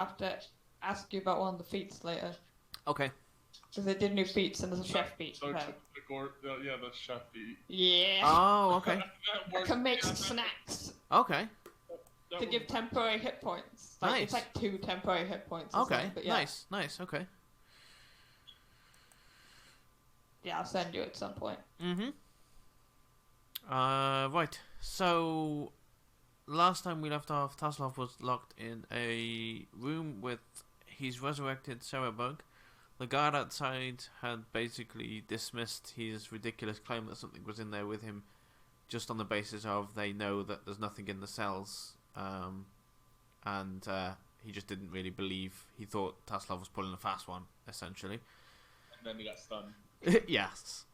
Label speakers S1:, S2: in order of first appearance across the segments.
S1: have to ask you about one of the feats later.
S2: Okay.
S1: Because they did new feats and there's a chef feat.
S3: So the chef feat.
S1: Yeah.
S2: Oh, okay.
S1: I can make snacks
S2: Okay.
S1: to give temporary hit points.
S2: Nice.
S1: It's like 2 temporary hit points.
S2: Okay.
S1: But yeah.
S2: Nice. Okay.
S1: Yeah, I'll send you at some point.
S2: Right. So, last time we left off, Taslov was locked in a room with his resurrected Cerebug. The guard outside had basically dismissed his ridiculous claim that something was in there with him, just on the basis of they know that there's nothing in the cells, and he just didn't really believe. He thought Taslov was pulling a fast one, essentially.
S3: And then he got stunned.
S2: Yes.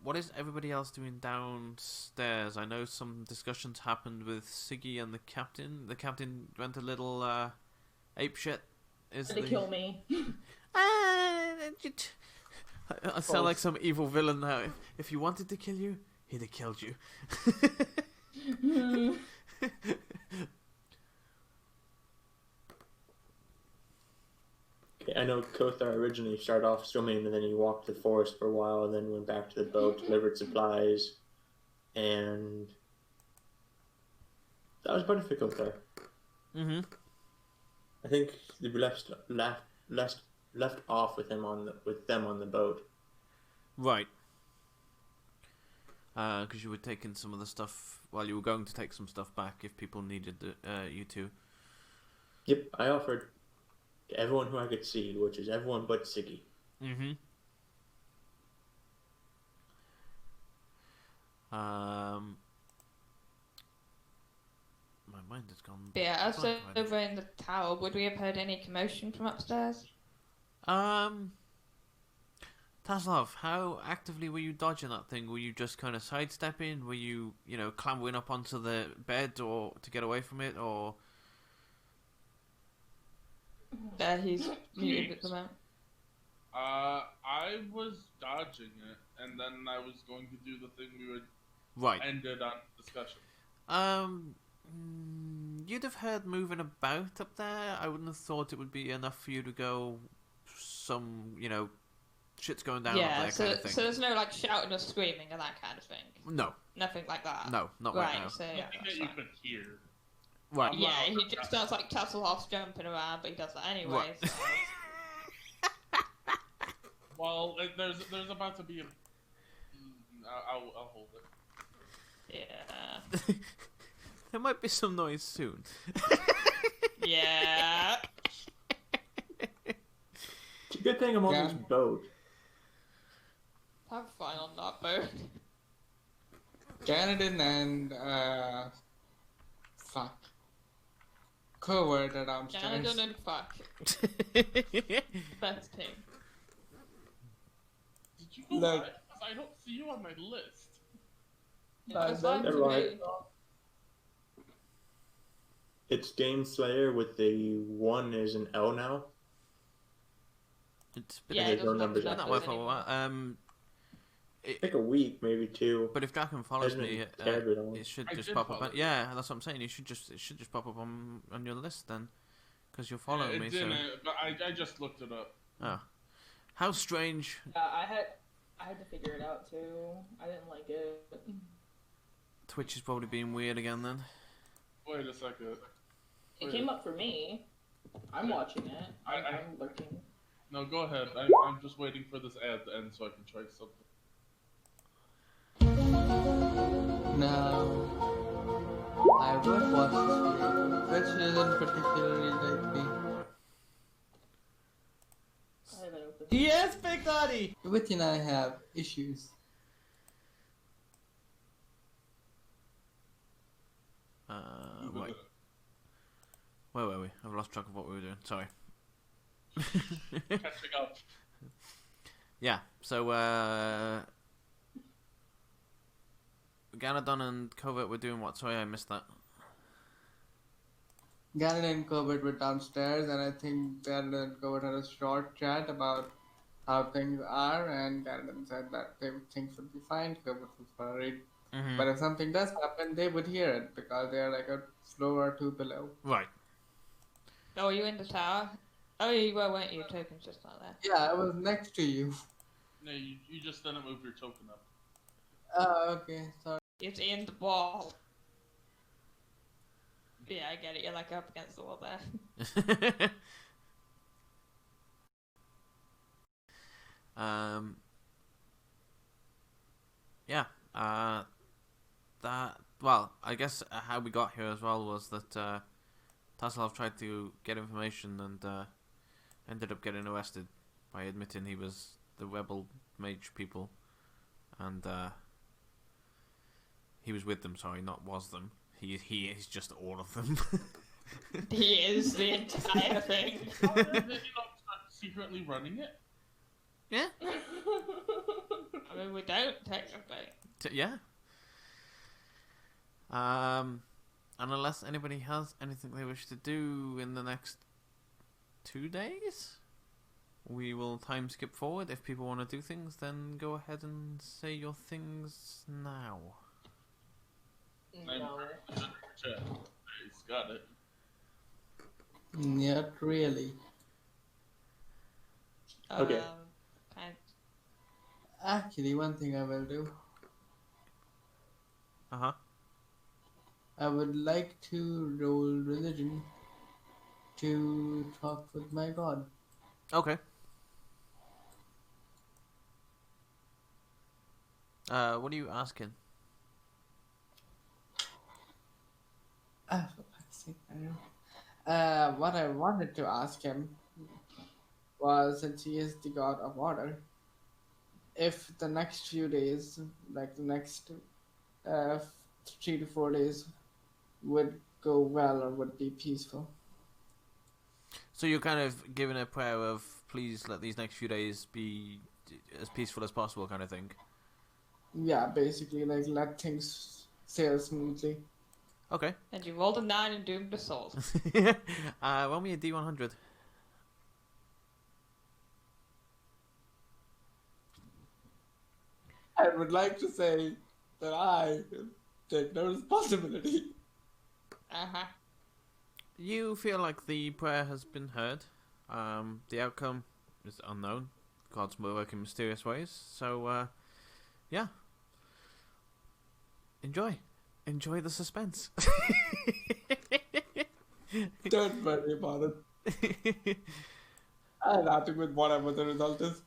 S2: What is everybody else doing downstairs? I know some discussions happened with Siggy and the captain. The captain went a little apeshit.
S4: Did he kill me?
S2: I sound like some evil villain now. If he wanted to kill you, he'd have killed you.
S5: I know Kothar originally started off swimming and then he walked the forest for a while and then went back to the boat, delivered supplies, and that was about it for Kothar. I think we left off with them on the boat.
S2: Right. Because you were taking some of the stuff. Well, you were going to take some stuff back if people needed you to.
S5: Yep, I offered to everyone who I could see, which is everyone but Siggy. My mind has gone.
S1: Yeah, us over in the tower, would we have heard any commotion from upstairs?
S2: Taslov, how actively were you dodging that thing? Were you just kind of sidestepping? Were you, clambering up onto the bed or to get away from it, or?
S1: He's muted at the moment.
S3: I was dodging it, and then I was going to do the thing we would ended on discussion.
S2: You'd have heard moving about up there. I wouldn't have thought it would be enough for you to go some, shit's going down up there kind of thing.
S1: So there's no shouting or screaming or that kind of thing?
S2: No.
S1: Nothing like that?
S2: No, not right now.
S1: So, yeah,
S3: Nothing that you could hear.
S2: Right.
S1: Yeah, he just does Tasselhoff's jumping around, but he does that anyway.
S2: Right.
S1: So.
S3: Well, there's about to be a... I'll hold it.
S1: Yeah.
S2: There might be some noise soon.
S1: Yeah.
S5: It's a good thing I'm on this boat.
S1: Have fun on that boat.
S6: Ganadin and Covert are downstairs.
S1: Ganadin and fuck. Best team.
S3: Did you know
S6: Look.
S3: that? I don't see you on my list.
S1: It's fine
S5: Never
S1: for
S5: mind.
S1: me.
S5: It's Game Slayer with the 1 is an L now.
S2: It's been
S1: Yeah, it doesn't have to
S2: been that way for a while.
S5: Like a week, maybe 2.
S2: But if Draken follows
S5: Hasn't
S2: me,
S5: been terribly long.
S2: it should
S3: I
S2: just
S3: did
S2: pop up.
S3: follow
S2: Yeah, that's what I'm saying. It should just pop up on your list then, because you're following
S3: It
S2: me.
S3: didn't,
S2: So.
S3: but I just looked it up.
S2: Oh, how strange.
S4: I had to figure it out too. I didn't like it.
S2: Twitch is probably being weird again then.
S3: Wait a second.
S4: It came up for me. I'm watching it. I'm looking.
S3: No, go ahead. I'm just waiting for this ad to end so I can try something.
S6: No. I would watch this video, which isn't particularly like me.
S4: I haven't opened it.
S6: Yes, Big Daddy! Which and I have issues.
S2: Right. Where were we? I've lost track of what we were doing. Sorry.
S3: Catching up.
S2: Yeah. So Ganadon and Covert were doing what? Sorry, I missed that.
S6: Gannon and Covert were downstairs, and I think Gannon and Covert had a short chat about how things are, and Gannon said that things would be fine. Covert was worried
S2: Mm-hmm.
S6: But if something does happen, they would hear it because they're like a floor or two below.
S2: Right.
S1: Oh, are you in the tower? Oh, you were, weren't you? Token's just not there.
S6: Yeah, I was next to you.
S3: No, you just didn't move your token up.
S6: Oh, okay, sorry.
S1: It's in the wall. Yeah, I get it. You're like up against the wall there.
S2: Yeah. Well, I guess how we got here as well was that Tasselhoff tried to get information and ended up getting arrested by admitting he was the rebel mage people, and he was with them. Sorry, not was them. He is just all of them.
S1: He is the entire thing.
S3: How did they not start secretly running it?
S2: Yeah.
S1: I mean, we don't technically.
S2: Yeah. And unless anybody has anything they wish to do in the next 2 days, we will time skip forward. If people want to do things, then go ahead and say your things now.
S4: No.
S3: He's got it.
S6: Not really.
S5: Okay.
S1: Kind
S6: Actually, one thing I will do.
S2: Uh-huh.
S6: I would like to roll religion to talk with my god.
S2: Okay. What are you asking?
S6: For fuck's sake, I don't know. What I wanted to ask him was, since he is the god of order, if the next few days, like the next 3 to 4 days, would go well or would be peaceful.
S2: So you're kind of giving a prayer of, please let these next few days be as peaceful as possible, kind of thing.
S6: Yeah, basically, like let things sail smoothly.
S2: Okay.
S1: And you rolled a 9 and doomed a soul.
S2: Roll me a D100.
S6: I would like to say that I take no responsibility.
S1: Uh-huh.
S2: You feel like the prayer has been heard. The outcome is unknown. Gods work in mysterious ways. So, yeah. Enjoy the suspense.
S6: Don't worry about it. I'm happy with whatever the result is.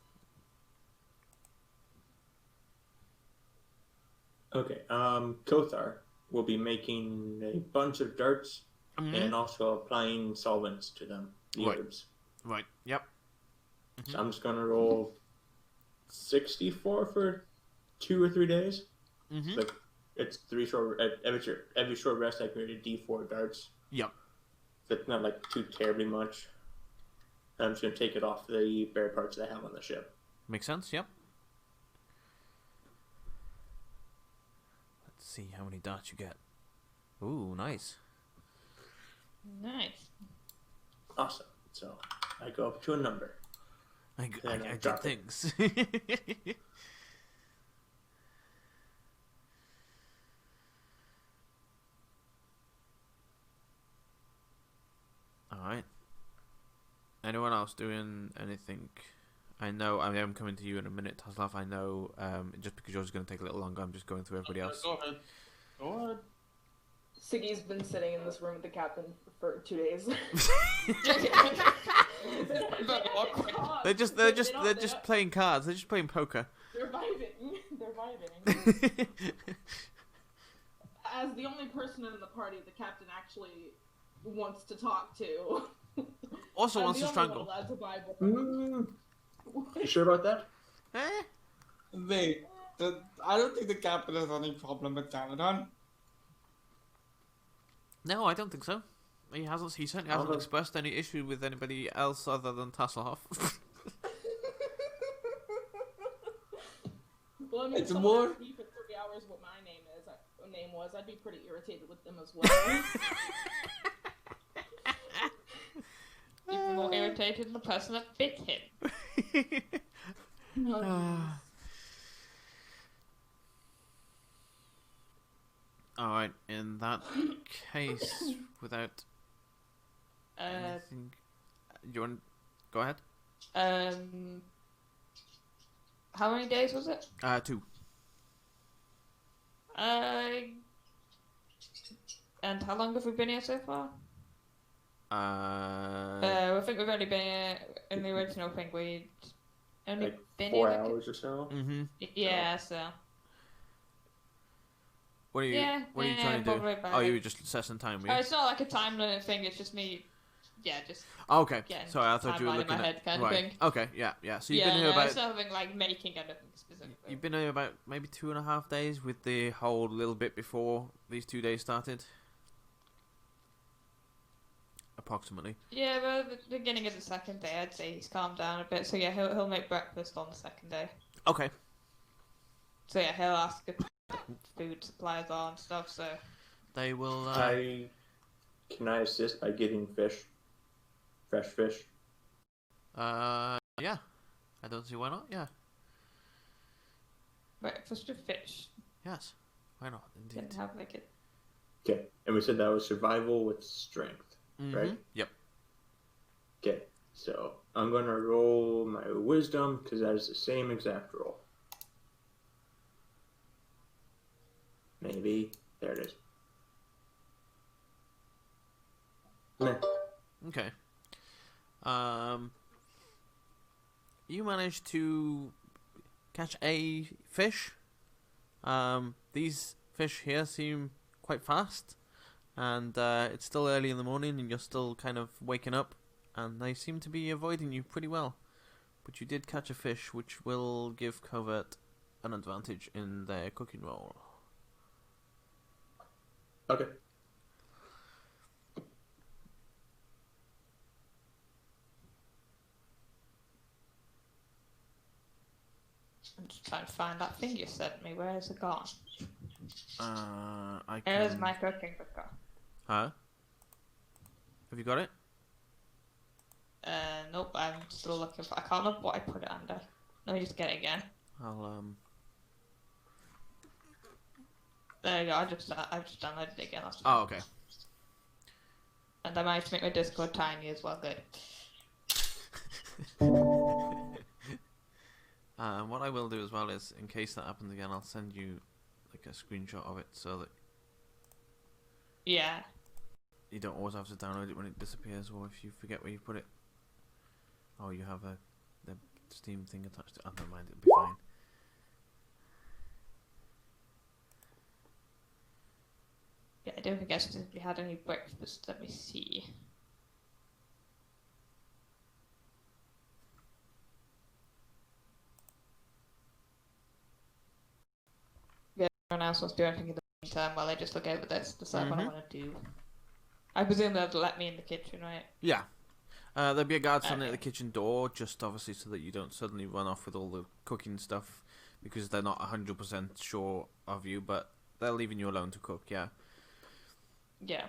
S5: Okay. Kothar will be making a bunch of darts and also applying solvents to them. The
S2: Right.
S5: herbs.
S2: Right. Yep.
S5: So I'm just gonna roll 64 for 2 or 3 days.
S2: Mm-hmm.
S5: Like it's 3 short. Every short rest I create a D4 darts.
S2: Yep.
S5: So it's not like too terribly much. I'm just gonna take it off the bare parts that I have on the ship.
S2: Makes sense. Yep. Let's see how many darts you get. Ooh, nice.
S1: Nice.
S5: Awesome. So I go up to a number.
S2: I
S5: Then I
S2: did
S5: drop it.
S2: things. Alright. Anyone else doing anything? I know I am coming to you in a minute, Taslav. I know just because yours is going to take a little longer, I'm just going through everybody else.
S3: Go ahead. Go ahead.
S4: Siggy's been sitting in this room with the captain for 2 days.
S2: They're just playing cards. They're just playing poker.
S4: They're vibing. They're vibing. As the only person in the party the captain actually wants to talk to.
S2: Also
S4: I'm
S2: wants
S4: the
S2: to
S4: only
S2: strangle.
S4: one allowed to vibe with him.
S5: You sure about that?
S2: Eh?
S6: Wait, I don't think the captain has any problem with Canadon.
S2: No, I don't think so. He hasn't. He certainly hasn't expressed any issue with anybody else other than Tasselhoff.
S4: Well, I mean,
S6: It's
S4: if someone
S6: more-
S4: asked me for 3 hours what my name was, I'd be pretty irritated with them as well.
S1: Even more irritated than the person that bit him.
S2: Alright, in that case, without anything... You want... Go ahead.
S1: How many days was it?
S2: 2.
S1: And how long have we been here so far? I think we've only been here, in the original thing, we'd only
S5: Like
S1: been
S5: 4
S1: here
S5: hours or so.
S2: Mm-hmm.
S1: Yeah, so...
S2: What are you trying to do?
S1: probably
S2: Oh, you were just assessing time, were you?
S1: it's not like a time limit thing, it's just me, just...
S2: Oh, okay.
S1: getting
S2: Sorry, I thought you were
S1: timeline in
S2: looking
S1: my
S2: at...
S1: head kind
S2: right.
S1: of thing.
S2: Okay, yeah. So you've been here about...
S1: it's nothing like making anything specific.
S2: You've been here about maybe 2.5 days with the whole little bit before these 2 days started? Approximately.
S1: Yeah, well, the beginning of the second day, I'd say he's calmed down a bit. So yeah, he'll make breakfast on the second day.
S2: Okay.
S1: So yeah, he'll ask if food supplies are and stuff. So
S2: they will.
S5: Can I assist by getting fish? Fresh fish.
S2: Yeah. I don't see why not. Yeah.
S1: Breakfast of fish.
S2: Yes. Why not? Indeed.
S1: Didn't have like it.
S5: Okay, and we said that was survival with strength, right?
S2: Yep.
S5: Okay, so I'm gonna roll my wisdom because that is the same exact roll. Maybe there it is. Meh.
S2: Okay. You managed to catch a fish. These fish here seem quite fast, and it's still early in the morning, and you're still kind of waking up, and they seem to be avoiding you pretty well. But you did catch a fish, which will give Covert an advantage in their cooking roll.
S5: Okay.
S1: I'm just trying to find that thing you sent me. Where is it gone?
S2: I can...
S1: Where's my cooking book gone?
S2: Huh? Have you got it?
S1: Nope. I'm still looking for. I can't remember what I put it under. Let me just get it again. There you go. I've just downloaded it again. That's
S2: Oh, okay.
S1: And I managed to make my Discord tiny as well. Good.
S2: What I will do as well is, in case that happens again, I'll send you like a screenshot of it so that
S1: Yeah.
S2: you don't always have to download it when it disappears, or if you forget where you put it. Oh, you have the Steam thing attached to it. Oh, never mind, it'll be fine.
S1: Yeah, I don't think I specifically had any breakfast. Let me see. Yeah, everyone else wants to do anything in the meantime while I just look over this, decide what I want to do. I presume they'll let me in the kitchen, right?
S2: Yeah. There'll be a guard standing at the kitchen door, just obviously so that you don't suddenly run off with all the cooking stuff, because they're not 100% sure of you, but they're leaving you alone to cook, yeah.
S1: Yeah.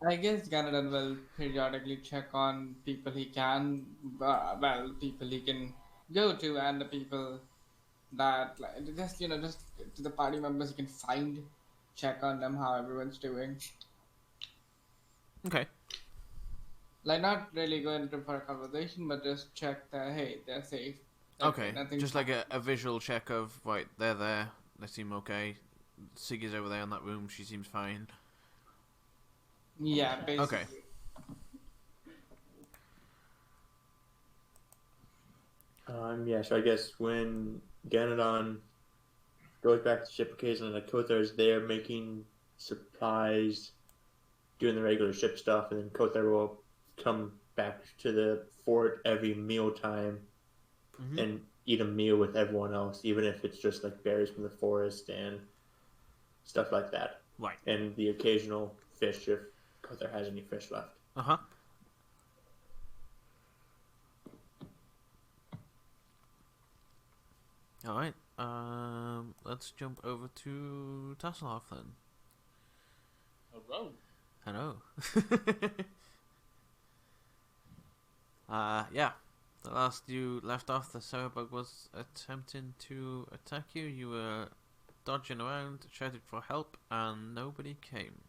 S6: I guess Ganadan will periodically check on people he can, people he can go to, and the people that, like, just to the party members he can find, check on them, how everyone's doing.
S2: Okay.
S6: Like, not really go into for a conversation, but just check that, hey, they're safe.
S2: Okay, just like a visual check of, right, they're there, they seem okay. Siggy's over there in that room, she seems fine.
S6: Yeah, basically.
S2: Okay.
S5: Yeah, so I guess when Ganodon goes back to the ship occasionally, like Kothar is there making supplies, doing the regular ship stuff, and then Kothar will come back to the fort every mealtime and eat a meal with everyone else, even if it's just like berries from the forest and stuff like that.
S2: Right.
S5: And the occasional fish if Kothar has any fish left.
S2: Uh-huh. Alright, let's jump over to Tasselhoff then.
S3: Hello.
S2: Hello. Yeah. The last you left off, the Cerebug was attempting to attack you. You were dodging around, shouted for help, and nobody came.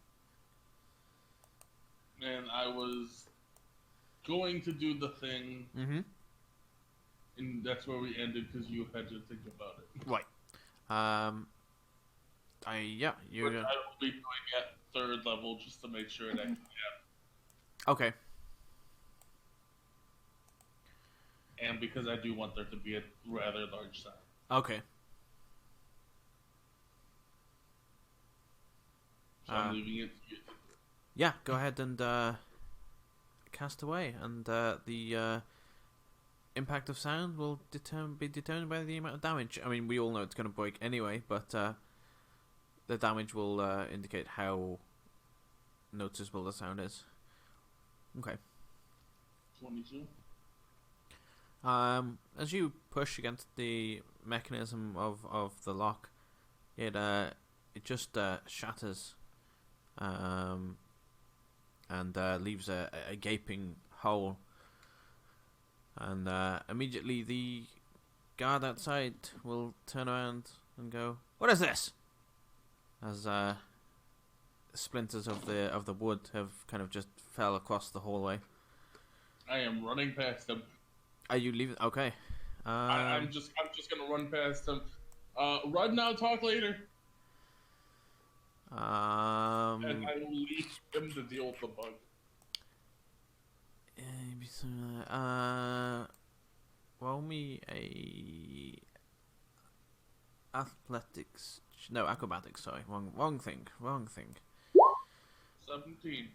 S3: And I was going to do the thing, and that's where we ended because you had to think about it.
S2: Right. You're.
S3: Which I will be doing at 3rd level just to make sure that.
S2: Okay.
S3: And because I do want there to be a rather large sound.
S2: Okay.
S3: So I'm leaving it to you.
S2: Yeah, go ahead and cast away, and the impact of sound will be determined by the amount of damage. I mean, we all know it's going to break anyway, but the damage will indicate how noticeable the sound is. Okay.
S3: 22.
S2: As you push against the mechanism of the lock, it just shatters, and leaves a gaping hole. And immediately the guard outside will turn around and go, "What is this?" As splinters of the wood have kind of just fell across the hallway.
S3: I am running past him.
S2: Are you leaving? Okay.
S3: I'm just gonna run past him. Run now, talk later. And I will leave him to deal with the bug.
S2: Roll me a athletics. No, acrobatics. Sorry, wrong thing.
S3: 17.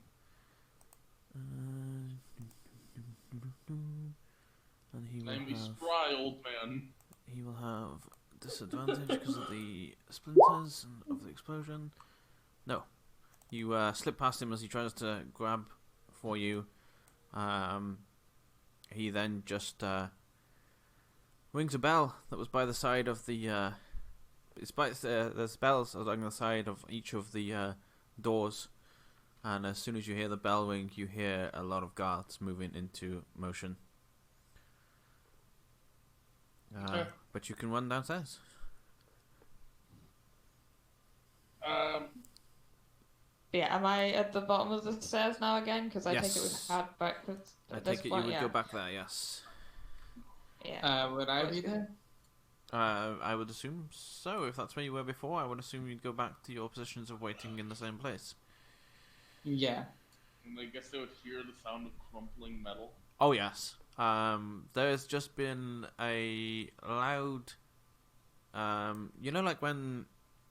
S2: And he will
S3: Name me
S2: have.
S3: Spry, old man.
S2: He will have disadvantage because of the splinters and of the explosion. No, you slip past him as he tries to grab for you. He then just rings a bell that was by the side of the. There's bells along the side of each of the doors, and as soon as you hear the bell ring, you hear a lot of guards moving into motion. But you can run downstairs.
S1: Yeah, am I at the bottom of the stairs now again? Because I think it was
S2: Yes.
S1: hard backwards.
S2: I
S1: At this
S2: take it you
S1: point,
S2: would
S1: yeah.
S2: go back there, yes.
S1: Yeah.
S6: Would I be there?
S2: I would assume so. If that's where you were before, I would assume you'd go back to your positions of waiting in the same place.
S6: Yeah.
S3: And I guess they would hear the sound of crumpling metal.
S2: Oh, yes. There's just been a loud... like when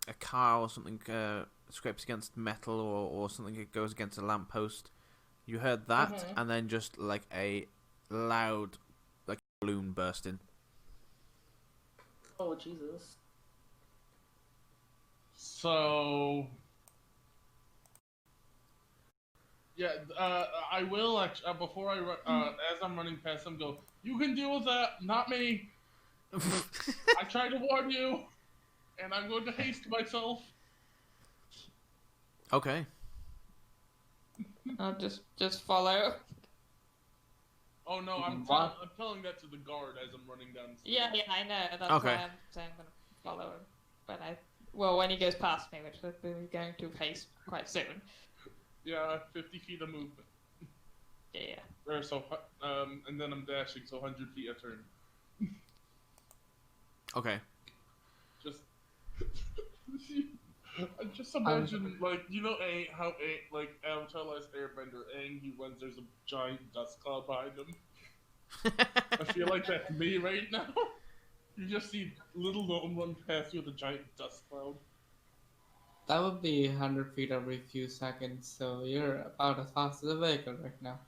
S2: a car or something scrapes against metal or something, it goes against a lamppost. You heard that, and then just like a loud balloon bursting.
S4: Oh, Jesus.
S3: So... Yeah, I will actually, before I run, as I'm running past him, go, "You can deal with that, not me. I tried to warn you, and I'm going to haste myself."
S2: Okay.
S1: I'll just follow.
S3: Oh no, I'm telling that to the guard as I'm running down the stairs.
S1: Yeah, I know. That's
S2: Okay.
S1: why I'm saying I'm gonna follow him. But when he goes past me, which we're going to haste quite soon.
S3: Yeah, 50 feet of movement.
S1: Yeah.
S3: Or so, and then I'm dashing, so 100 feet a turn.
S2: Okay.
S3: Just imagine, how Avatar Last Airbender, Aang, there's a giant dust cloud behind him. I feel like that's me right now. You just see little gnome run past you with a giant dust cloud.
S6: That would be 100 feet every few seconds, so you're about as fast as a vehicle right now.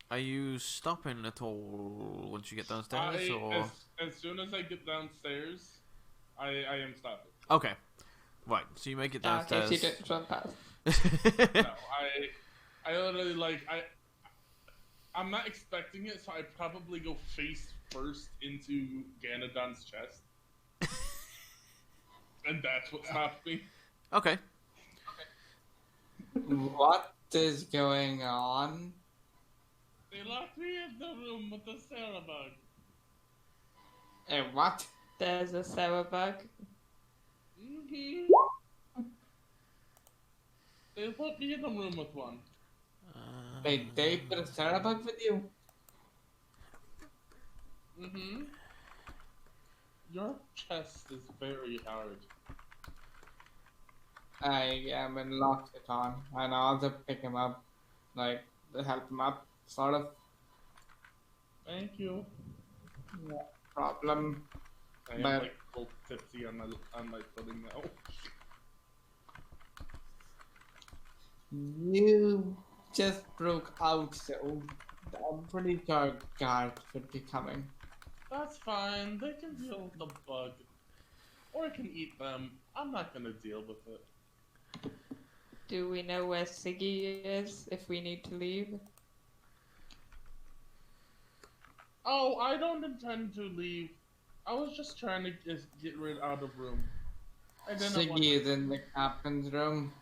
S2: Are you stopping at all once you get downstairs, or
S3: as soon as I get downstairs, I am stopping.
S2: okay, right? So you make it downstairs.
S1: Okay, so you don't run past.
S3: No, I literally I'm not expecting it, so I probably go face first into Ganodon's chest, and that's what stopped me.
S2: Okay.
S6: What is going on?
S3: They locked me in the room with the Sarah bug.
S6: What?
S1: There's a sour bug.
S3: Mm-hmm. They put me in the room with one.
S6: Wait, they put a Starbuck with you?
S3: Mm-hmm. Your chest is very hard.
S6: I am in locked it on, and I also pick him up, like to help him up, sort of.
S3: Thank you.
S6: No problem.
S3: I am
S6: But-
S3: like full tipsy on my pudding now.
S6: You just broke out, so I'm pretty sure guards should be coming.
S3: That's fine. They can deal with the bug. Or I can eat them. I'm not gonna deal with it.
S1: Do we know where Siggy is if we need to leave?
S3: Oh, I don't intend to leave. I was just trying to get rid out of room. I didn't want
S6: Siggy
S3: to...
S6: is in the captain's room.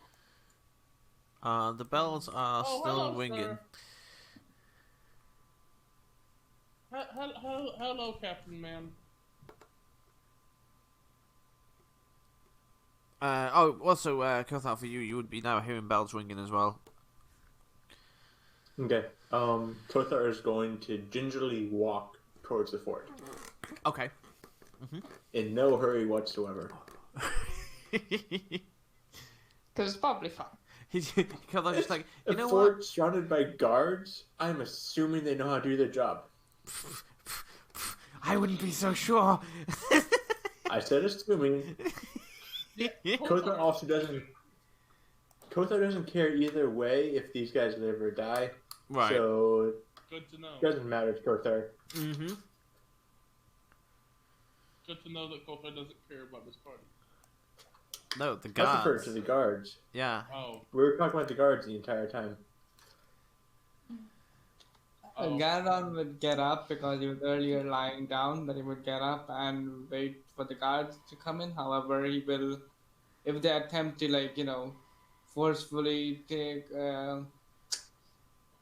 S2: The bells are
S3: Oh,
S2: still
S3: hello,
S2: ringing.
S3: sir. Hello, Captain Man.
S2: Also, Kothar, for you, you would be now hearing bells ringing as well.
S5: Okay. Kothar is going to gingerly walk towards the fort.
S2: Okay.
S5: In no hurry whatsoever.
S1: Because it's probably fun.
S2: Kothar's just like, you
S5: A
S2: know
S5: fort
S2: what?
S5: surrounded by guards? I'm assuming they know how to do their job.
S2: I wouldn't be so sure.
S5: I said assuming. Kothar also doesn't... Kothar doesn't care either way if these guys live or die.
S2: Right.
S5: So,
S3: Good to know.
S5: it doesn't matter to Kothar.
S2: Mm-hmm.
S3: Good to know that Kofa doesn't care about this party.
S2: No, the
S5: I prefer
S2: guards.
S5: to the guards.
S2: Yeah.
S3: Oh.
S5: We were talking about the guards the entire time.
S3: Oh.
S6: Garadon would get up because he was earlier lying down, that he would get up and wait for the guards to come in. However, he will, if they attempt to, like, forcefully take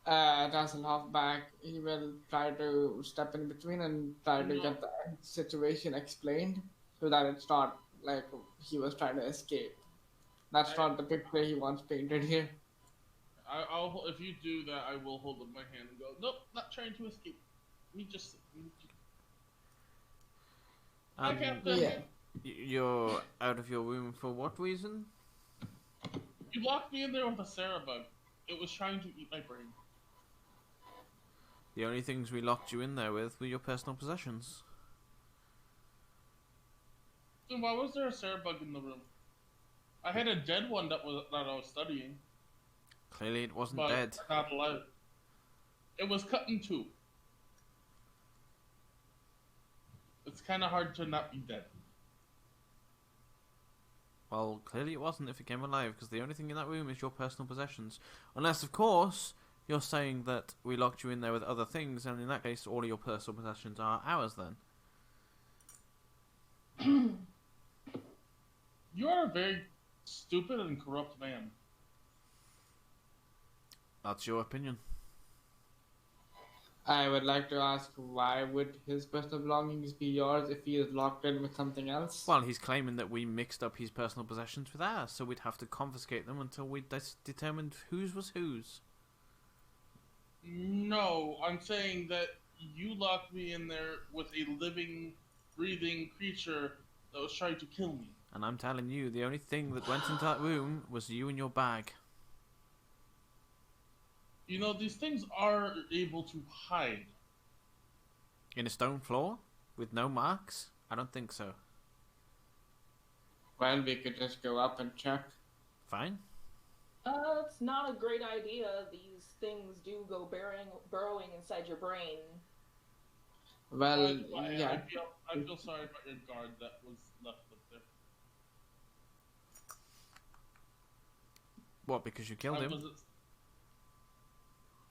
S6: Tasselhoff back, he will try to step in between and try to get the situation explained so that it's not like he was trying to escape. That's not the picture he wants painted here.
S3: I'll if you do that, I will hold up my hand and go, nope, not trying to escape. Me just. Hi, Captain.
S6: Yeah.
S2: You're out of your room for what reason?
S3: You locked me in there with a Sarah bug. It was trying to eat my brain.
S2: The only things we locked you in there with were your personal possessions.
S3: Then why was there a Sarah bug in the room? I had a dead one that I was studying,
S2: Clearly it wasn't
S3: but
S2: dead.
S3: not alive. It was cut in two. It's kind of hard to not be dead.
S2: Well, clearly it wasn't if it came alive, because the only thing in that room is your personal possessions. Unless, of course, you're saying that we locked you in there with other things, and in that case, all of your personal possessions are ours then.
S3: You are a very stupid and corrupt man.
S2: That's your opinion.
S6: I would like to ask, why would his personal belongings be yours if he is locked in with something else?
S2: Well, he's claiming that we mixed up his personal possessions with ours, so we'd have to confiscate them until we determined whose was whose.
S3: No, I'm saying that you locked me in there with a living, breathing creature that was trying to kill me.
S2: And I'm telling you, the only thing that went into that room was you and your bag.
S3: You know, these things are able to hide.
S2: In a stone floor? With no marks? I don't think so.
S6: Well, we could just go up and check.
S2: Fine.
S4: It's not a great idea. These things do go burrowing inside your brain.
S6: Well,
S3: I
S6: yeah.
S3: I feel sorry about your guard that was left up there.
S2: What, because you killed him?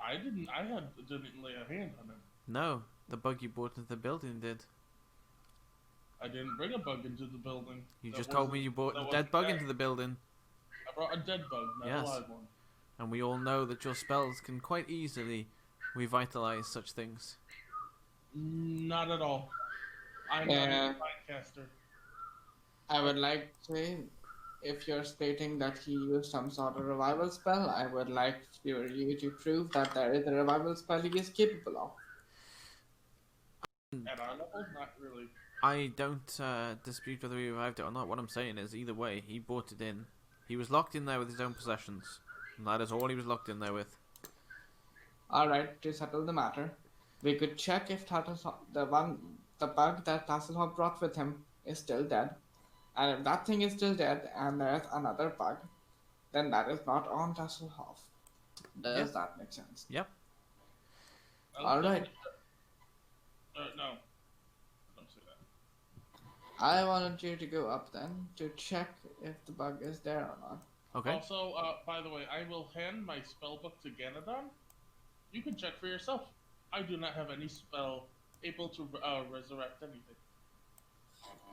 S3: I didn't lay a hand on him.
S2: No, the bug you brought into the building did.
S3: I didn't bring a bug into the building.
S2: You
S3: That
S2: just told me
S3: wasn't-
S2: you brought
S3: that
S2: a dead
S3: wasn't
S2: bug
S3: there.
S2: into the building.
S3: I brought a dead bug, not
S2: Yes.
S3: a live one.
S2: And we all know that your spells can quite easily revitalize such things.
S3: Not at all. I'm not a
S6: Yeah.
S3: podcaster.
S6: I would like to say, if you're stating that he used some sort of revival spell, I would like you to prove that there is a revival spell he is capable of.
S3: At our level, not really.
S2: I don't dispute whether he revived it or not. What I'm saying is, either way, he brought it in. He was locked in there with his own possessions. And that is all he was locked in there with.
S6: Alright, to settle the matter, we could check if the bug that Tasselhoff brought with him is still dead. And if that thing is still dead and there's another bug, then that is not on Tasselhoff. Does that make sense?
S2: Yep.
S6: Alright.
S3: No. Don't say that.
S6: I wanted you to go up then to check if the bug is there or not.
S2: Okay.
S3: Also, by the way, I will hand my spellbook to Ganadon. You can check for yourself. I do not have any spell able to resurrect anything.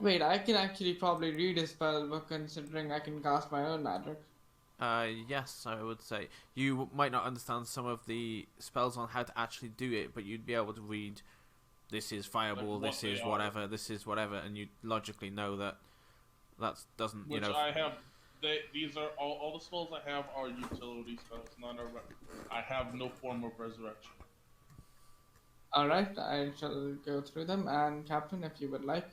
S6: Wait, I can actually probably read a spell book considering I can cast my own magic.
S2: Yes, I would say. You might not understand some of the spells on how to actually do it, but you'd be able to read, this is fireball,
S3: Like
S2: this is whatever, this is whatever, and you logically know that doesn't,
S3: Which I have. These are all the spells I have are utility spells. None are. I have no form of resurrection.
S6: Alright, I shall go through them, and Captain, if you would like,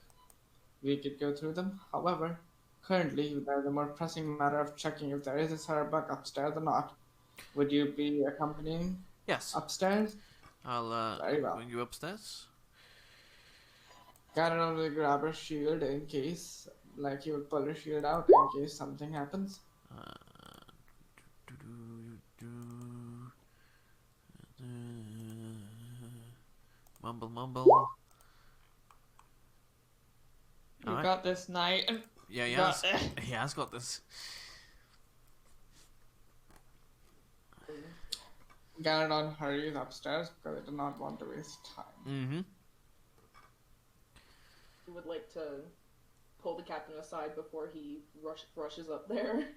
S6: we could go through them. However, currently, there's a more pressing matter of checking if there is a Cerebug upstairs or not. Would you be accompanying
S2: Yes.
S6: upstairs?
S2: I'll
S6: Very well.
S2: bring you upstairs.
S6: Ganon will grab a shield in case, like he would pull a shield out in case something happens.
S2: Mumble, mumble.
S1: You
S2: Alright.
S1: got this, Knight.
S2: Yeah, he
S1: Got
S2: has. He has got this.
S6: Ganon hurries upstairs because I do not want to waste time.
S2: Mm-hmm.
S4: I would like to pull the captain aside before he rushes up there.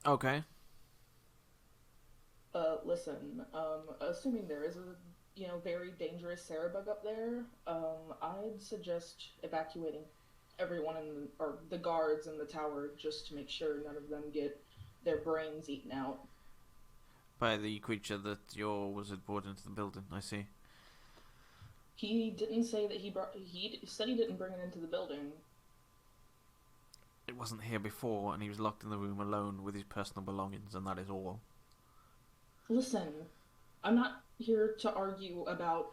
S2: Okay.
S4: Listen, assuming there is a, very dangerous Cerebug up there, I'd suggest evacuating everyone or the guards in the tower just to make sure none of them get their brains eaten out.
S2: By the creature that your wizard brought into the building, I see.
S4: He didn't say that he said he didn't bring it into the building.
S2: It wasn't here before, and he was locked in the room alone with his personal belongings, and that is all.
S4: Listen, I'm not here to argue about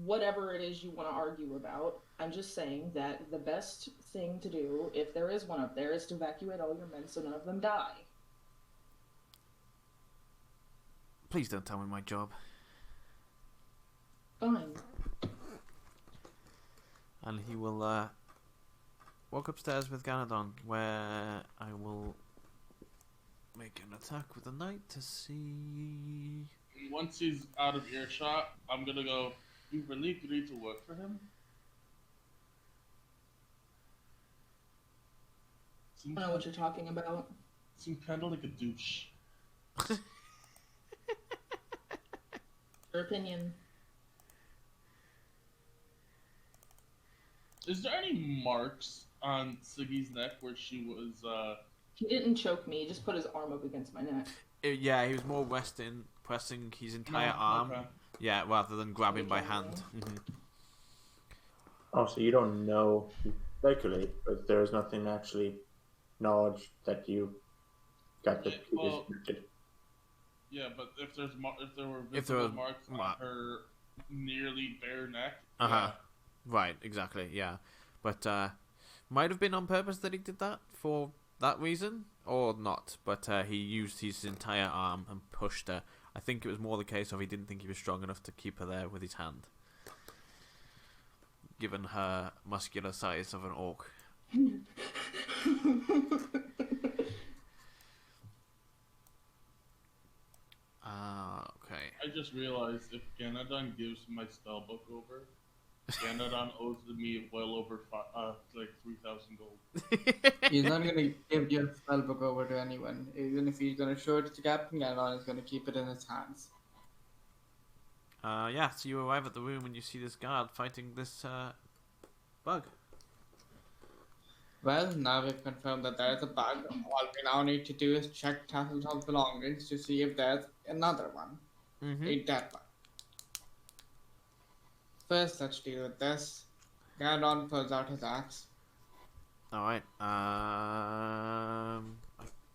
S4: whatever it is you want to argue about. I'm just saying that the best thing to do, if there is one up there, is to evacuate all your men so none of them die.
S2: Please don't tell me my job.
S4: Fine.
S2: And he will walk upstairs with Ganadon, where I will make an attack with the knight to see.
S3: Once he's out of earshot, I'm gonna go. You really agreed to work for him?
S4: I don't know what you're talking about.
S3: Seems kind of like a douche.
S4: Your opinion.
S3: Is there any marks on Siggy's neck where she was?
S4: He didn't choke me. He just put his arm up against my neck.
S2: Yeah, he was more pressing his entire arm.
S3: Okay.
S2: Yeah, rather than grabbing by hand. Mm-hmm.
S5: Oh, so you don't know, you speculate, but there's nothing actually knowledge that you got the disconnected.
S3: Yeah, but if there were
S2: If there
S3: visible
S2: was
S3: marks on her nearly bare neck.
S2: Uh-huh. Right, exactly, yeah. But might have been on purpose that he did that for that reason, or not. But he used his entire arm and pushed her. I think it was more the case of he didn't think he was strong enough to keep her there with his hand, given her muscular size of an orc. Okay.
S3: I just realized if Ganadon gives my spellbook over, Ganadon owes me well over 3,000 gold.
S6: He's not gonna give your spellbook over to anyone. Even if he's gonna show it to the captain, Ganon is gonna keep it in his hands.
S2: Yeah, so you arrive at the room and you see this guard fighting this bug.
S6: Well, now we've confirmed that there is a bug. All we now need to do is check Tasselhoff's belongings to see if there's another one.
S2: Mm-hmm.
S6: A dead bug. First, let's deal with this. Gandon pulls out his axe.
S2: Alright, I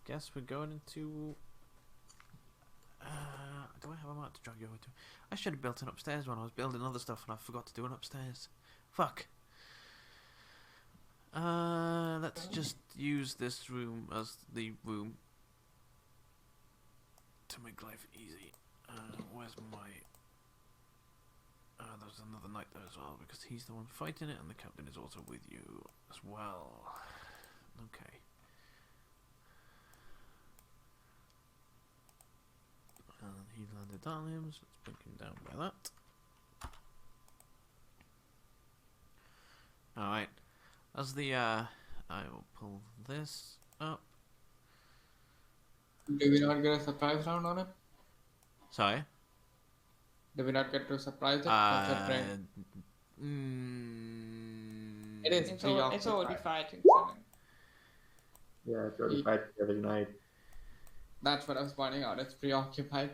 S2: guess we're going into... do I have a map to drag you over to? I should have built an upstairs when I was building other stuff and I forgot to do an upstairs. Fuck. Let's just use this room as the room to make life easy. Where's my... there's another knight there as well, because he's the one fighting it, and the captain is also with you as well. Okay. And he landed on him, so let's bring him down by that. Alright. As the, I will pull this up.
S6: Do we not get a surprise round on it?
S2: Sorry?
S6: Do we not get to surprise it? It is
S1: It's already
S6: preoccupied.
S1: fighting something.
S5: Yeah, it's already fighting every night.
S6: That's what I was pointing out. It's preoccupied.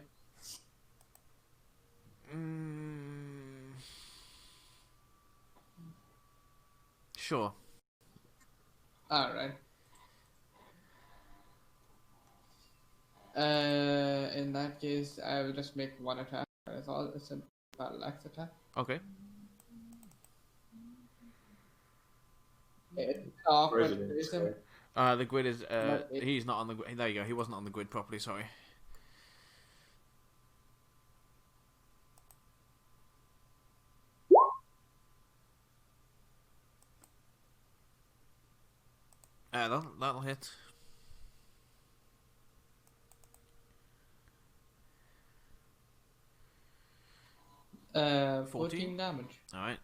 S2: Sure.
S6: Alright. In that case, I will just make one attack. That's all. It's a battle axe attack.
S2: Okay.
S5: President,
S2: The grid is, he's not on the grid. There you go. He wasn't on the grid properly, sorry. That'll hit.
S6: 14 damage.
S2: Alright.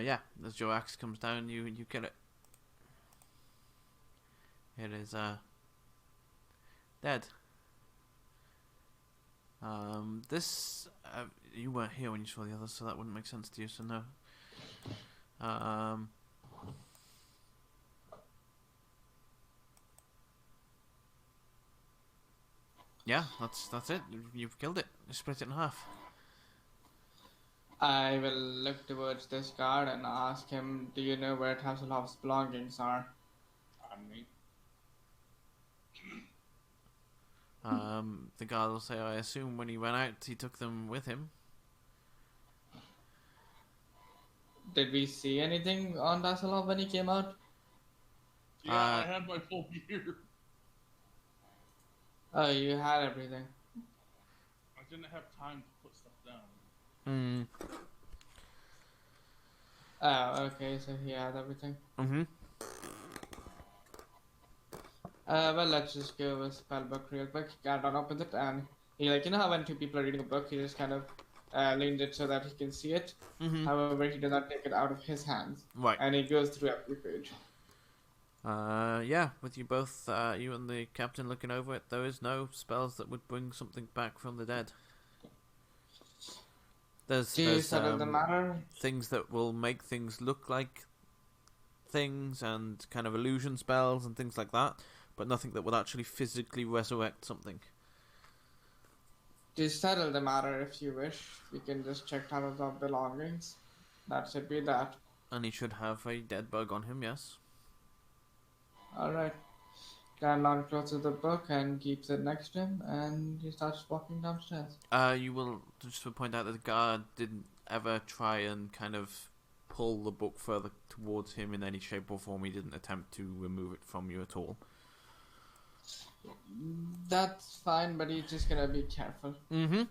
S2: Yeah, as your axe comes down, you kill it. It is dead. This you weren't here when you saw the others, so that wouldn't make sense to you. So no. Yeah, that's it. You've killed it. You split it in half.
S6: I will look towards this guard and ask him, do you know where Tasselhoff's belongings are?
S2: The guard will say, I assume when he went out, he took them with him.
S6: Did we see anything on Tasselhoff when he came out?
S3: Yeah, I had my full gear.
S6: Oh, you had everything.
S3: I didn't have time to put stuff down.
S6: Oh, okay, so he had everything. Well, let's just go with spellbook real quick. Got on up with it, and he, like, you know how when two people are reading a book, he just kind of leans it so that he can see it. However, he does not take it out of his hands.
S2: Right.
S6: And he goes through every page.
S2: Yeah, with you both, you and the captain looking over it, there is no spells that would bring something back from the dead. There's
S6: the matter?
S2: things that will make things look like things and kind of illusion spells and things like that, but nothing that would actually physically resurrect something.
S6: To settle the matter, if you wish, we can just check Tasselhoff's belongings. That should be that.
S2: And he should have a dead bug on him, yes.
S6: Alright. Gandalf closes the book and keeps it next to him, and he starts walking downstairs.
S2: You will just to point out that the guard didn't ever try and kind of pull the book further towards him in any shape or form. He didn't attempt to remove it from you at all.
S6: That's fine, but he's just gonna be careful.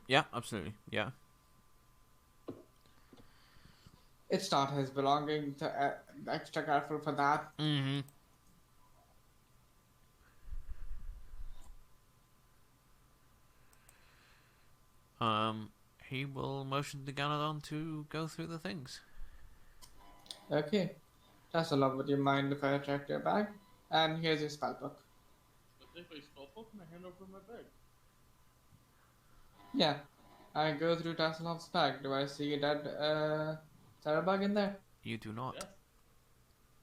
S2: Yeah, absolutely. Yeah.
S6: It's not his belonging to extra careful for that.
S2: he will motion to Ganadon to go through the things.
S6: Okay. Tasselov, would you mind if I check your bag? And here's your spellbook.
S3: But if I spell book and I hand over my bag.
S6: Yeah. I go through Tasselov's bag. Do I see a dead Cerebug in there?
S2: You do not.
S3: Yes.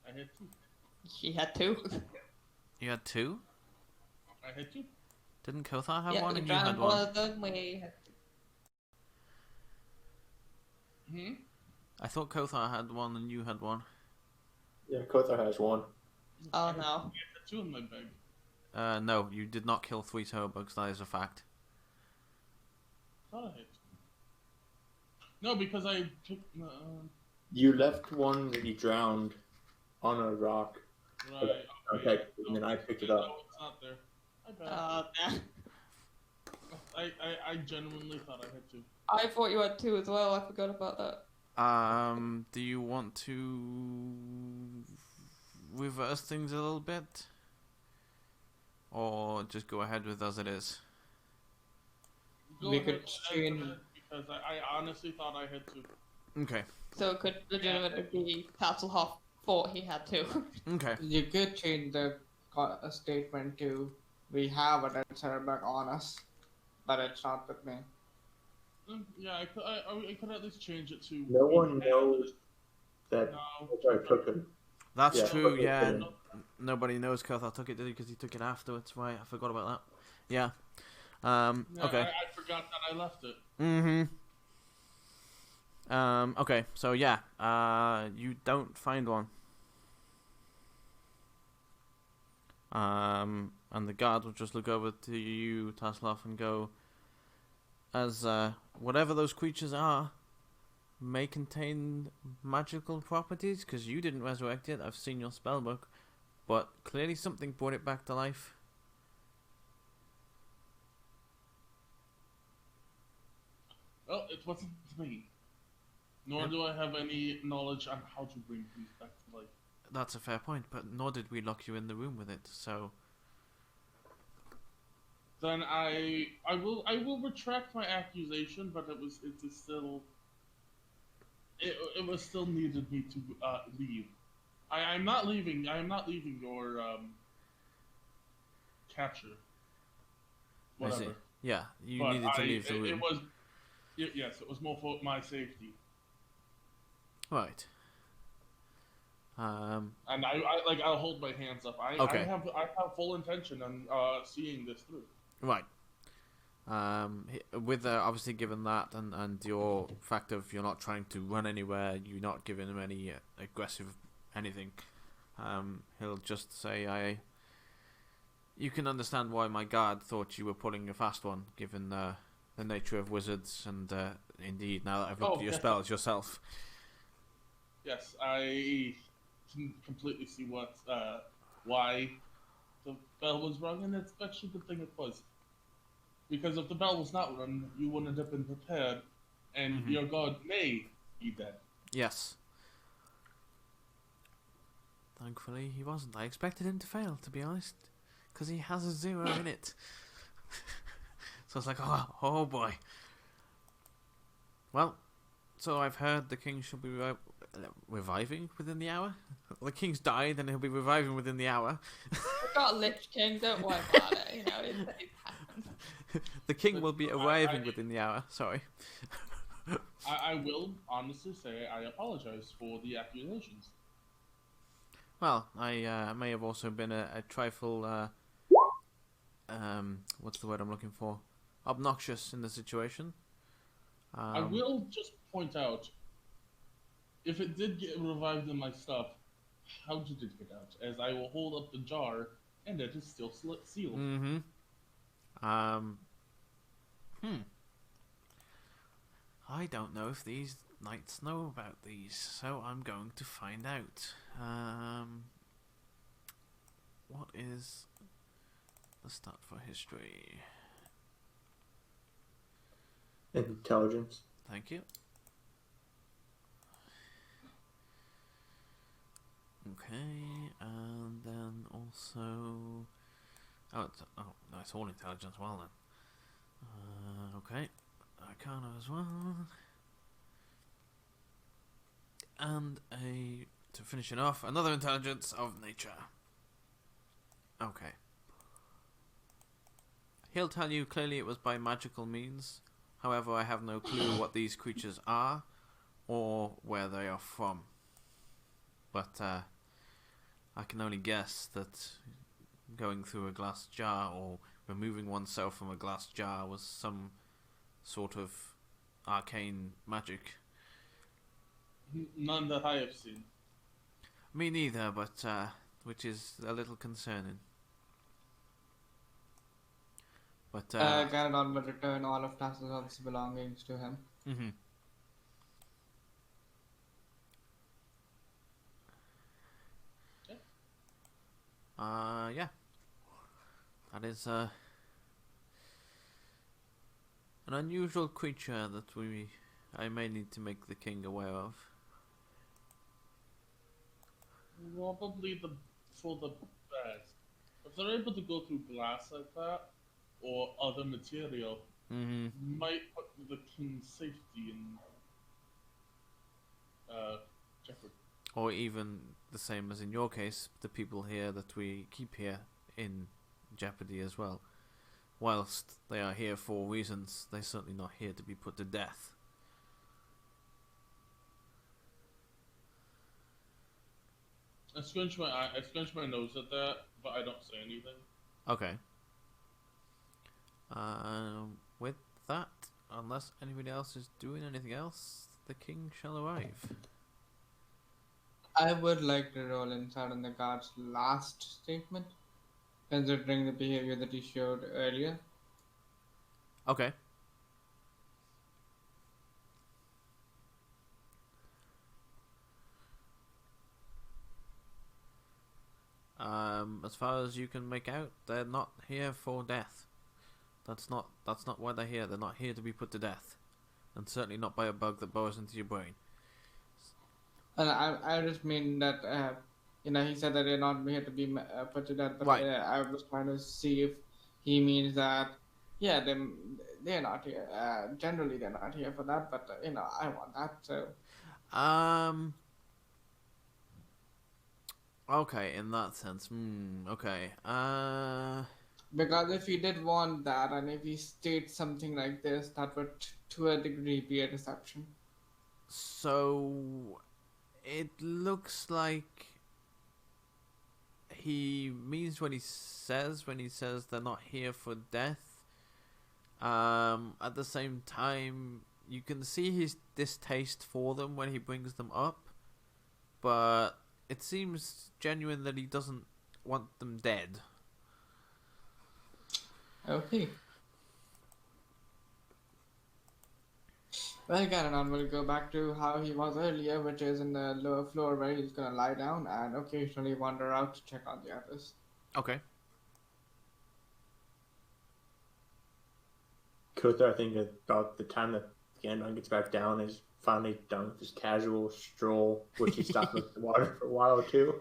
S3: I had 2.
S1: He had 2.
S2: You had 2?
S3: I had 2.
S2: Didn't Kothar have
S1: Yeah,
S2: one
S1: we
S2: and you had
S1: drowned
S2: one?
S1: one of them. We had
S2: I thought Kothar had one and you had one.
S5: Yeah, Kothar has one.
S1: Oh
S3: I
S1: no.
S3: had 2 in my bag.
S2: No, you did not kill 3 Cerebugs, that is a fact.
S3: I thought I had 2. No, because I took.
S5: You left one that you drowned on a rock.
S3: Right.
S5: Okay, and then I picked it
S3: No,
S5: up.
S3: it's not there. I bet.
S1: Nah.
S3: I genuinely thought I had 2.
S1: I thought you had 2 as well. I forgot about that.
S2: Do you want to reverse things a little bit? Or just go ahead with as it is?
S3: Go
S6: We
S3: ahead
S6: could
S3: and
S6: change-
S3: edit it, because I honestly thought I had 2.
S2: Okay.
S1: So it could legitimately be Tasselhoff thought he had 2.
S2: Okay.
S6: You could change the statement to we have a dead Cerebug on us, but it's not with me.
S3: Yeah, I could at least change it to.
S5: No one knows that
S3: No.
S5: Kothar took him.
S2: That's
S5: Yeah,
S2: true,
S5: okay,
S2: yeah.
S5: then.
S2: Nobody knows Kothar took it, did he? Because he took it afterwards, right? I forgot about that. Yeah.
S3: Yeah,
S2: Okay.
S3: I forgot that I left it.
S2: Okay, so yeah, you don't find one. And the guard will just look over to you, Taslov, and go, as, whatever those creatures are, may contain magical properties, because you didn't resurrect it, I've seen your spellbook, but clearly something brought it back to life.
S3: Well, it wasn't me. Nor
S2: Yep.
S3: do I have any knowledge on how to bring things back to life.
S2: That's a fair point, but nor did we lock you in the room with it, so...
S3: Then I will retract my accusation, but it was still needed me to leave. I'm not leaving. I am not leaving your capture.
S2: I see.
S3: Whatever.
S2: Yeah, you
S3: But
S2: needed to leave the room.
S3: Yes, it was more for my safety.
S2: Right.
S3: And I'll hold my hands up.
S2: Okay.
S3: I have full intention on seeing this through.
S2: Right. With obviously given that and your fact of you're not trying to run anywhere, you're not giving him any aggressive anything, he'll just say, you can understand why my guard thought you were pulling a fast one, given the nature of wizards, and indeed, now that I've looked at your spells yourself.
S3: Yes, I can completely see why the bell was rung, and it's actually a good thing it was. Because if the bell was not rung, you wouldn't have been prepared, and your god may be dead.
S2: Yes. Thankfully, he wasn't. I expected him to fail, to be honest, because he has a 0 in it. So it's like, oh boy. Well, so I've heard the king should be reviving within the hour. The king's died, and he'll be reviving within the hour.
S1: We got a Lich King, don't worry about it. You know, it happens.
S2: The king will be arriving within the hour. Sorry.
S3: I will honestly say I apologize for the accusations.
S2: Well, I may have also been a trifle. What's the word I'm looking for? Obnoxious in the situation.
S3: I will just point out, if it did get revived in my stuff, how did it get out? As I will hold up the jar, and it is still sealed.
S2: I don't know if these knights know about these, so I'm going to find out. What is the stat for history?
S5: Intelligence.
S2: Thank you. Okay, and then also... Oh, no, it's all intelligence. Well then. Okay. Arcana as well. And to finish it off, another intelligence of nature. Okay. He'll tell you clearly it was by magical means. However, I have no clue what these creatures are or where they are from. But I can only guess that going through a glass jar or removing oneself from a glass jar was some sort of arcane magic.
S3: None that I have seen.
S2: Me neither, but which is a little concerning. But
S6: Ganondorf will return all of Tasselhoff's belongings to him.
S2: mm-hmm. Yeah. That is an unusual creature that I may need to make the king aware of.
S3: Probably for the best. If they're able to go through glass like that, or other material,
S2: Mm-hmm.
S3: might put the king's safety in jeopardy.
S2: Or even the same as in your case, the people here that we keep here in jeopardy as well. Whilst they are here for reasons, they're certainly not here to be put to death.
S3: I scrunch my nose at that, but I don't say anything.
S2: Okay. With that, unless anybody else is doing anything else, the king shall arrive.
S6: I would like to roll inside on the guard's last statement, considering the behavior that he showed earlier.
S2: Okay. As far as you can make out, they're not here for death. That's not why they're here. They're not here to be put to death, and certainly not by a bug that burrows into your brain.
S6: And I just mean that, he said that they're not here to be put to death, but
S2: Right.
S6: I was trying to see if he means that, yeah, they're not here. Generally, they're not here for that, but, I want that, so.
S2: Okay, in that sense. Okay.
S6: Because if he did want that, and if he states something like this, that would, to a degree, be a deception.
S2: So it looks like he means what he says when he says they're not here for death. At the same time, you can see his distaste for them when he brings them up, but it seems genuine that he doesn't want them dead.
S6: Okay. Well, Ganon will go back to how he was earlier, which is in the lower floor where he's gonna lie down and occasionally wander out to check on the others.
S2: Okay.
S5: Kotha, I think about the time that Ganon gets back down is finally done with his casual stroll, which he stopped with the water for a while too.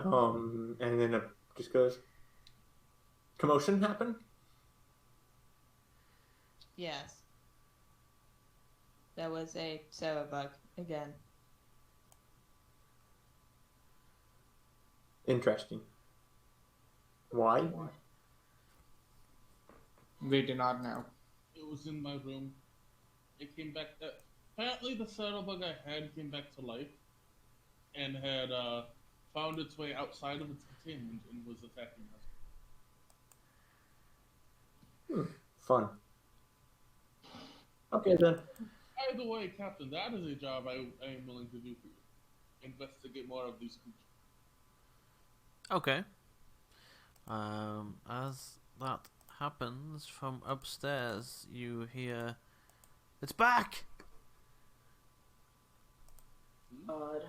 S5: And then it just goes, commotion happened?
S1: Yes. There was a server bug again.
S5: Interesting. Why?
S6: We do not know.
S3: It was in my room. It came back. Apparently, the saddle bug I had came back to life, and had found its way outside of its containment and was attacking us.
S5: Fun. Okay then.
S3: Either way, Captain, that is a job I am willing to do for you. Investigate more of these creatures.
S2: Okay. As that happens, from upstairs you hear, "It's back!"
S4: Odd.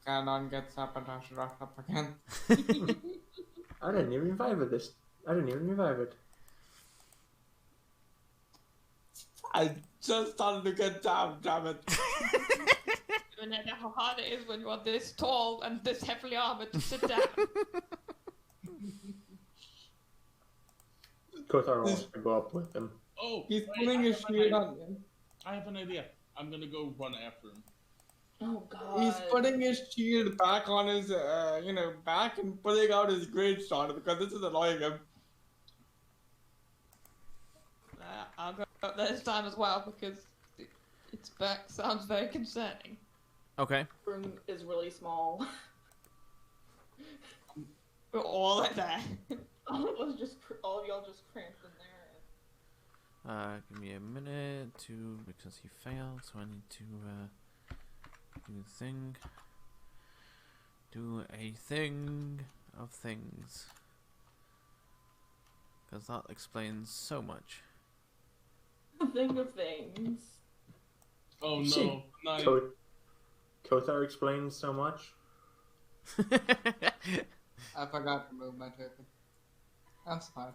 S6: Ganon gets up and has to rock up again.
S5: I didn't even revive it.
S6: I just started to get down, damn it.
S1: No matter how hard it is when you are this tall and this heavily armored to sit down.
S5: Kothar wants to go up with him.
S3: Oh,
S6: He's
S3: wait,
S6: putting his shield on him.
S3: I have an idea. I'm gonna go run after him.
S4: Oh god.
S6: He's putting his shield back on his, back and pulling out his great sword because this is annoying him.
S1: I'll go up there this time as well because its back sounds very concerning.
S2: Okay.
S4: Room is really small.
S1: We're all like there.
S4: All of y'all just cramped in there.
S2: Give me a minute because he failed, so I need to do the thing. Do a thing of things. Because that explains so much.
S4: Thing of things.
S3: Oh no,
S5: See,
S3: not
S5: Kothar explains so much.
S6: I forgot to move my token. That's fine.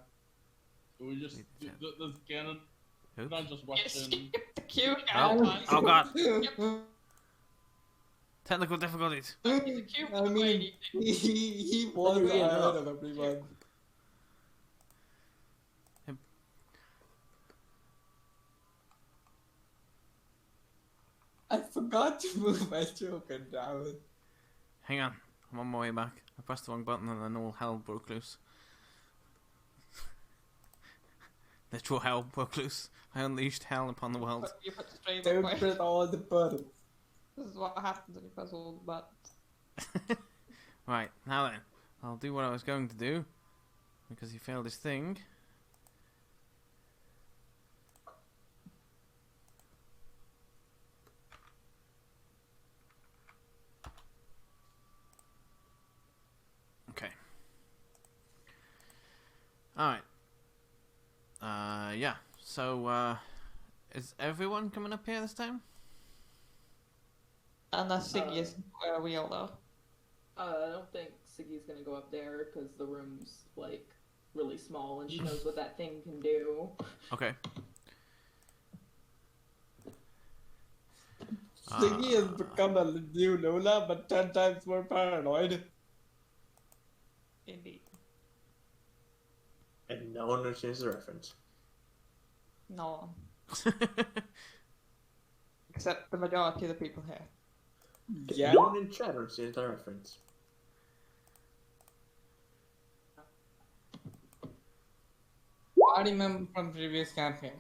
S3: we just does Ganon
S2: Oops.
S3: not just watch him.
S1: Skip the queue
S2: Oh,
S1: now.
S2: oh god. Technical difficulties.
S6: I mean, he was
S5: Oh, yeah,
S6: ahead
S5: no.
S6: of everyone. I forgot to move my token down.
S2: Hang on. I'm on my way back. I pressed the wrong button and then all hell broke loose. Literal hell broke loose. I unleashed hell upon the world.
S1: You put the stream
S6: Don't
S1: away.
S6: press all the buttons.
S1: This is what happens when you press all the buttons.
S2: Right, now then. I'll do what I was going to do. Because he failed his thing. Okay. Alright. Yeah. So, is everyone coming up here this time?
S1: Unless Siggy is where we all are.
S4: I don't think Siggy's gonna go up there because the room's like really small and she knows what that thing can do.
S2: Okay.
S6: Siggy has become a new Lola, but 10 times more paranoid.
S1: Indeed.
S5: And no one understands the reference.
S1: No one. Except the majority of the people here.
S6: Yeah.
S5: No one in chat understands the reference.
S6: I remember from previous campaign.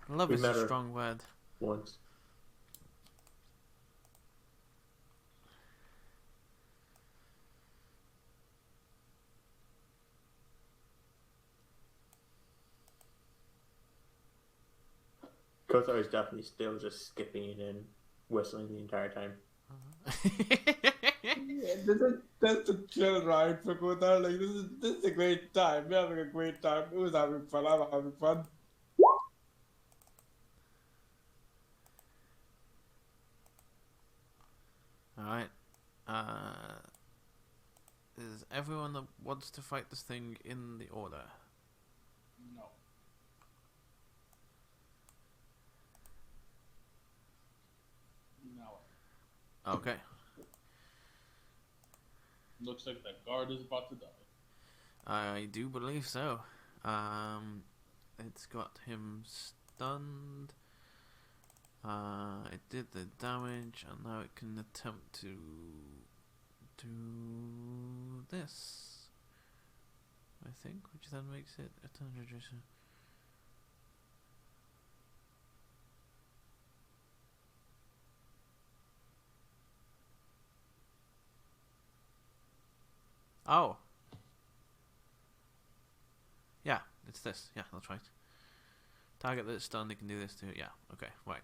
S2: Love
S5: We
S2: is
S5: met
S2: a
S5: her.
S2: strong word.
S5: Once. Kothar is definitely still just skipping it and whistling the entire time.
S6: Yeah, that's a chill ride for Kothar. Like this is a great time. We're having a great time. Who's having fun? I'm having fun.
S2: Alright. Is everyone that wants to fight this thing in the order?
S3: No. No.
S2: Okay.
S3: Looks like that guard is about to die.
S2: I do believe so. It's got him stunned. It did the damage, and now it can attempt to do this. I think, which then makes it a turn reducer. Oh. Yeah, it's this. Yeah, that's right. Target that's stunned, it can do this too. Yeah, okay, right.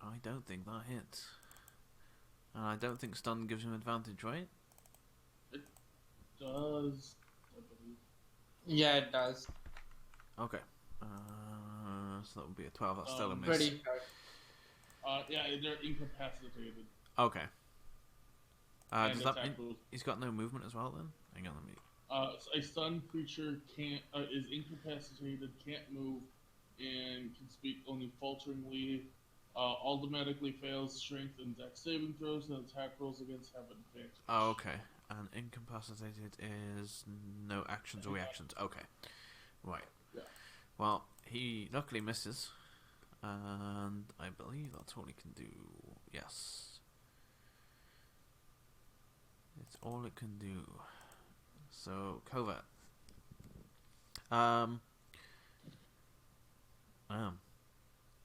S2: I don't think that hits. And I don't think stun gives him advantage, right?
S3: Does I believe.
S6: Yeah, it does.
S2: Okay. So that would be a 12. That's still a miss.
S6: Pretty.
S3: Yeah, they're incapacitated.
S2: Okay.
S3: And
S2: Does that
S3: attack
S2: mean
S3: moves.
S2: he's got no movement as well then? Hang on, let me.
S3: A stunned creature is incapacitated, can't move, and can speak only falteringly. Automatically fails strength and dex saving throws, and attack rolls against have advantage.
S2: Oh, okay. And incapacitated is no actions or reactions. Okay. Right.
S3: Yeah.
S2: Well, he luckily misses. And I believe that's all he can do. Yes. It's all it can do. So, covert.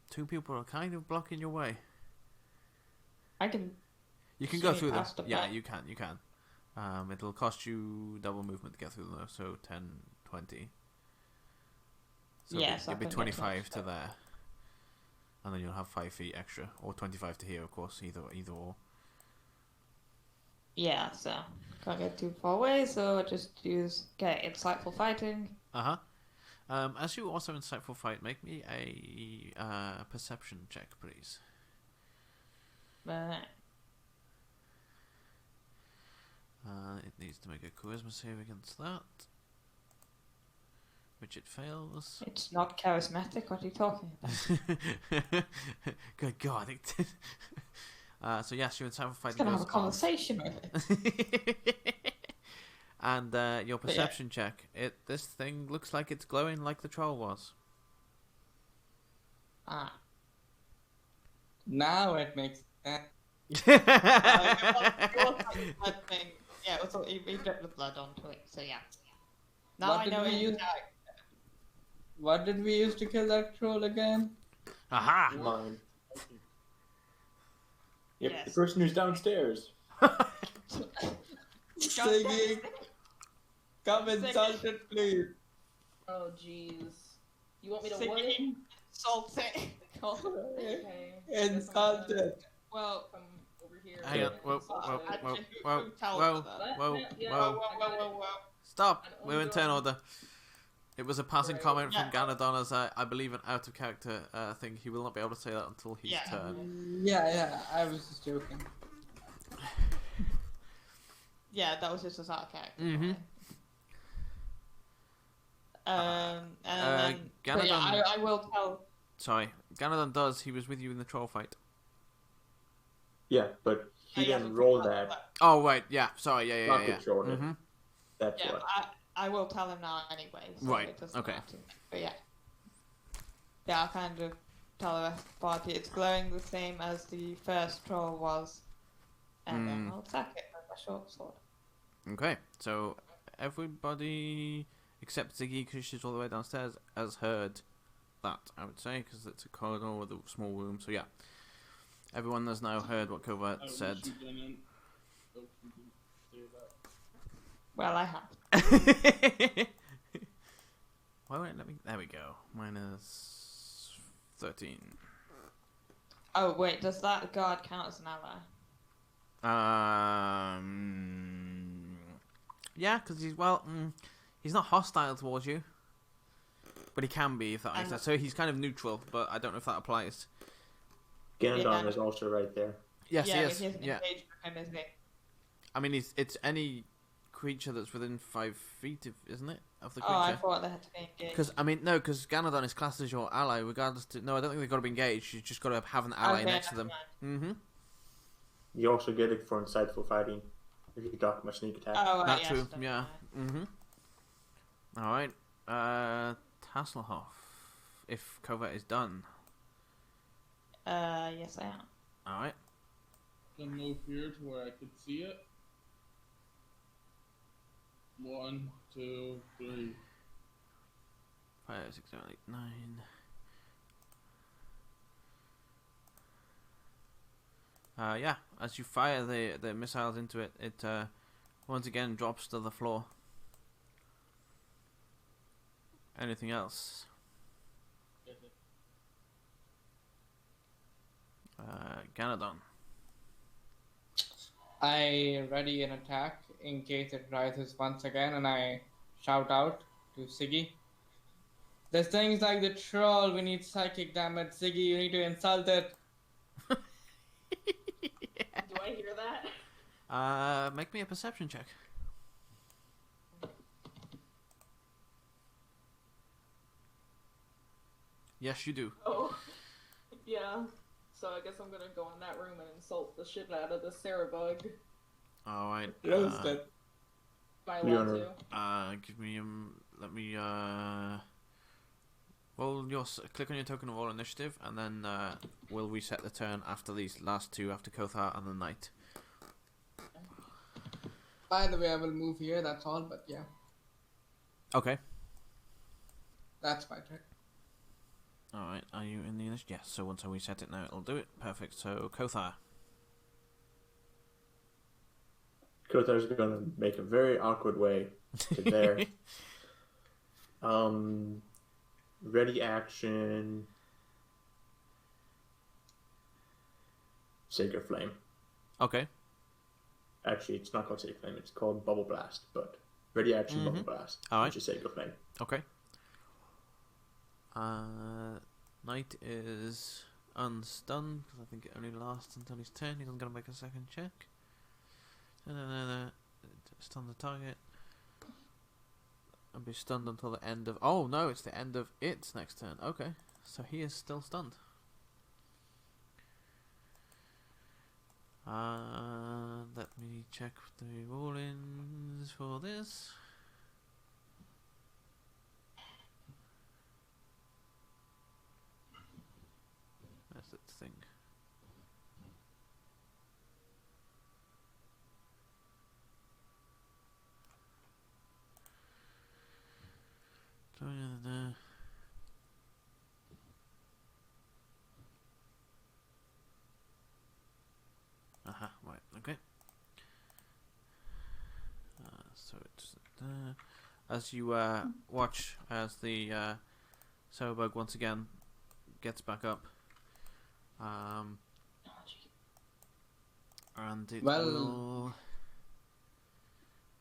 S2: Two people are kind of blocking your way.
S1: I can.
S2: You can go
S1: See
S2: through them.
S1: past the
S2: Yeah,
S1: back.
S2: you can. You can. It'll cost you double movement to get through them, though. So 10, 20. So
S1: Yes,
S2: it'll
S1: I
S2: be
S1: can get
S2: 25
S1: to
S2: to there. And then you'll have 5 feet extra. Or 25 to here, of course. Either or.
S1: Yeah, so can't get too far away, so I just use insightful fighting.
S2: Uh-huh. As you also insightful fight, make me a perception check, please. It needs to make a charisma save against that, which it fails.
S1: It's not charismatic. What are you talking about?
S2: Good God! So yes, your insightful
S1: I'm
S2: fighting
S1: gonna have
S2: goes
S1: a conversation with it.
S2: off. And your perception check. This thing looks like it's glowing like the troll was.
S1: Ah.
S6: Now it makes sense.
S1: Yeah, it was all, he dripped the blood onto it, so yeah. Now
S6: What
S1: I
S6: did
S1: know
S6: we
S1: it's
S6: use? What did we use to kill that troll again?
S2: Aha!
S5: Mine. Yep,
S1: Yes.
S5: the person who's downstairs.
S6: Siggy, come
S1: Siggy.
S6: insult it, please.
S4: Oh, jeez. You want me to
S1: Siggy.
S4: what?
S1: Salt it.
S4: Okay.
S6: Insult it.
S1: Well,
S4: Come over here.
S2: Hang on.
S4: and
S2: Whoa,
S4: insult
S2: whoa,
S4: it.
S2: whoa,
S1: Actually, who
S2: whoa,
S1: tells
S2: whoa,
S1: her that?
S2: whoa,
S4: Yeah,
S2: whoa.
S1: Whoa.
S2: Stop!
S4: I
S2: We're in
S4: don't
S2: turn
S4: know.
S2: order. It was a passing
S4: Right.
S2: comment from
S1: Yeah.
S2: Ganadon as I believe an out of character thing. He will not be able to say that until his
S1: Yeah.
S2: turn.
S6: Yeah, I was just joking.
S1: Yeah, that was just a side character.
S2: Mhm.
S1: And then, but yeah,
S2: Ganadon.
S1: I will tell.
S2: Sorry, Ganadon does. He was with you in the troll fight.
S5: Yeah, but he
S1: I
S5: didn't
S1: haven't
S5: roll
S1: told
S5: that.
S2: Oh right, yeah. Sorry, yeah.
S5: Not controlled it.
S2: Mm-hmm.
S5: That's
S1: Yeah,
S5: why.
S1: but I will tell him now anyway. So
S2: Right,
S1: It doesn't
S2: okay.
S1: matter. But yeah. Yeah, I'll kind of tell the rest of the party it's glowing the same as the first troll was. And then I'll attack it with my short sword.
S2: Okay, so everybody except Ziggy, because she's all the way downstairs, has heard that, I would say, because it's a corridor with a small room. So yeah, everyone has now heard what Covert
S3: I
S2: said.
S3: wish you didn't. I wish you didn't say that.
S1: Well, I have.
S2: Why won't it let me? There we go. Minus 13.
S1: Oh, wait, does that guard count as an ally?
S2: Yeah, because he's not hostile towards you, but he can be if that makes sense. So he's kind of neutral, but I don't know if that applies.
S5: Ganondorf
S1: Yeah.
S5: is also right there.
S2: Yes,
S1: yeah,
S2: he
S1: but
S2: is.
S1: he hasn't
S2: Yeah,
S1: engaged with him, isn't he?
S2: I mean, it's any creature that's within 5 feet, isn't it, of the
S1: Oh, I
S2: creature?
S1: thought they had to be engaged.
S2: Because because Ganadon is classed as your ally, regardless. No, I don't think they've got to be engaged. You've just got to have an ally
S1: Okay,
S2: next to them.
S1: never mind.
S2: Mm-hmm.
S5: You also get it for insightful fighting if you talk about sneak attack.
S1: Oh, right,
S2: That's
S1: yes,
S2: true.
S1: never
S2: Yeah.
S1: mind.
S2: Mm-hmm. All right. Tasselhoff, if Covert is done.
S1: Yes, I am.
S2: All right.
S3: Can move here to where I could see it. 1, 2, 3.
S2: 5, 6, 7, 8, 9. Yeah, as you fire the missiles into it, it once again drops to the floor. Anything else? Ganadon.
S6: I ready an attack in case it rises once again, and I shout out to Siggy. This thing's like the troll, we need psychic damage. Siggy, you need to insult it.
S4: Do I hear that?
S2: Make me a perception check. Yes, you do.
S4: Oh. Yeah. so I guess I'm gonna go in that room and insult the shit out of the Cerebug.
S2: Alright.
S6: Roasted.
S4: Am I allowed
S5: Leonard.
S4: to?
S2: Give me let me roll your click on your token and roll initiative, and then we'll reset the turn after these last two, after Kothar and the knight.
S6: By the way, I will move here, that's all, but yeah.
S2: Okay.
S6: That's my turn.
S2: Alright, are you in the initiative? Yes, so once I reset it now, it'll do it. Perfect. So, Kothar.
S5: Kothar's gonna make a very awkward way to there. Ready action. Sacred Flame.
S2: Okay.
S5: Actually, it's not called Sacred Flame, it's called Bubble Blast, but ready action Bubble Blast,
S2: Alright.
S5: which is Sacred Flame.
S2: Okay. Knight is unstunned, because I think it only lasts until his turn. He's not going to make a second check. Stun the target. And be stunned until the end of... Oh, no, it's the end of its next turn. Okay, so he is still stunned. Let me check the roll-ins for this. That's that thing. Right, okay. So it's as you watch as the Cerebug once again gets back up, and it will.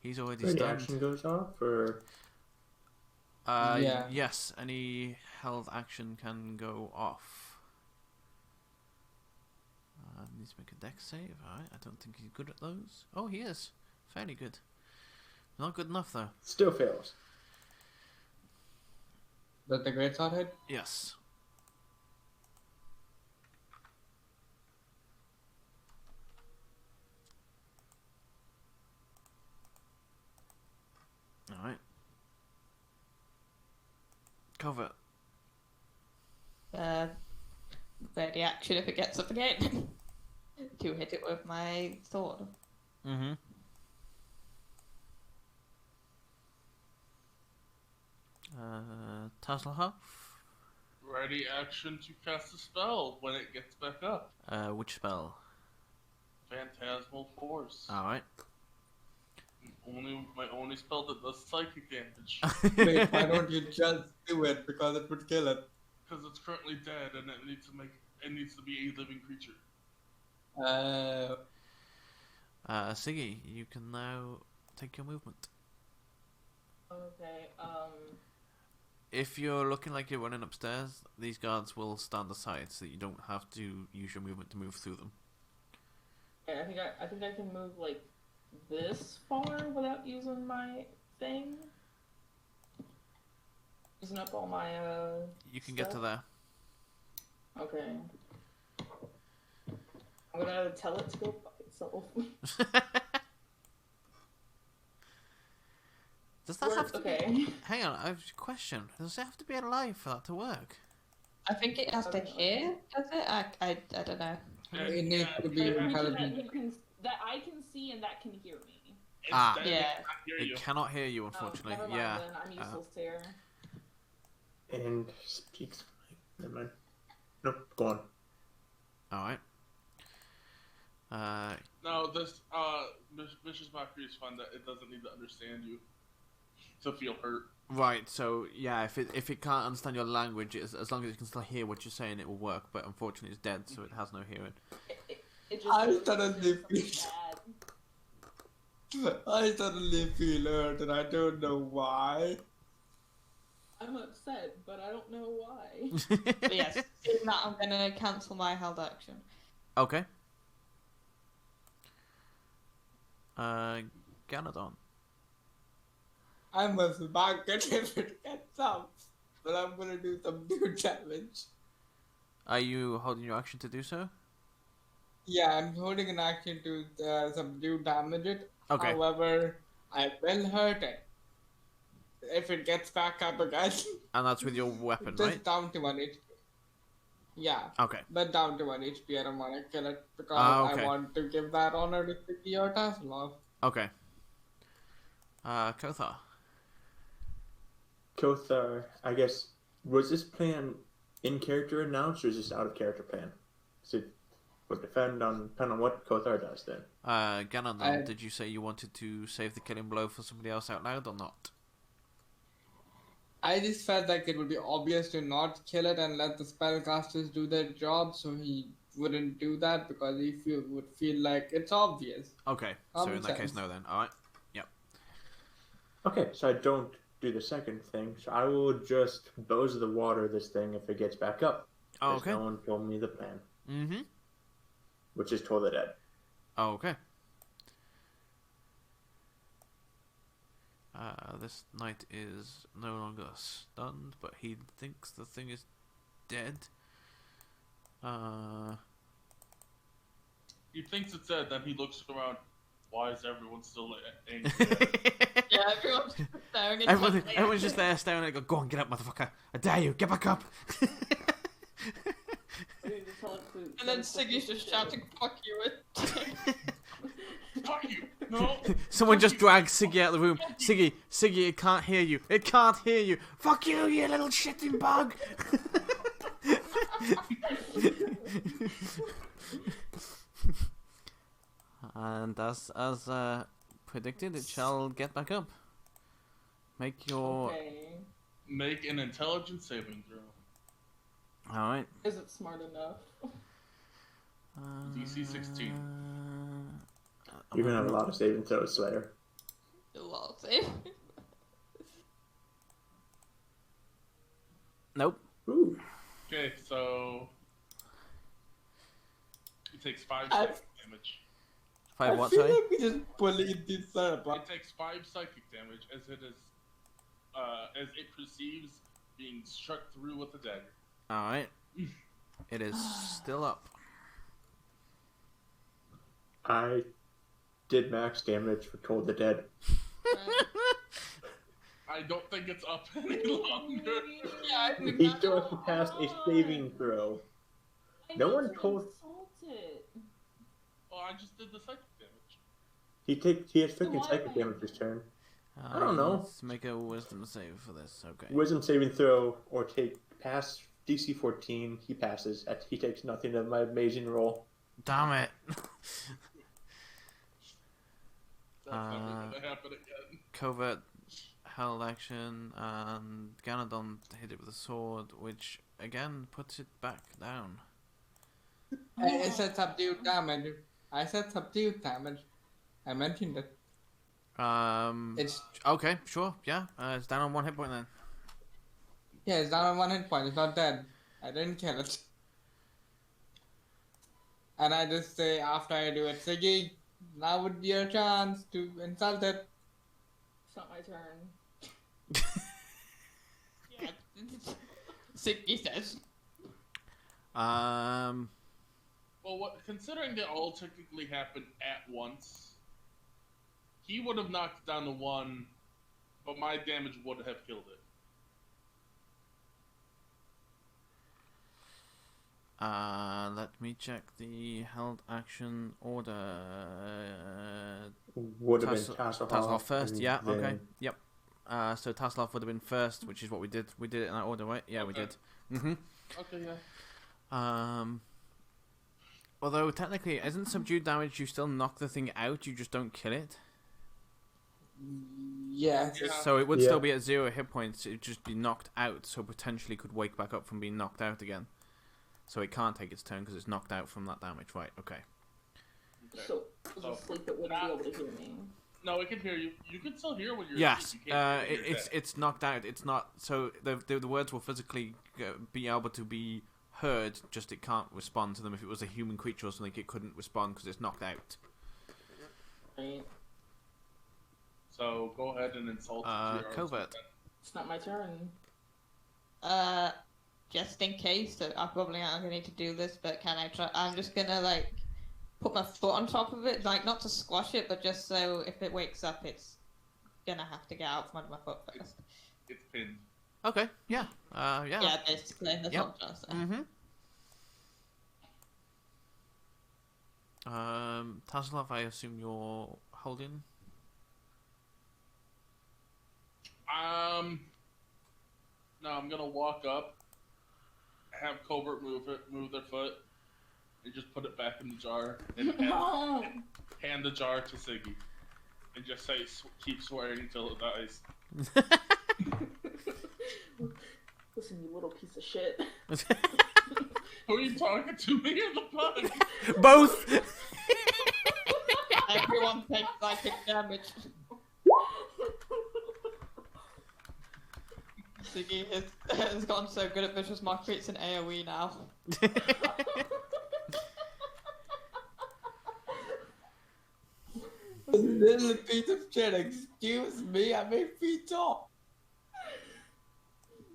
S2: He's already
S5: Ready
S2: stunned.
S5: action goes off, or
S6: Yeah.
S2: Yes, any held action can go off. Needs to make a dex save. Alright, I don't think he's good at those. Oh, he is. Fairly good. Not good enough, though.
S5: still fails.
S6: Does the great sword hit?
S2: Yes. Alright. Cover.
S1: Ready action if it gets up again. To hit it with my sword.
S2: Mm-hmm. Tasselhoff.
S3: Ready action to cast a spell when it gets back up.
S2: Which spell?
S3: Phantasmal Force.
S2: Alright.
S3: My only spell that does psychic damage.
S6: Wait, why don't you just do it? Because it would kill it.
S3: Because it's currently dead and it needs to be a living creature.
S2: Siggy, you can now take your movement.
S4: Okay,
S2: If you're looking like you're running upstairs, these guards will stand aside so that you don't have to use your movement to move through them.
S4: yeah, I think I can move like this far without using my thing. Using up all my
S2: You can get to
S4: stuff?
S2: there.
S4: Okay. I'm gonna tell it to go fuck itself.
S2: Does that have to
S4: Okay.
S2: be... Hang on, I have a question. Does it have to be alive for that to work?
S1: I think it has to hear, does it? I don't know.
S6: It needs to be
S4: A creature
S6: intelligent.
S4: that I can see and that can hear me.
S3: It's
S2: Ah.
S3: dead,
S1: Yeah.
S3: it can't hear you.
S2: It cannot hear you,
S4: Oh,
S2: unfortunately.
S4: never mind
S2: Yeah.
S4: then. I'm useless here.
S5: And speaks. Never mind. Nope, go on.
S2: Alright.
S3: No, this Vicious Mockery is fun that it doesn't need to understand you to feel hurt.
S2: Right, so yeah, if it can't understand your language, as long as it can still hear what you're saying, it will work. But unfortunately, it's dead, so it has no hearing.
S4: It just
S6: I
S4: feels
S6: suddenly
S4: something
S6: feel-
S4: bad.
S6: I suddenly feel hurt and I don't know why.
S4: I'm upset, but I don't know why.
S1: But yes, in that I'm gonna cancel my held action.
S2: Okay. Ganodon.
S6: I must back it if it gets up. But I'm gonna do some new damage.
S2: Are you holding your action to do so?
S6: Yeah, I'm holding an action to subdue damage it.
S2: Okay.
S6: However, I will hurt it if it gets back up again.
S2: And that's with your weapon,
S6: Just
S2: right?
S6: down to 1 HP. Yeah,
S2: Okay.
S6: but down to 1 HP. I don't want to kill it because
S2: Okay.
S6: I want to give that honor to Sticky or Taslov.
S2: Okay. Kothar.
S5: Kothar, I guess, was this plan in character announced or is this out of character plan? So it would depend on what Kothar does then.
S2: Ganon, did you say you wanted to save the killing blow for somebody else out loud or not?
S6: I just felt like it would be obvious to not kill it and let the spellcasters do their job, so he wouldn't do that because he would feel like it's obvious.
S2: Okay, so
S6: Common
S2: in that case,
S6: sense.
S2: no then. Alright.
S5: Okay, so I don't do the second thing, so I will just bows of the water this thing if it gets back up.
S2: Oh,
S5: 'cause
S2: okay.
S5: No one told me the plan,
S2: Mm-hmm.
S5: which is Toll the Dead.
S2: Oh, okay. This knight is no longer stunned, but he thinks the thing is dead.
S3: He thinks it's dead, then he looks around. Why is everyone still angry?
S1: Yeah, everyone's staring at something.
S2: Everyone's just there staring at it, go on, get up, motherfucker. I dare you, get back up.
S1: And then Siggy's just shouting, fuck you.
S3: Fuck you! No!
S2: Someone just drags Siggy out of the room. Siggy, it can't hear you. It can't hear you. Fuck you, you little shitting bug. And as predicted, it shall get back up. Make your...
S4: Okay.
S3: Make an intelligence saving throw.
S2: Alright.
S4: Is it smart enough?
S3: DC 16.
S5: You're gonna have a lot of saving throws, Slayer.
S1: Well, save.
S2: Nope.
S5: Ooh.
S3: Okay, so. It takes 5
S6: I-
S3: psychic damage.
S2: 5 what,
S6: I feel
S2: sorry?
S6: like we just bullied this up.
S3: It takes 5 psychic damage as it is. As it perceives being struck through with a dagger.
S2: Alright. It is still up.
S5: I did max damage for Toll the Dead.
S3: I don't think it's up any longer.
S1: Yeah, I think
S5: He
S1: that's
S5: still has to pass a saving throw. No one told-
S3: Oh, I just did the psychic damage.
S5: He has freaking psychic damage this turn. I don't know.
S2: Let's make a wisdom save for this. Okay.
S5: Wisdom saving throw or take pass DC 14. He passes. He takes nothing of my amazing roll.
S2: Damn it.
S3: That's never gonna happen again.
S2: Covert held action, and Ganadon hit it with a sword, which again puts it back down.
S6: I said subdued damage. I said subdued damage. I mentioned it.
S2: It's okay, sure, yeah. It's down on 1 hit point then.
S6: Yeah, it's down on 1 hit point. It's not dead. I didn't kill it. And I just say after I do it, Siggy, now would be your chance to insult it.
S4: It's not my turn.
S1: Yeah. Siggy says.
S3: Well, considering they all technically happened at once, he would have knocked down the 1, but my damage would have killed it.
S2: Let me check the held action order.
S5: Would have been Tasselhoff.
S2: Tasselhoff first,
S5: and
S2: yeah,
S5: then-
S2: okay, yep. So Tasselhoff would have been first, which is what we did. We did it in that order, right? Yeah, we
S3: Okay.
S2: did. Mm-hmm.
S3: Okay, yeah.
S2: Although technically, isn't subdued damage? You still knock the thing out. You just don't kill it.
S6: Yeah.
S3: Yeah.
S2: So it would
S5: Yeah.
S2: still be at 0 hit points. It'd just be knocked out. So potentially could wake back up from being knocked out again. So it can't take its turn because it's knocked out from that damage. Right? Okay.
S3: Okay.
S4: So, I was asleep, it wouldn't be able to hear me.
S3: No, it can hear you. You can still hear when you're
S2: Yes.
S3: asleep. You can't hear when you're dead.
S2: It's knocked out. It's not. So the words will physically be able to be heard. Just it can't respond to them. If it was a human creature or something, it couldn't respond because it's knocked out.
S4: Right?
S3: So go ahead and insult. your
S2: Covert.
S3: then.
S4: It's not my turn.
S1: just in case, so I probably aren't gonna need to do this, but can I try? I'm just gonna like put my foot on top of it, like not to squash it, but just so if it wakes up, it's gonna have to get out from under my foot first.
S3: It's pinned.
S2: Okay, yeah. Yeah.
S1: Yeah, basically. That's
S2: Yep.
S1: what I'm trying to say.
S2: Taslov, I assume you're holding?
S3: No, I'm gonna walk up, have Covert move their foot, and just put it back in the jar, and hand the jar to Siggy, and just say, keep swearing until it dies.
S4: Listen, you little piece of shit.
S3: Who are you talking to, me or the bug?
S2: Both!
S1: Everyone takes psychic damage. Siggy has gotten so good at vicious mockery, it's an AoE now.
S6: Little piece of shit, excuse me, I'm 8 feet tall.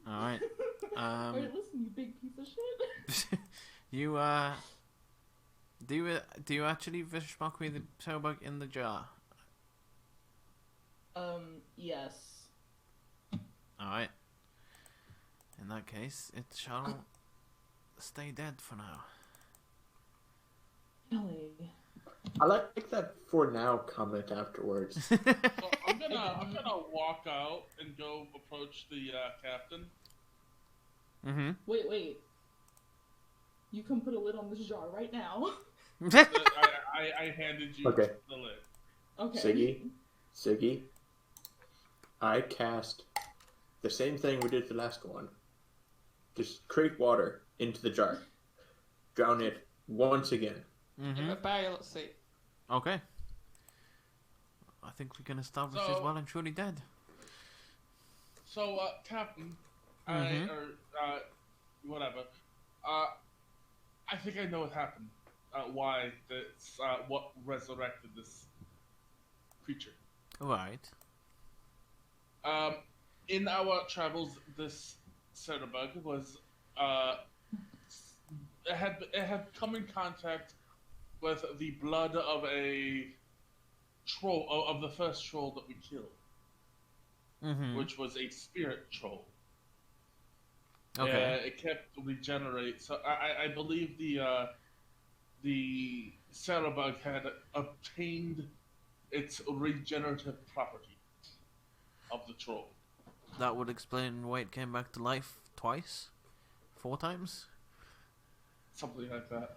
S2: Alright.
S4: Wait, listen, you big piece of shit.
S2: You, do you actually vicious mockery the Terrorbug in the jar?
S4: Yes.
S2: Alright. In that case, it shall stay dead for now.
S4: Really?
S5: I like that for now comment afterwards.
S3: So I'm gonna walk out and go approach the captain.
S2: Mm-hmm.
S4: Wait. You can put a lid on this jar right now.
S3: I handed you
S5: Okay.
S3: the lid.
S4: Okay.
S5: Siggy, I cast the same thing we did the last one. Just create water into the jar. Drown it once again.
S2: Mm-hmm.
S1: Let's see.
S2: Okay. I think we can establish he's
S3: So-
S2: well and truly dead.
S3: So, Captain,
S2: Mhm.
S3: whatever. I think I know what happened. Why that's what resurrected this creature.
S2: Right.
S3: In our travels, this Cerebug was it had come in contact with the blood of a troll of the first troll that we killed,
S2: Mm-hmm.
S3: which was a spirit troll.
S2: Okay.
S3: It kept regenerate. So I believe the Cerebug had obtained its regenerative property of the troll.
S2: That would explain why it came back to life twice? 4 times?
S3: Something like that.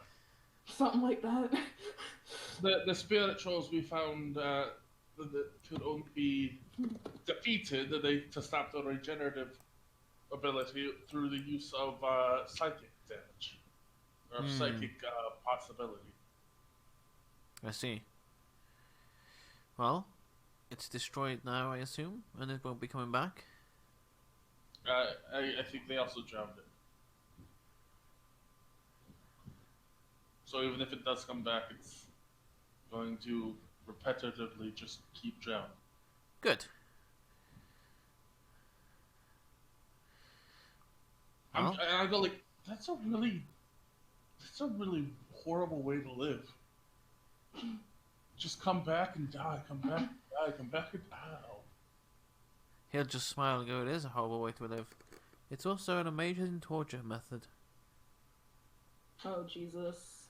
S4: Something like that.
S3: The spirit trolls we found that could only be defeated to stop the regenerative ability through the use of psychic damage or psychic possibility.
S2: I see. Well, it's destroyed now, I assume, and it won't be coming back.
S3: I think they also drowned it. So even if it does come back, it's going to repetitively just keep drowning.
S2: Good. Well,
S3: I go like, that's a really horrible way to live. Just come back and die, come back and die, come back and die.
S2: he'll just smile and go, it is a horrible way to live. It's also an amazing torture method.
S4: Oh, Jesus.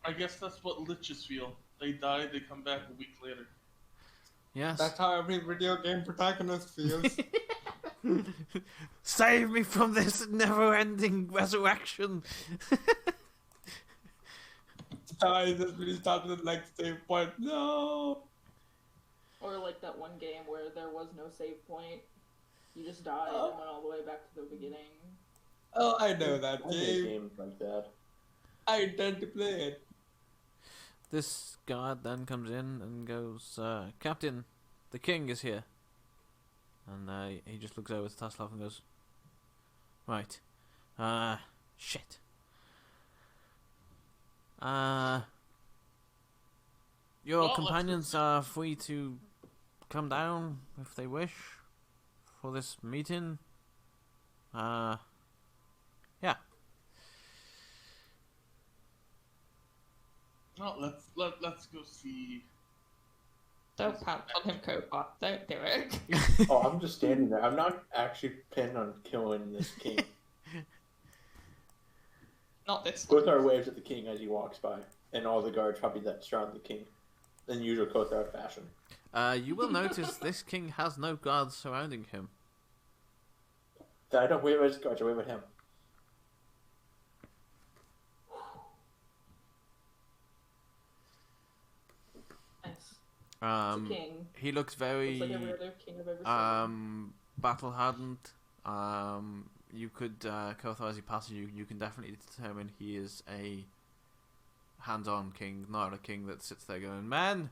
S3: I guess that's what liches feel. They die, they come back a week later.
S2: Yes.
S6: That's how every video game protagonist feels.
S2: Save me from this never-ending resurrection.
S6: I just really started at like save point. No.
S4: Or like that one game where there was no save point. You just died and went all the way back to the beginning.
S6: Oh, I know that
S5: I hate
S6: game.
S5: games like that.
S6: I intend to play it.
S2: This guard then comes in and goes, Captain, the king is here. And he just looks over to Taslov and goes, right. Shit. Your
S3: Well,
S2: companions are free to come down if they wish for this meeting.
S3: No, let's go see.
S1: Don't pounce on him, Cobot. Don't do it.
S5: Oh, I'm just standing there. I'm not actually planning on killing this king.
S1: Not this one.
S5: Kothar waves at the king as he walks by, and all the guards probably that surround the king, in usual Kothar fashion.
S2: You will notice this king has no guards surrounding him.
S5: I don't wave at his guards, I wave at him.
S4: Nice. It's a king.
S2: He looks very
S4: Looks like every other king I've ever seen.
S2: battle hardened. You could Kothar, as he passes you, you can definitely determine he is a hands-on king, not a king that sits there going, "Man,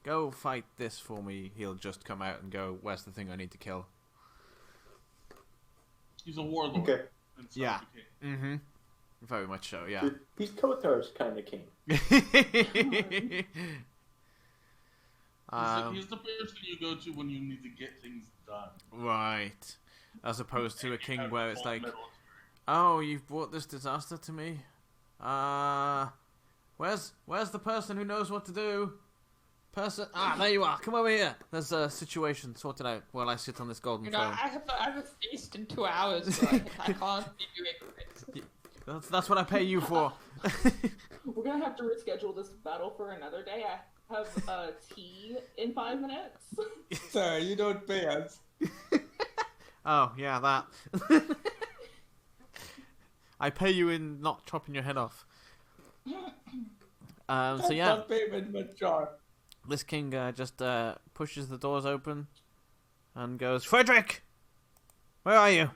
S2: go fight this for me." He'll just come out and go, "Where's the thing I need to kill?"
S3: He's a warlord.
S5: Okay.
S3: And so
S2: Yeah.
S3: is the king.
S2: Mm-hmm. Very much so. Yeah.
S5: He's Kothar's kind of king.
S3: He's the person you go to when you need to get things done.
S2: Right. As opposed to a king
S3: Have
S2: where it's
S3: full
S2: like,
S3: military.
S2: "Oh, you've brought this disaster to me. Where's the person who knows what to do? There you are. Come over here. There's a situation sorted out while I sit on this golden
S1: You know,
S2: throne."
S1: I have a feast in 2 hours, so I can't be doing this.
S2: That's what I pay you for.
S4: We're gonna have to reschedule this battle for another day. I have tea in 5 minutes.
S6: Sir, you don't pay us.
S2: Oh, yeah, that. I pay you in not chopping your head off. So yeah,
S6: Not payment, but sure.
S2: this king just pushes the doors open and goes, "Frederick, where are you?"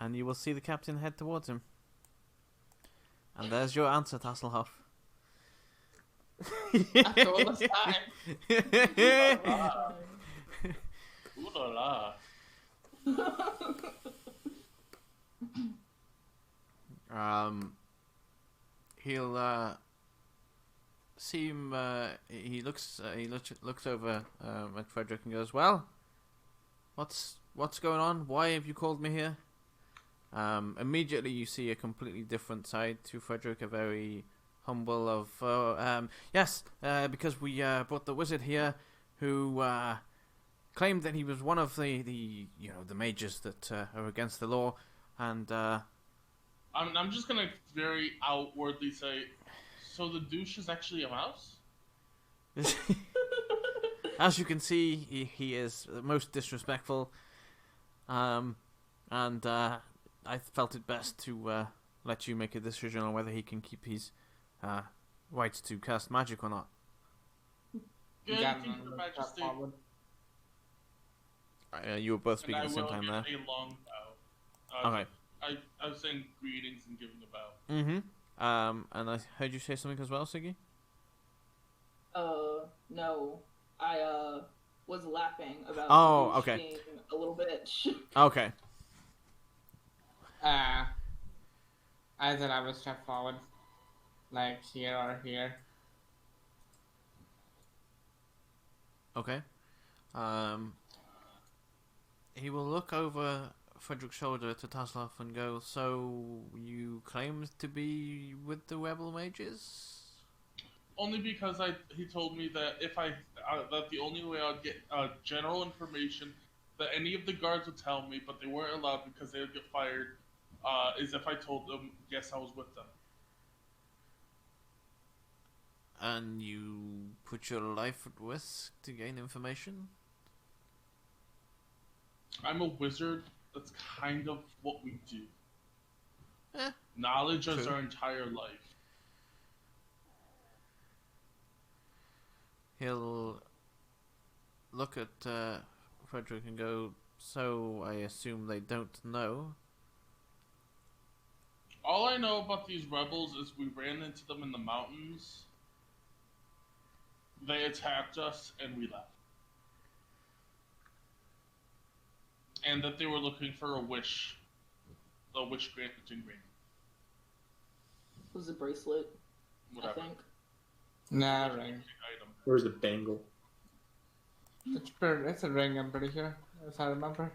S2: And you will see the captain head towards him. And there's your answer, Tasselhoff.
S1: After all this time.
S3: Ooh la la.
S2: He'll seem. He looks over at Frederick and goes, "Well, what's going on? Why have you called me here?" Immediately, you see a completely different side to Frederick. A very humble of, yes, because we brought the wizard here, who claimed that he was one of the mages that are against the law, and
S3: I'm just gonna very outwardly say, so the douche is actually a mouse?
S2: as you can see, he is most disrespectful, and I felt it best to let you make a decision on whether he can keep his rights to cast magic or not.
S3: Good,
S6: Yeah,
S3: thank you, Your Majesty.
S2: You were both speaking
S3: And
S2: at the
S3: I
S2: same
S3: will
S2: time
S3: give
S2: there.
S3: a long bow.
S2: Okay.
S3: I was saying greetings and giving a bow.
S2: Mm-hmm. And I heard you say something as well, Siggy?
S4: No. I was laughing about
S2: Oh,
S4: the douche
S2: okay.
S4: being a little bitch.
S2: Okay.
S6: I thought I would step forward. Like here or here.
S2: Okay. He will look over Frederick's shoulder to Taslov and go, "So you claim to be with the rebel mages?"
S3: Only because he told me that that the only way I'd get general information that any of the guards would tell me, but they weren't allowed because they would get fired, is if I told them, yes, I was with them.
S2: And you put your life at risk to gain information?
S3: I'm a wizard. That's kind of what we do.
S2: Eh,
S3: Knowledge is
S2: true.
S3: our entire life.
S2: He'll look at Frederick and go, "So I assume they don't know?"
S3: All I know about these rebels is we ran into them in the mountains. They attacked us and we left. And that they were looking for a wish granting ring.
S4: It was a bracelet,
S3: Whatever.
S4: I think.
S6: Nah, ring.
S3: Item.
S5: Where's the bangle?
S6: It's a ring, I'm pretty sure, if I remember.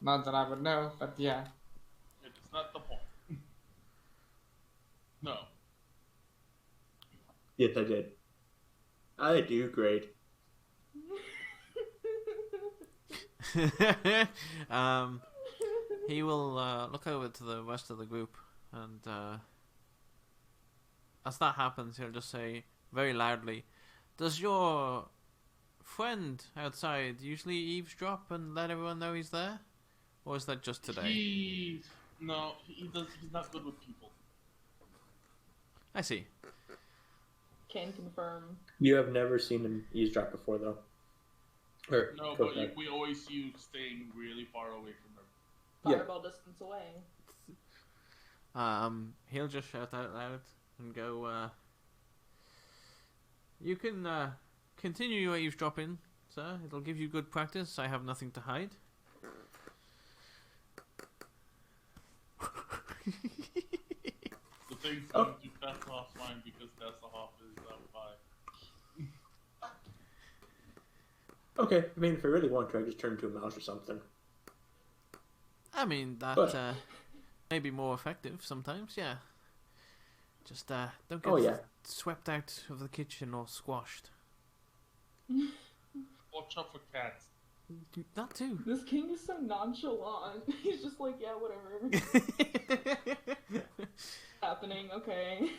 S6: Not that I would know, but yeah.
S3: It's not the point. No.
S5: Yes, I did. I do great.
S2: He will look over to the rest of the group, and as that happens, he'll just say very loudly, "Does your friend outside usually eavesdrop and let everyone know he's there? Or is that just today?"
S3: He does. He's not good with people.
S2: I see.
S4: Can confirm.
S5: You have never seen him eavesdrop before, though. Or
S3: No,
S5: cook
S3: but
S5: that.
S3: we always see you staying really far away from her.
S5: Yeah.
S4: Fireball distance away.
S2: He'll just shout out loud and go, "You can continue your eavesdropping, sir. It'll give you good practice. I have nothing to hide."
S3: The thing's going to pass offline because Hasselhoff is by.
S5: Okay, I mean, if I really want to, I just turn into a mouse or something.
S2: I mean, that
S5: But-
S2: may be more effective sometimes, yeah. Just don't get
S5: Oh, yeah.
S2: swept out of the kitchen or squashed.
S3: Watch out for cats.
S2: That too.
S4: This king is so nonchalant. He's just like, yeah, whatever. Happening, okay.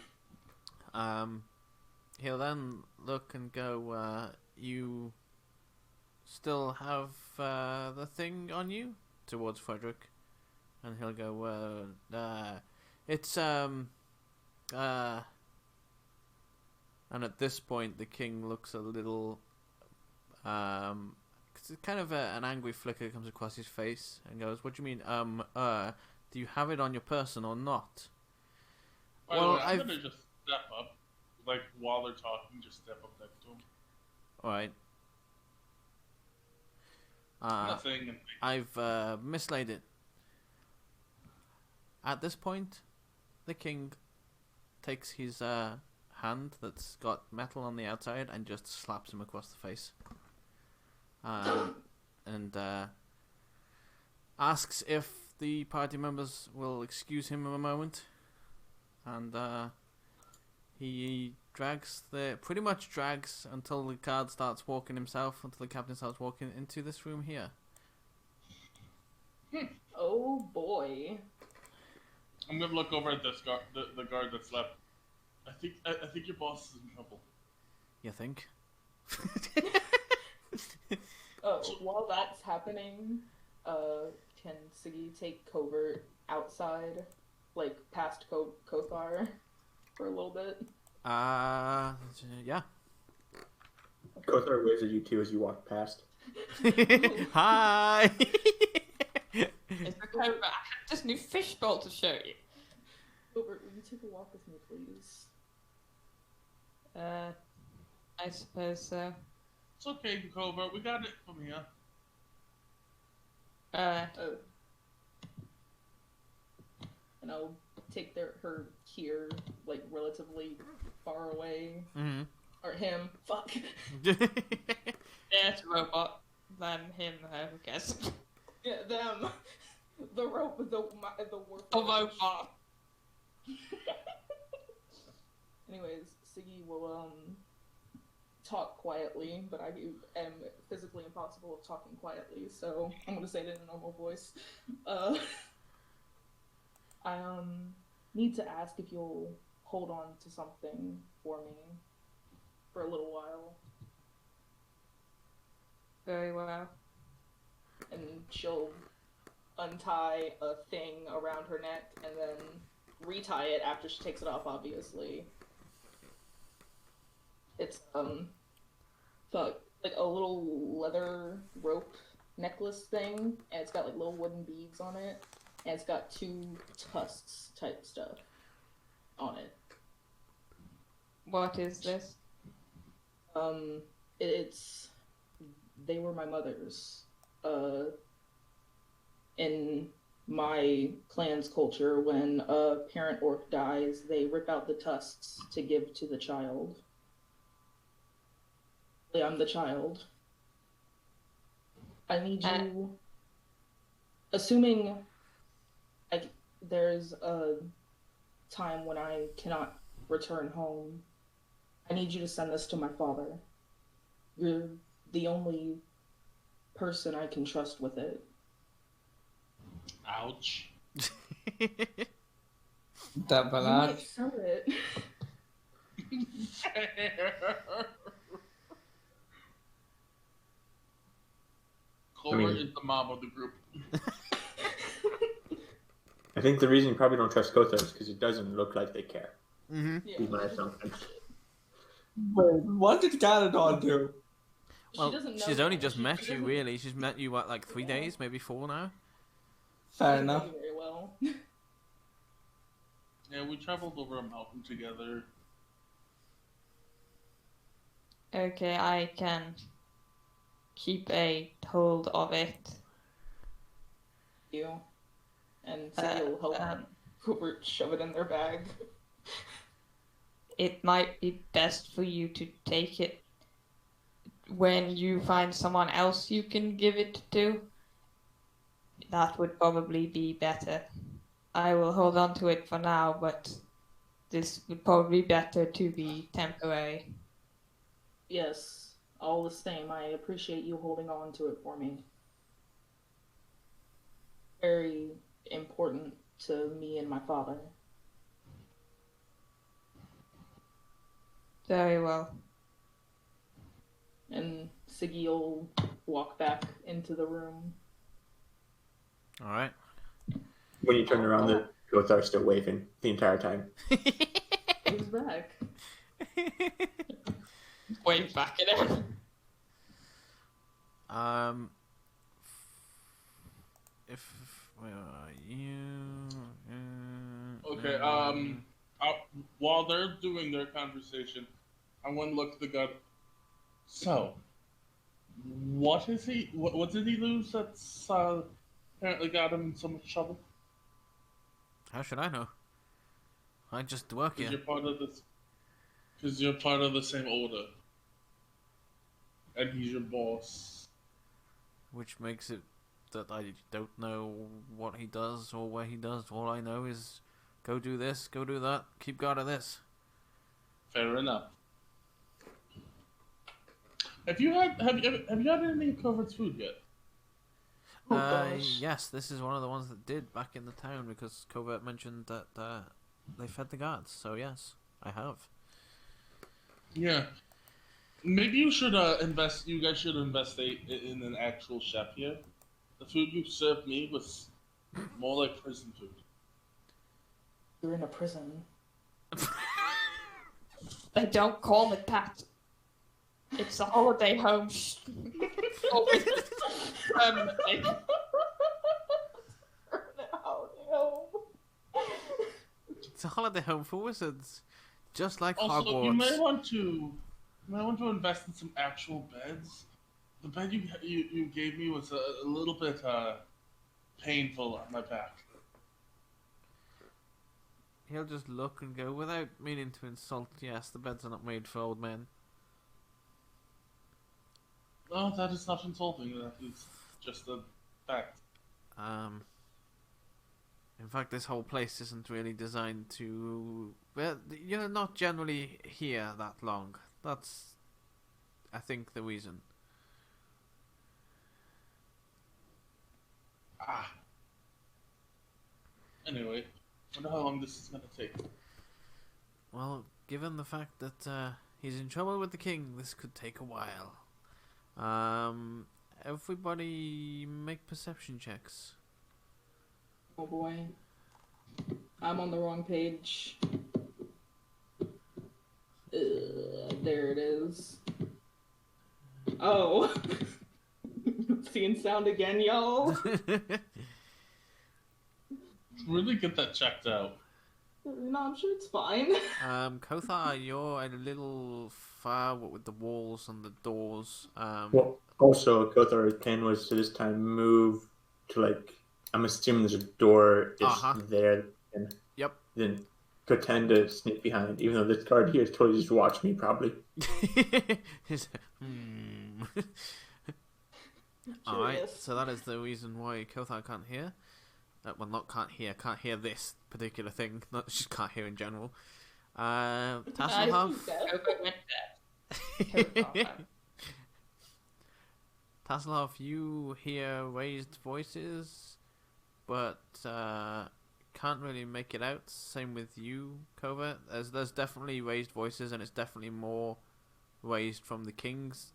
S2: He'll then look and go, "You still have the thing on you?" Towards Frederick. And he'll go, "It's, and at this point, the king looks a little, 'cause it's kind of an angry flicker comes across his face and goes, "What do you mean, do you have it on your person or not?"
S3: By
S2: Well,
S3: the way, I'm
S2: I've-
S3: gonna just step up, like while they're talking, just step up next to him.
S2: Alright.
S3: Nothing. And
S2: I've mislaid it. At this point, the king takes his hand that's got metal on the outside and just slaps him across the face. And asks if the party members will excuse him a moment. And he pretty much drags until the guard starts walking himself, until the captain starts walking into this room here.
S4: Oh boy.
S3: I'm gonna look over at this guard, the guard that's left. I think your boss is in trouble.
S2: You think?
S4: While that's happening, can Siggy take Covert outside, like past Kothar, for a little bit?
S2: Yeah.
S5: Kothar waves at you too as you walk past.
S2: Hi.
S1: It's okay, but I have this new fishbowl to show you.
S4: Covert, will you take a walk with me, please?
S1: I suppose so.
S3: It's okay, Cobra. We got it from here.
S4: Oh. And I'll take her here, like relatively far away.
S2: Mm-hmm.
S4: Or him. Fuck.
S1: Yeah, it's a robot. Them, him, her, who cares?
S4: Yeah, them. The rope, the warp.
S1: A robot.
S4: Anyways, Siggy will talk quietly, but I am physically impossible of talking quietly, so I'm gonna say it in a normal voice. I need to ask if you'll hold on to something for me for a little while.
S1: Very well.
S4: And she'll untie a thing around her neck and then retie it after she takes it off, obviously. It's like a little leather rope necklace thing, and it's got like little wooden beads on it, and it's got 2 tusks type stuff on it.
S1: What is this?
S4: They were my mother's. In my clan's culture, when a parent orc dies, they rip out the tusks to give to the child. I'm the child. I need you. Assuming there's time when I cannot return home, I need you to send this to my father. You're the only person I can trust with it.
S3: Ouch.
S6: Double
S4: You might
S6: out.
S4: sell it.
S3: Clover is the mom of the group.
S5: I think the reason you probably don't trust Kothar is because it doesn't look like they care.
S2: Mm-hmm.
S4: Yeah,
S5: Be my
S4: she doesn't
S5: assumption.
S4: give a shit.
S6: Wait, what did Ganondorf do?
S2: Well,
S4: She doesn't know
S2: she's only
S4: that.
S2: just
S4: She
S2: met you,
S4: doesn't-
S2: really. She's met you, what, like 3
S4: Yeah.
S2: days, maybe 4 now?
S4: she
S6: Fair
S4: doesn't know
S6: enough.
S4: me very well.
S3: Yeah, we traveled over a mountain together.
S1: Okay, I can keep a hold of it.
S4: You and Sadie will help Hubert shove it in their bag.
S1: It might be best for you to take it when you find someone else you can give it to. That would probably be better. I will hold on to it for now, but this would probably be better to be temporary.
S4: Yes, all the same, I appreciate you holding on to it for me. Very important to me and my father.
S1: Very well.
S4: And Siggy will walk back into the room.
S2: Alright.
S5: When you turn around, the Kothar's still waving the entire time.
S4: He's back.
S1: Wave back at him.
S2: Where are you?
S3: Okay, while they're doing their conversation, I want to look at the gun. So, what is he? What did he lose that's apparently got him in so much trouble?
S2: How should I know? I just work
S3: Because
S2: here.
S3: you're part of this. Because you're part of the same order, and he's your boss.
S2: Which makes it that I don't know what he does or where he does. All I know is go do this, go do that, keep guard of this.
S3: Fair enough. Have you had any of Covert's food yet?
S4: Oh, gosh.
S2: Yes, this is one of the ones that did back in the town because Covert mentioned that they fed the guards. So yes, I have.
S3: Yeah. Maybe you should invest. You guys should investigate in an actual chef here. The food you served me was more like prison food.
S4: You're in a prison.
S1: They don't call it that. It's a holiday home. Permanently.
S2: It's a holiday home for wizards, just like
S3: Also,
S2: Hogwarts.
S3: you may want to invest in some actual beds. The bed you gave me was a little bit painful on my back.
S2: He'll just look and go, without meaning to insult, yes, the beds are not made for old men.
S3: No, that is not insulting. That is just a fact.
S2: In fact, this whole place isn't really designed to... Well, you're not generally here that long. That's, I think, the reason.
S3: Ah. Anyway, wonder how long this is gonna take.
S2: Well, given the fact that he's in trouble with the king, this could take a while. Everybody make perception checks.
S4: Oh boy. I'm on the wrong page. There it is. Oh. See and sound again, y'all.
S3: Really get that checked out.
S4: No, I'm sure it's fine.
S2: Kothar, you're a little far with the walls and the doors.
S5: Well, also, Kothar can was to this time move to, like, I'm assuming there's a door there, and
S2: Yep.
S5: then pretend to sneak behind, even though this guard here is totally just watch me, probably. Alright,
S4: Curious.
S2: so that is the reason why Kothar can't hear. well, not can't hear this particular thing. Not just can't hear in general.
S1: I
S2: Tasselhoff.
S1: Cobra went deaf.
S2: Tasselhoff, you hear raised voices, but can't really make it out. Same with you, Covert. There's definitely raised voices, and it's definitely more raised from the king's.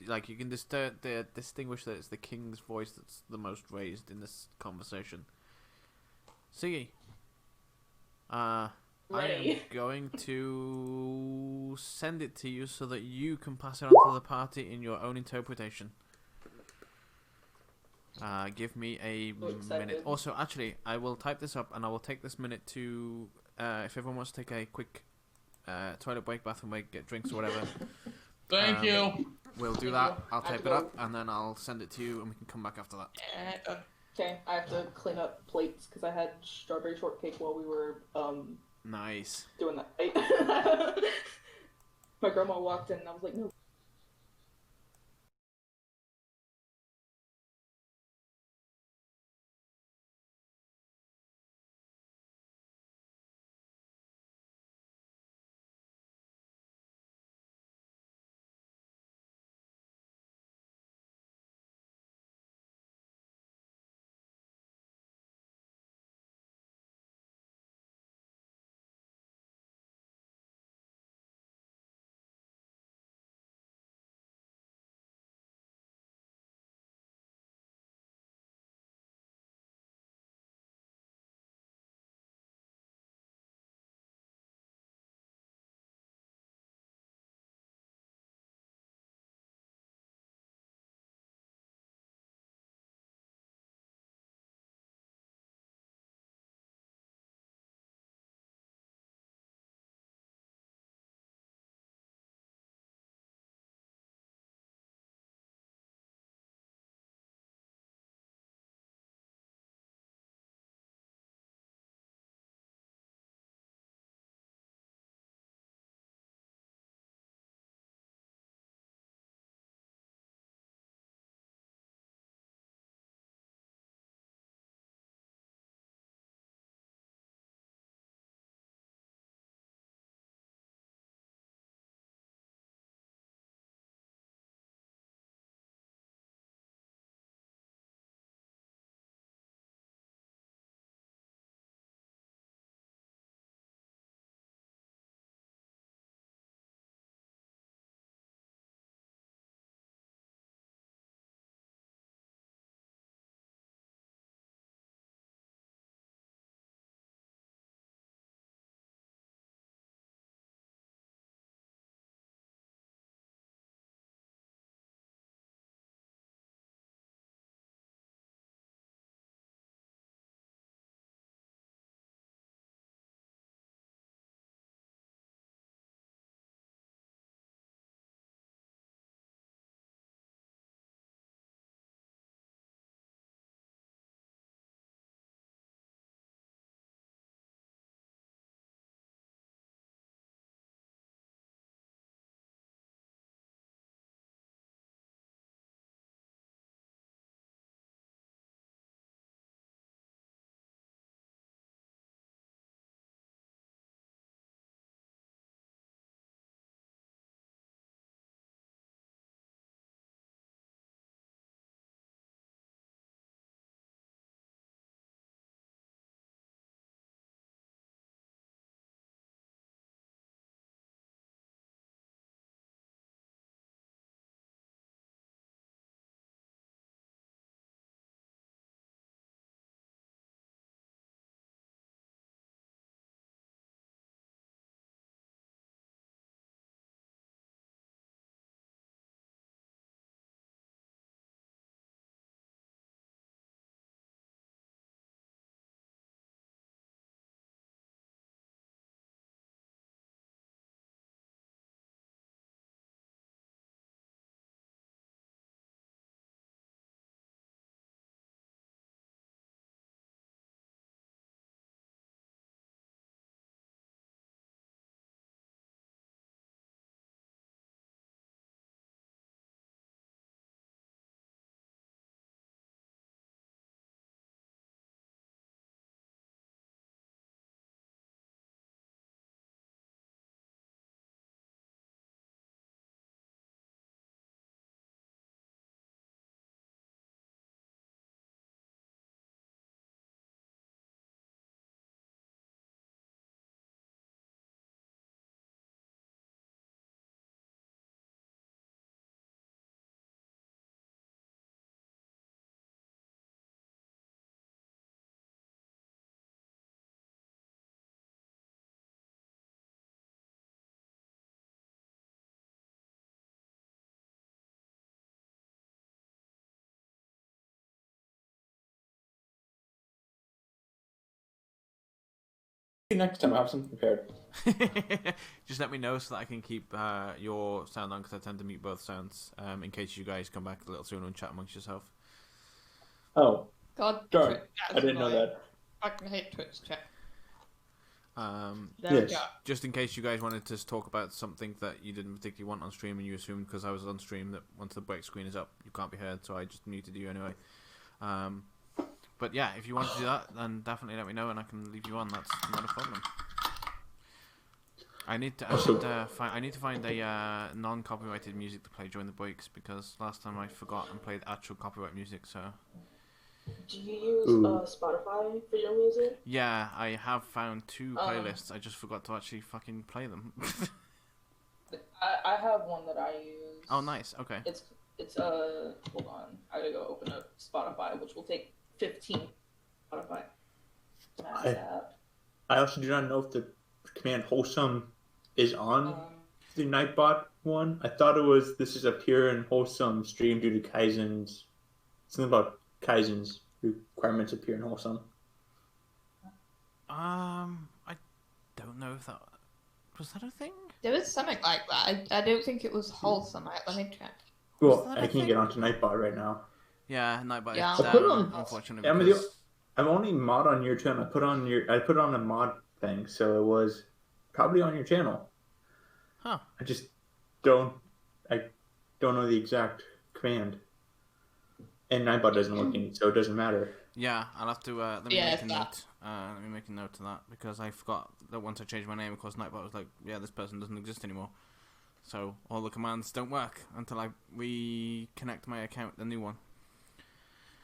S2: Like, you can distinguish that it's the king's voice that's the most raised in this conversation. Siggy, I am going to send it to you so that you can pass it on to the party in your own interpretation. Give me a minute. Also, actually, I will type this up and I will take this minute to, if everyone wants to take a quick toilet break, bathroom break, get drinks or whatever.
S3: Thank you.
S2: We'll do that. I'll type it up and then I'll send it to you and we can come back after that.
S4: Okay, I have to clean up plates because I had strawberry shortcake while we were
S2: Nice.
S4: doing that. My grandma walked in and I was like, no,
S5: Next time I have something prepared.
S2: Just let me know so that I can keep your sound on, because I tend to mute both sounds in case you guys come back a little sooner and chat amongst yourself.
S5: Oh,
S1: God,
S5: darn.
S1: Twitch chat
S5: I
S1: is
S5: didn't know
S1: annoying.
S5: that.
S1: I fucking hate Twitch chat.
S2: Um,
S1: There we
S5: Yes.
S1: go.
S2: just in case you guys wanted to talk about something that you didn't particularly want on stream, and you assumed because I was on stream that once the break screen is up, you can't be heard, so I just muted you anyway. But yeah, if you want to do that, then definitely let me know, and I can leave you on. That's not a problem. I need to find a non-copyrighted music to play during the breaks, because last time I forgot and played actual copyright music. So
S4: Do you use
S5: Ooh.
S4: Spotify for your music?
S2: yeah, I have found 2 playlists. I just forgot to actually fucking play them.
S4: I have one that I use.
S2: Oh, nice. Okay.
S4: It's hold on. I gotta go open up Spotify, which will take 15. Spotify.
S5: I also do not know if the command wholesome is on the Nightbot one. I thought it was this is a pure and wholesome stream due to Kaizen's something about Kaizen's requirements of pure and wholesome.
S2: I don't know if that was that a thing.
S1: There was something like that. I don't think it was wholesome. Let me check.
S5: Well,
S2: that
S5: I
S2: a
S5: can't
S2: thing?
S5: get onto Nightbot right now.
S2: Yeah, Nightbot
S1: Yeah.
S2: is
S5: I put it
S2: down,
S5: on-
S2: unfortunately.
S5: I'm,
S2: Because...
S5: I'm only mod on your channel. I put it on a mod thing, so it was probably on your channel.
S2: Huh.
S5: I just don't know the exact command. And Nightbot doesn't work in, so it doesn't matter.
S2: Yeah, I'll have to let me
S1: Yeah,
S2: make
S1: it's
S2: a
S1: that.
S2: note. Let me make a note of that, because I forgot that once I changed my name, of course, Nightbot was like, yeah, this person doesn't exist anymore. So all the commands don't work until I reconnect my account, the new one.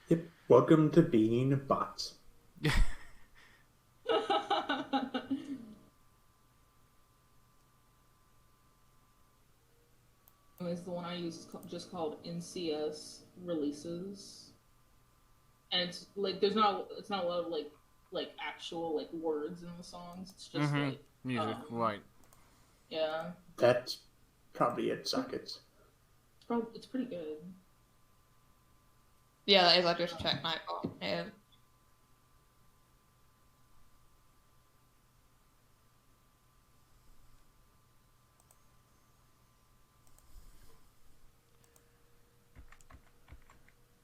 S5: Yep. Welcome to being bots.
S4: It's the one I use is just called NCS releases, and it's like it's not a lot of like actual like words in the songs. It's just like
S2: music, right?
S4: Yeah,
S5: That's probably it, sockets.
S4: it's pretty good.
S1: Yeah, that is. I just checked Nightbot. Yeah.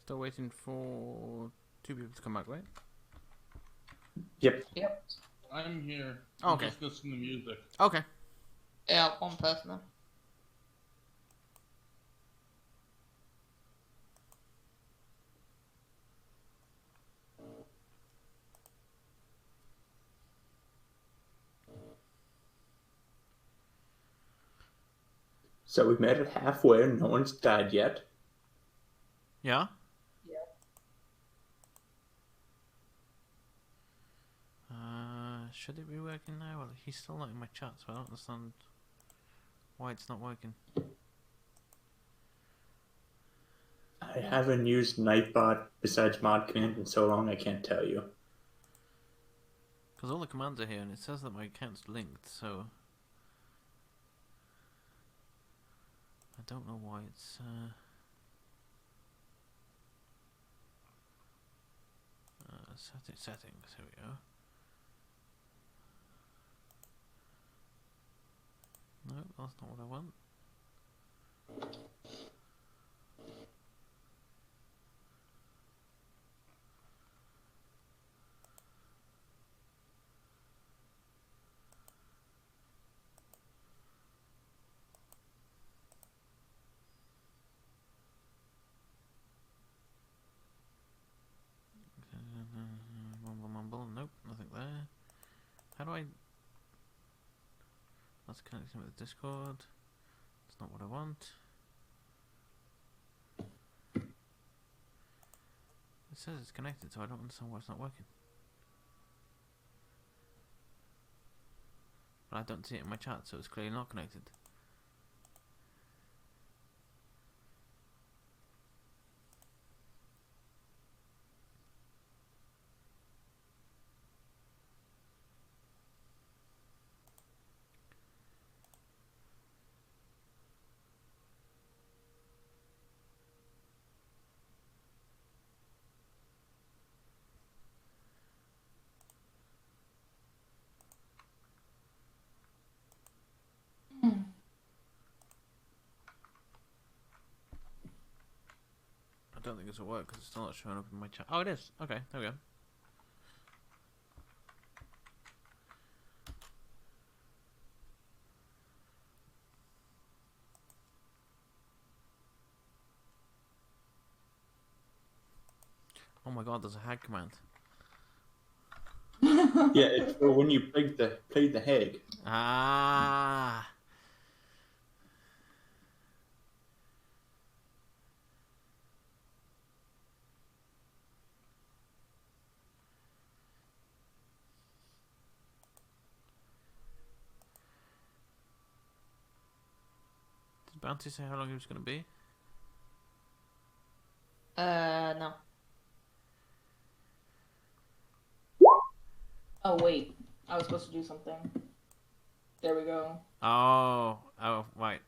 S2: Still waiting for 2 people to come back, right?
S5: Yep.
S3: I'm here.
S2: Oh, okay.
S3: I'm just listening to music.
S2: Okay.
S1: Yeah, one person then.
S5: So we've made it halfway and no one's died yet.
S2: Yeah. Should it be working now? Well, he's still not in my chat, so I don't understand why it's not working.
S5: I haven't used Nightbot besides mod command in so long I can't tell you.
S2: Because all the commands are here, and it says that my account's linked, so I don't know why it's. Settings. Here we go. No, that's not what I want. Mumble. Nope, nothing there. How do I? That's connecting with Discord. That's not what I want. It says it's connected, so I don't understand why it's not working. But I don't see it in my chat, so it's clearly not connected. don't think this will work because it's still not showing up in my chat. Oh, it is. Okay, there we go. Oh my god, there's a hack command.
S5: Yeah, it's for when you play the hag.
S2: Ah. Did Bounty say how long he was going to be?
S1: No.
S4: Oh wait, I was supposed to do something. There we go.
S2: Oh, right.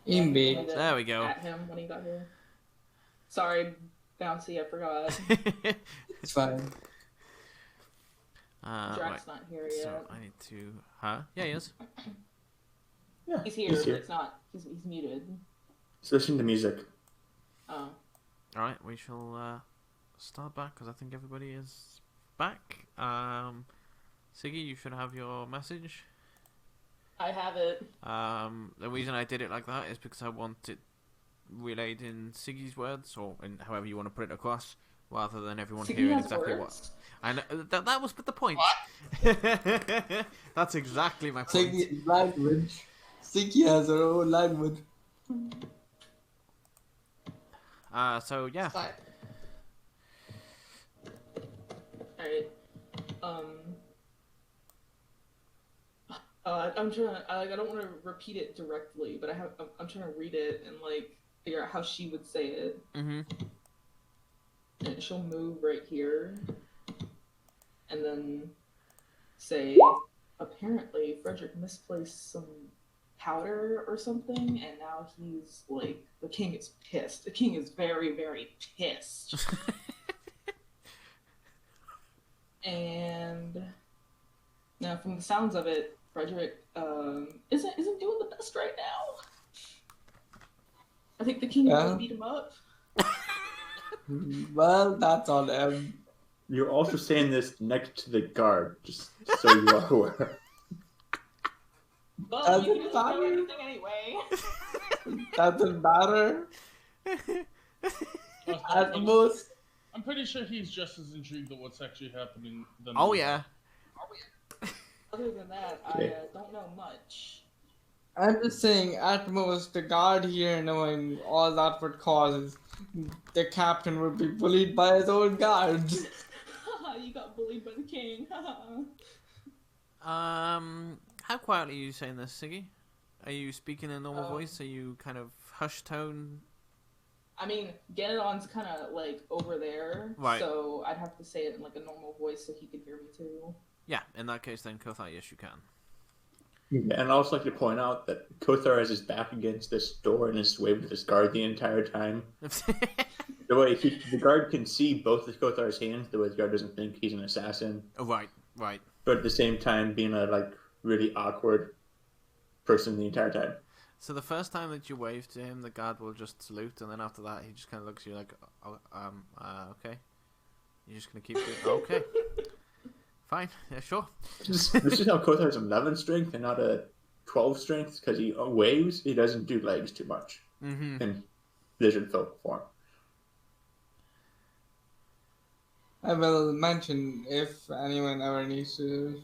S6: Indeed.
S2: There we go.
S4: At him when he got here. Sorry, Bouncy, I forgot.
S6: It's fine.
S4: Jack's
S2: Right.
S4: not here
S2: So
S4: yet.
S2: I need to. Huh? Yeah, he is.
S5: Yeah,
S4: He's here, but it's not. He's muted.
S5: Just listen to music.
S4: Oh.
S2: Alright, we shall start back because I think everybody is back. Siggy, you should have your message.
S4: I have it.
S2: The reason I did it like that is because I want it relayed in Siggy's words, or in however you want to put it across, rather than everyone
S4: Siggy
S2: hearing
S4: has
S2: exactly
S4: words?
S2: what. I know that was the point. That's exactly my point.
S6: Siggy language. Siggy has her own language.
S2: So yeah.
S1: It's like,
S4: Alright. I'm trying to. I don't want to repeat it directly, but I'm trying to read it and like figure out how she would say it.
S2: Mm-hmm.
S4: And she'll move right here, and then say, apparently Frederick misplaced some powder or something, and now he's like, the king is pissed. The king is very, very pissed. And now, from the sounds of it, Frederick isn't doing the best right now. I think the king
S6: Yeah.
S4: really beat him up.
S6: Well, that's on him.
S5: You're also saying this next to the guard, just so you are aware.
S4: But you
S6: Doesn't
S4: can just know
S6: matter.
S4: anything anyway.
S6: Doesn't matter. At most,
S3: I'm pretty sure he's just as intrigued at what's actually happening than
S2: Oh
S3: we
S2: yeah.
S3: are.
S4: Other than that,
S5: Okay.
S4: I don't know much.
S6: I'm just saying, at most, the guard here knowing all that would cause the captain would be bullied by his own guards.
S4: You got bullied by the king.
S2: How quietly are you saying this, Siggy? Are you speaking in a normal
S4: Um,
S2: voice? Are you kind of hushed tone?
S4: I mean, Ganodon's kind of like over there,
S2: Right.
S4: so I'd have to say it in like a normal voice so he could hear me too.
S2: Yeah, in that case then, Kothar, yes you can.
S5: And I'd also like to point out that Kothar has his back against this door and is away with his guard the entire time. The way the guard can see both of Kothar's hands, the way the guard doesn't think he's an assassin,
S2: Right.
S5: but at the same time being a really awkward person the entire time.
S2: So the first time that you wave to him, the guard will just salute, and then after that, he just kind of looks at you like, okay. You're just gonna keep doing, okay. Fine, yeah, sure.
S5: This is how Kothar's 11 strength and not a 12 strength, because he waves, he doesn't do legs too much
S2: Mm-hmm.
S5: in vision folk form.
S6: I will mention if anyone ever needs to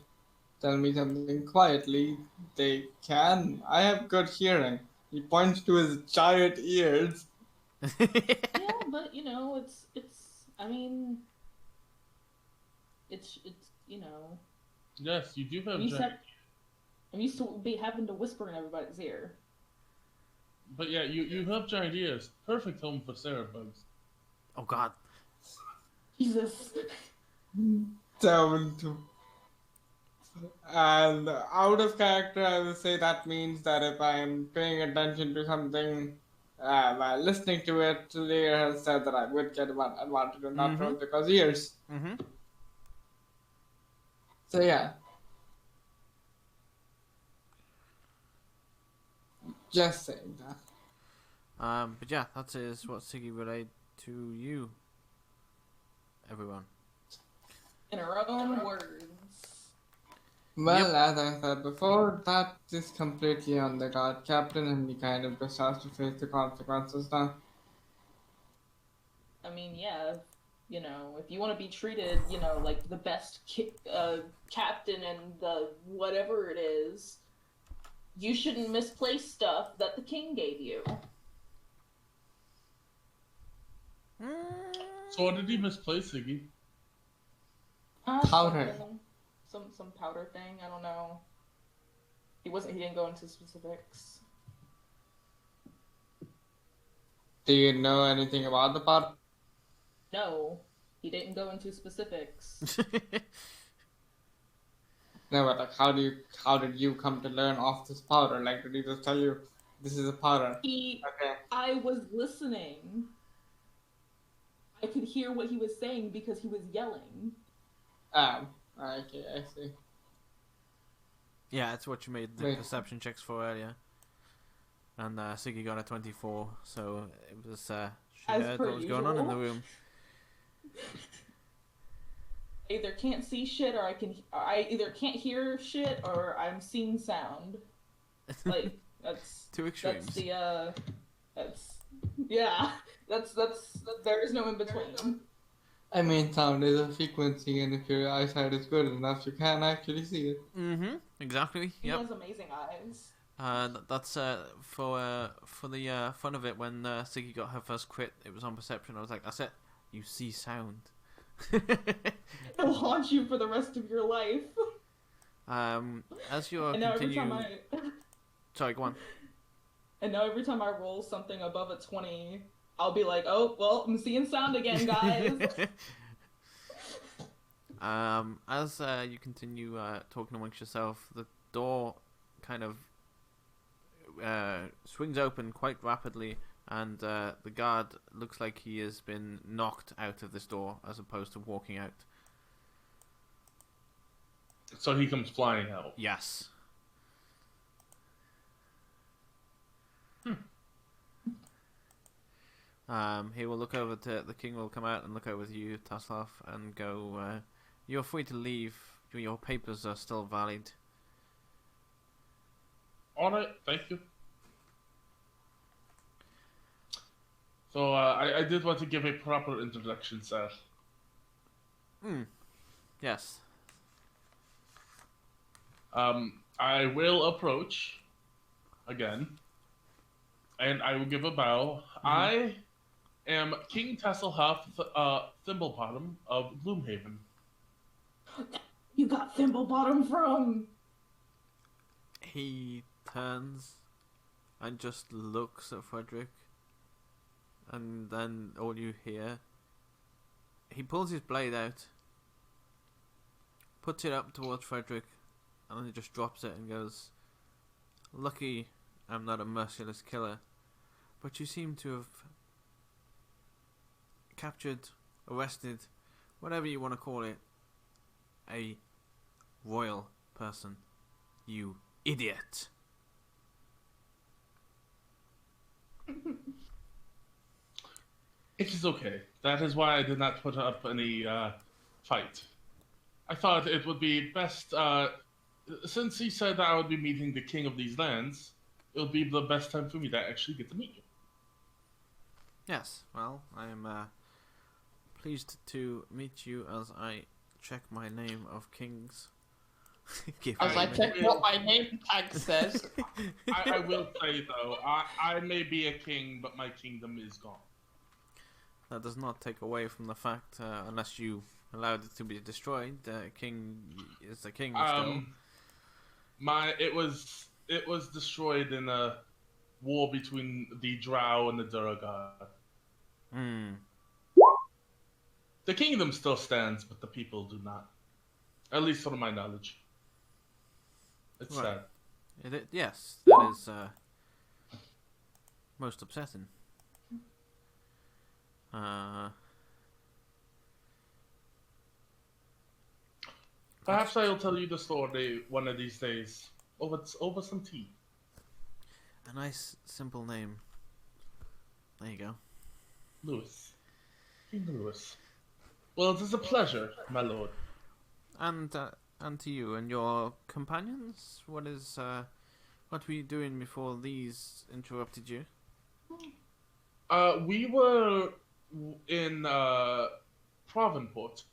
S6: tell me something quietly, they can. I have good hearing. He points to his giant ears.
S4: Yeah, but you know, I mean, it's you know,
S3: Yes, you do have
S4: I'm used,
S3: giant.
S4: I'm used to be having to whisper in everybody's ear.
S3: But yeah, you have giant ears. Perfect home for Sarah bugs.
S2: Oh god.
S4: Jesus.
S6: Down to. And out of character, I will say that means that if I am paying attention to something while listening to it, Lear has said that I would get one advantage on that roll because ears.
S2: Mm-hmm.
S6: So yeah. Just saying that.
S2: But yeah, that is what Siggy relayed to you, everyone.
S4: In her own words.
S6: Well, as I said before, that is completely on the guard captain, and he kind of just has to face the consequences now.
S4: I mean, yeah, if you want to be treated, like the best captain and the whatever it is, you shouldn't misplace stuff that the king gave you.
S3: So what did he misplace, Iggy?
S6: Powder.
S4: Some powder thing. I don't know. He didn't go into specifics.
S6: Do you know anything about the powder?
S4: No, he didn't go into specifics.
S6: No, but like, how did you come to learn of this powder? Like, did he just tell you this is a powder? Okay.
S4: I was listening. I could hear what he was saying because he was yelling.
S6: Okay, I see.
S2: Yeah, that's what you made the perception checks for earlier. And Siggy got a 24, so it was she heard what was going on in the room.
S4: I either can't see shit, or I either can't hear shit, or I'm seeing sound. Like that's
S2: two extremes.
S4: That's there is no in between.
S6: I mean, sound is a frequency, and if your eyesight is good enough, you can actually see it.
S2: Mm-hmm. Exactly.
S4: He
S2: Yep.
S4: has amazing eyes.
S2: That's for the fun of it. When Siggy got her first crit, it was on perception. I was like, "That's it. You see sound."
S4: It'll haunt you for the rest of your life.
S2: As you
S4: And now
S2: continue. Sorry, go on.
S4: And now every time I roll something above a 20, I'll be like, "Oh, well, I'm seeing sound again, guys."
S2: As you continue talking amongst yourself, the door kind of swings open quite rapidly, and the guard looks like he has been knocked out of this door as opposed to walking out.
S3: So he comes flying out.
S2: Yes. He will look over to the king. Will come out and look over to you, Taslov, and go. You're free to leave. Your papers are still valid.
S3: Alright, thank you. So, I did want to give a proper introduction, sir.
S2: Yes.
S3: I will approach again, and I will give a bow. Mm-hmm. I am King Tasselhoff, Thimblebottom of Gloomhaven.
S4: You got Thimblebottom from?
S2: He turns and just looks at Frederick, and then all you hear, he pulls his blade out, puts it up towards Frederick, and then he just drops it and goes, "Lucky I'm not a merciless killer, but you seem to have captured, arrested, whatever you want to call it, a royal person, you idiot."
S3: It is okay. That is why I did not put up any fight. I thought it would be best, since he said that I would be meeting the king of these lands, it would be the best time for me to actually get to meet you.
S2: Yes, well, I am pleased to meet you as I check my name of kings.
S1: As I check what my name tag says.
S3: I will say, though, I may be a king, but my kingdom is gone.
S2: That does not take away from the fact, unless you allowed it to be destroyed, the king is the king still.
S3: It was destroyed in a war between the Drow and the Duragar. The kingdom still stands, but the people do not. At least from my knowledge. It's sad.
S2: Yes, that is most upsetting.
S3: Perhaps I'll tell you the story one of these days. Over some tea.
S2: A nice, simple name. There you go.
S3: Louis. King Louis. Well, it is a pleasure, my lord.
S2: And to you and your companions. What were you doing before these interrupted you?
S3: We were in Provenport.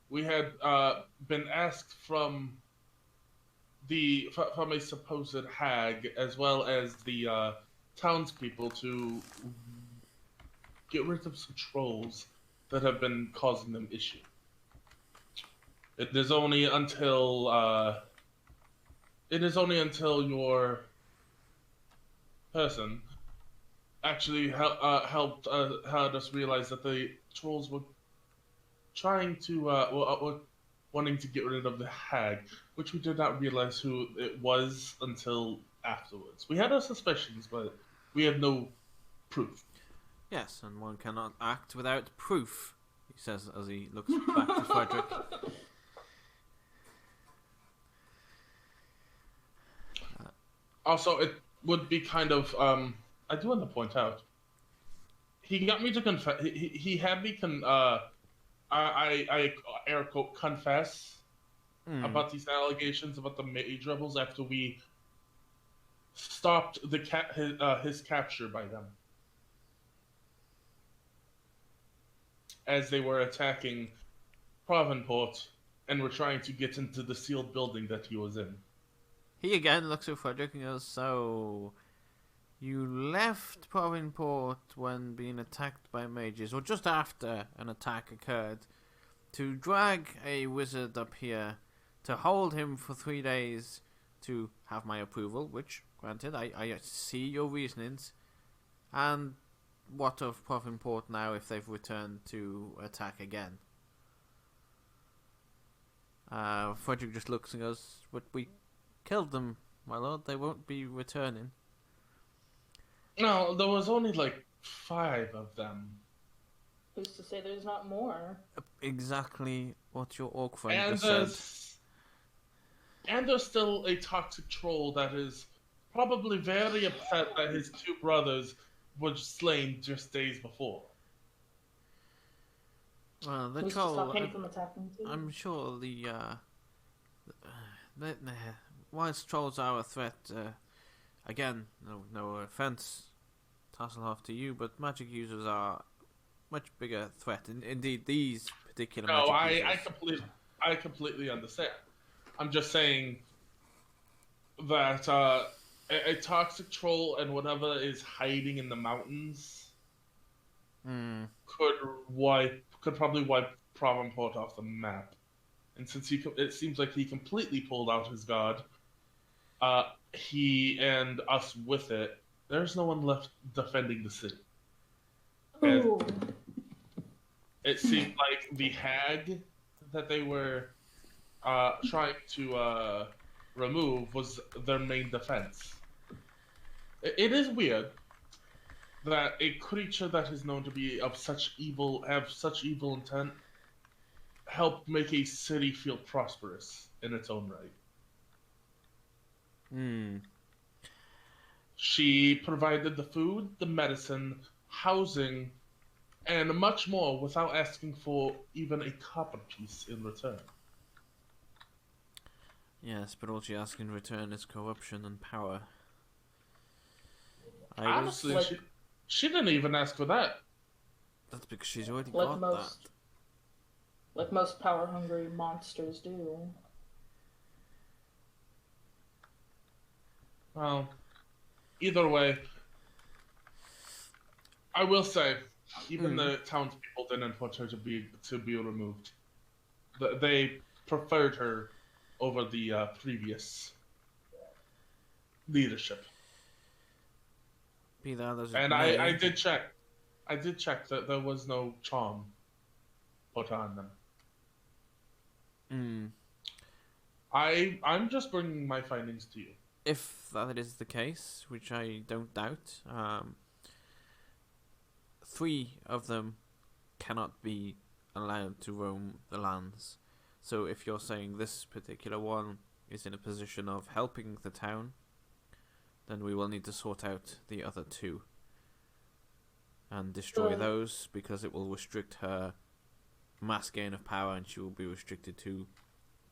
S3: We had been asked from from a supposed hag, as well as the townspeople, to get rid of some trolls that have been causing them issue. It is only until your person actually helped had us realize that the trolls were trying to were wanting to get rid of the hag, which we did not realize who it was until afterwards. We had our suspicions, but we had no proof.
S2: Yes, and one cannot act without proof, he says as he looks back to Frederick.
S3: Also, it would be kind of I do want to point out, he got me to confess. He had me I air quote confess about these allegations about the mage rebels after we stopped his capture by them, as they were attacking Provenport and were trying to get into the sealed building that he was in.
S2: He again looks at Frederick and goes, "So, you left Provenport when being attacked by mages, or just after an attack occurred, to drag a wizard up here, to hold him for 3 days, to have my approval, which, granted, I see your reasonings, and what of Provenport now if they've returned to attack again?" Frederick just looks and goes, "But we killed them, my lord. They won't be returning."
S3: No, there was only like 5 of them.
S4: Who's to say there's not more?
S2: Exactly what your orc friend
S3: And
S2: just said.
S3: and there's still a toxic troll that is probably very upset that his 2 brothers were slain just days before.
S2: Well, the
S4: Who's to
S2: troll.
S4: stop him from attacking too?
S2: I'm sure whilst trolls are a threat, again, no offense, Tasselhoff, to you, but magic users are much bigger threat. Indeed, these particular
S3: No,
S2: magic users.
S3: I completely understand. I'm just saying that a toxic troll and whatever is hiding in the mountains could probably wipe Provenport off the map. And since it seems like he completely pulled out his guard, he and us with it, there's no one left defending the city.
S4: Ooh.
S3: And it seemed like the hag that they were trying to remove was their main defense. It is weird that a creature that is known to be have such evil intent, help make a city feel prosperous in its own right. She provided the food, the medicine, housing, and much more without asking for even a copper piece in return.
S2: Yes, but all she asks in return is corruption and power.
S3: Honestly, she didn't even ask for that.
S2: That's because she's already
S4: Like
S2: got
S4: most-
S2: that.
S4: Like most power-hungry monsters do.
S3: Well, either way, I will say, even the townspeople didn't want her to be removed. They preferred her over the previous leadership.
S2: Be that as it
S3: And
S2: may.
S3: I did check. I did check that there was no charm put on them. I'm just bringing my findings to you.
S2: If that is the case, which I don't doubt, 3 of them cannot be allowed to roam the lands. So if you're saying this particular one is in a position of helping the town, then we will need to sort out the other 2. and destroy those, because it will restrict her mass gain of power, and she will be restricted to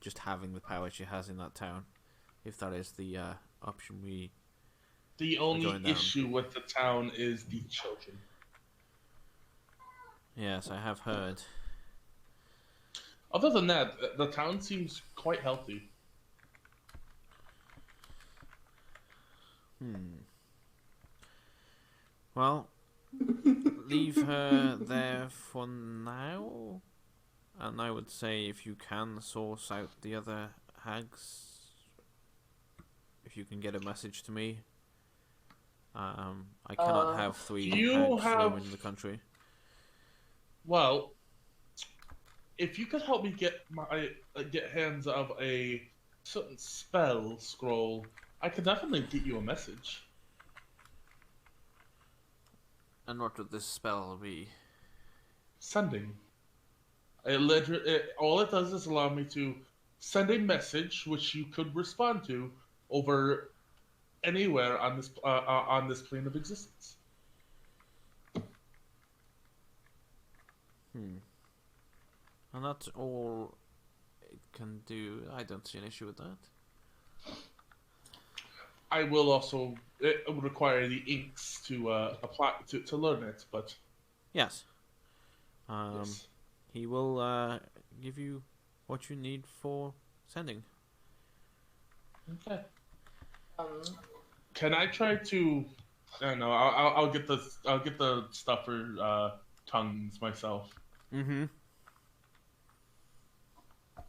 S2: just having the power she has in that town, if that is the option we
S3: The
S2: are
S3: only
S2: going down.
S3: issue with the town is the children.
S2: Yes, I have heard.
S3: Other than that, the town seems quite healthy.
S2: Well, leave her there for now, and I would say if you can source out the other hags, if you can get a message to me. I cannot have 3
S3: you
S2: hags
S3: have-
S2: roaming the country.
S3: Well, if you could help me get hands of a certain spell scroll, I could definitely get you a message.
S2: And what would this spell be?
S3: Sending. All it does is allow me to send a message which you could respond to over anywhere on this plane of existence.
S2: And that's all it can do. I don't see an issue with that.
S3: I will also. It would require the inks to apply to learn it, but
S2: Yes.
S3: yes.
S2: He will give you what you need for sending.
S3: Okay. Can I try to? I don't know. I'll get the stuff for tongues myself.
S2: Mm-hmm.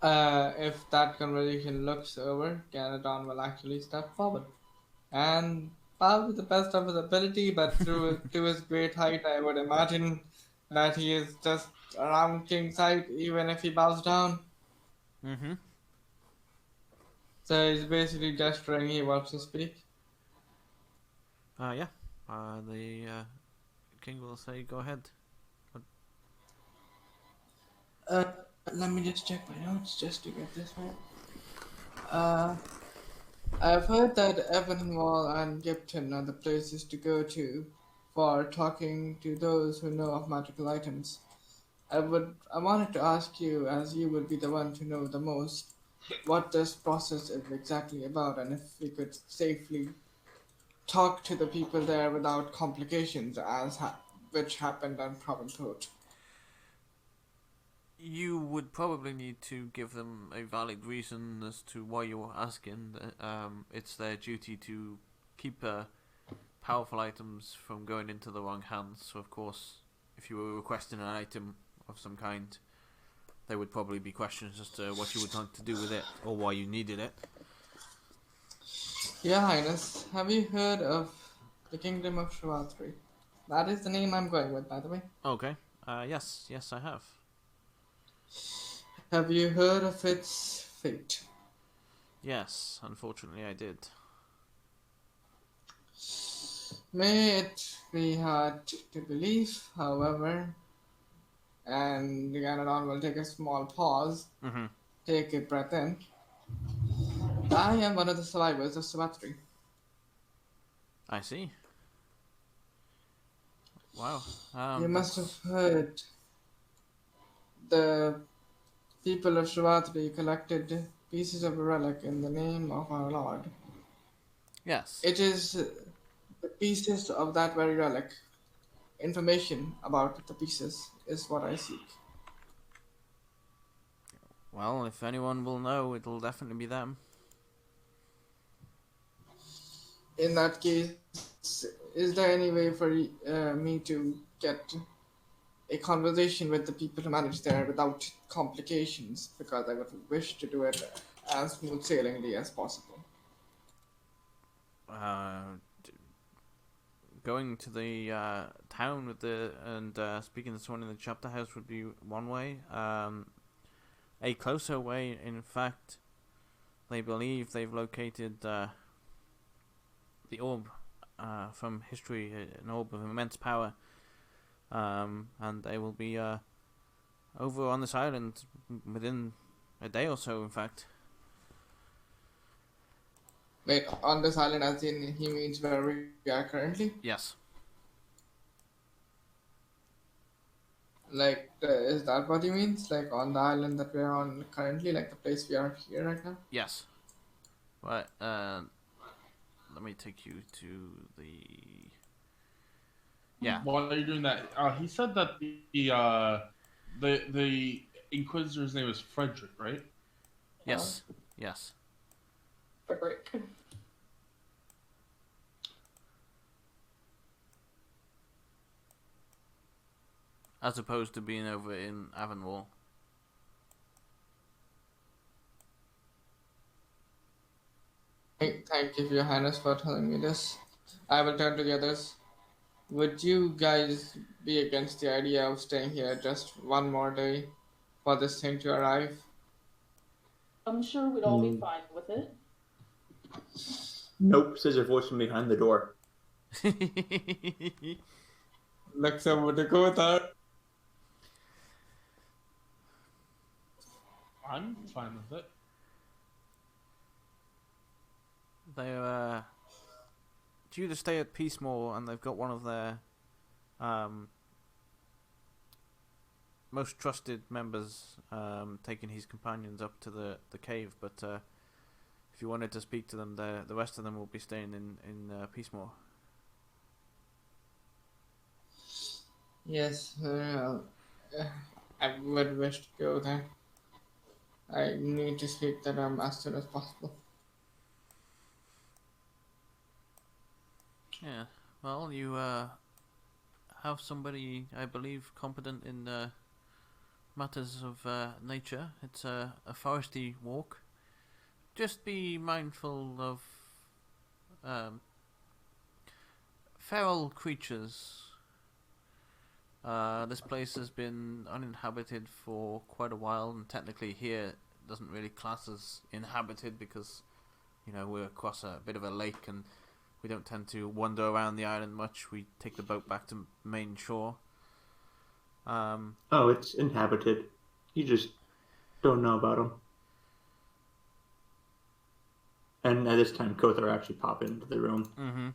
S6: If that conversation looks over, Ganadon will actually step forward. And bow to the best of his ability, but to his great height, I would imagine that he is just around King's height, even if he bows down.
S2: Mm-hmm.
S6: So he's basically gesturing he wants to speak.
S2: Yeah. The king will say, "Go ahead."
S6: Let me just check my notes just to get this right. I've heard that Evanwall and Gipton are the places to go to for talking to those who know of magical items. I wanted to ask you, as you would be the one to know the most, what this process is exactly about, and if we could safely talk to the people there without complications, which happened on Provenport.
S2: You would probably need to give them a valid reason as to why you're asking. It's their duty to keep powerful items from going into the wrong hands. So, of course, if you were requesting an item of some kind, there would probably be questions as to what you would like to do with it or why you needed it.
S6: Your Highness, have you heard of the Kingdom of Shrivatri? That is the name I'm going with, by the way.
S2: Okay. Yes, I have.
S6: Have you heard of its fate?
S2: Yes, unfortunately I did.
S6: May it be hard to believe, however, and Ganadon will take a small pause, take a breath in. I am one of the survivors of Shrivatri.
S2: I see. Wow.
S6: You must have heard the people of Shrivatri collected pieces of a relic in the name of our Lord.
S2: Yes.
S6: It is the pieces of that very relic. Information about the pieces is what I seek.
S2: Well, if anyone will know, it'll definitely be them.
S6: In that case, is there any way for me to get a conversation with the people who manage there without complications? Because I would wish to do it as smooth sailingly as possible.
S2: Going to the town with and speaking to someone in the chapter house would be one way. A closer way, in fact, they believe they've located the orb from history, an orb of immense power, and they will be over on this island within a day or so, in fact.
S6: Wait, on this island as in he means where we are currently?
S2: Yes.
S6: Like, is that what you means? Like on the island that we're on currently, like the place we are here right now?
S2: Yes. Right. Let me take you to the. Yeah.
S3: Why are you doing that? He said that the Inquisitor's name is Frederick, right?
S2: Yes. Yes.
S4: Frederick.
S2: As opposed to being over in Avonwall.
S6: Thank you, Your Highness, for telling me this. I will turn to the others. Would you guys be against the idea of staying here just one more day for this thing to arrive?
S4: I'm sure we'd all be fine with it.
S5: Nope, says a voice from behind the door.
S6: Looks over to Kothar.
S3: I'm fine with it.
S2: They're due to stay at Peacemore, and they've got one of their most trusted members taking his companions up to the cave. But if you wanted to speak to them, the rest of them will be staying in Peacemore.
S6: Yes, I would wish to go there. I need to speak to them as soon as possible.
S2: Yeah. Well, you have somebody, I believe, competent in matters of nature. It's a foresty walk. Just be mindful of feral creatures. This place has been uninhabited for quite a while, and technically here it doesn't really class as inhabited because, you know, we're across a bit of a lake and we don't tend to wander around the island much. We take the boat back to main shore.
S5: Oh, it's inhabited. You just don't know about them. And at this time, Kothar actually pop into the room.
S2: Mm-hmm.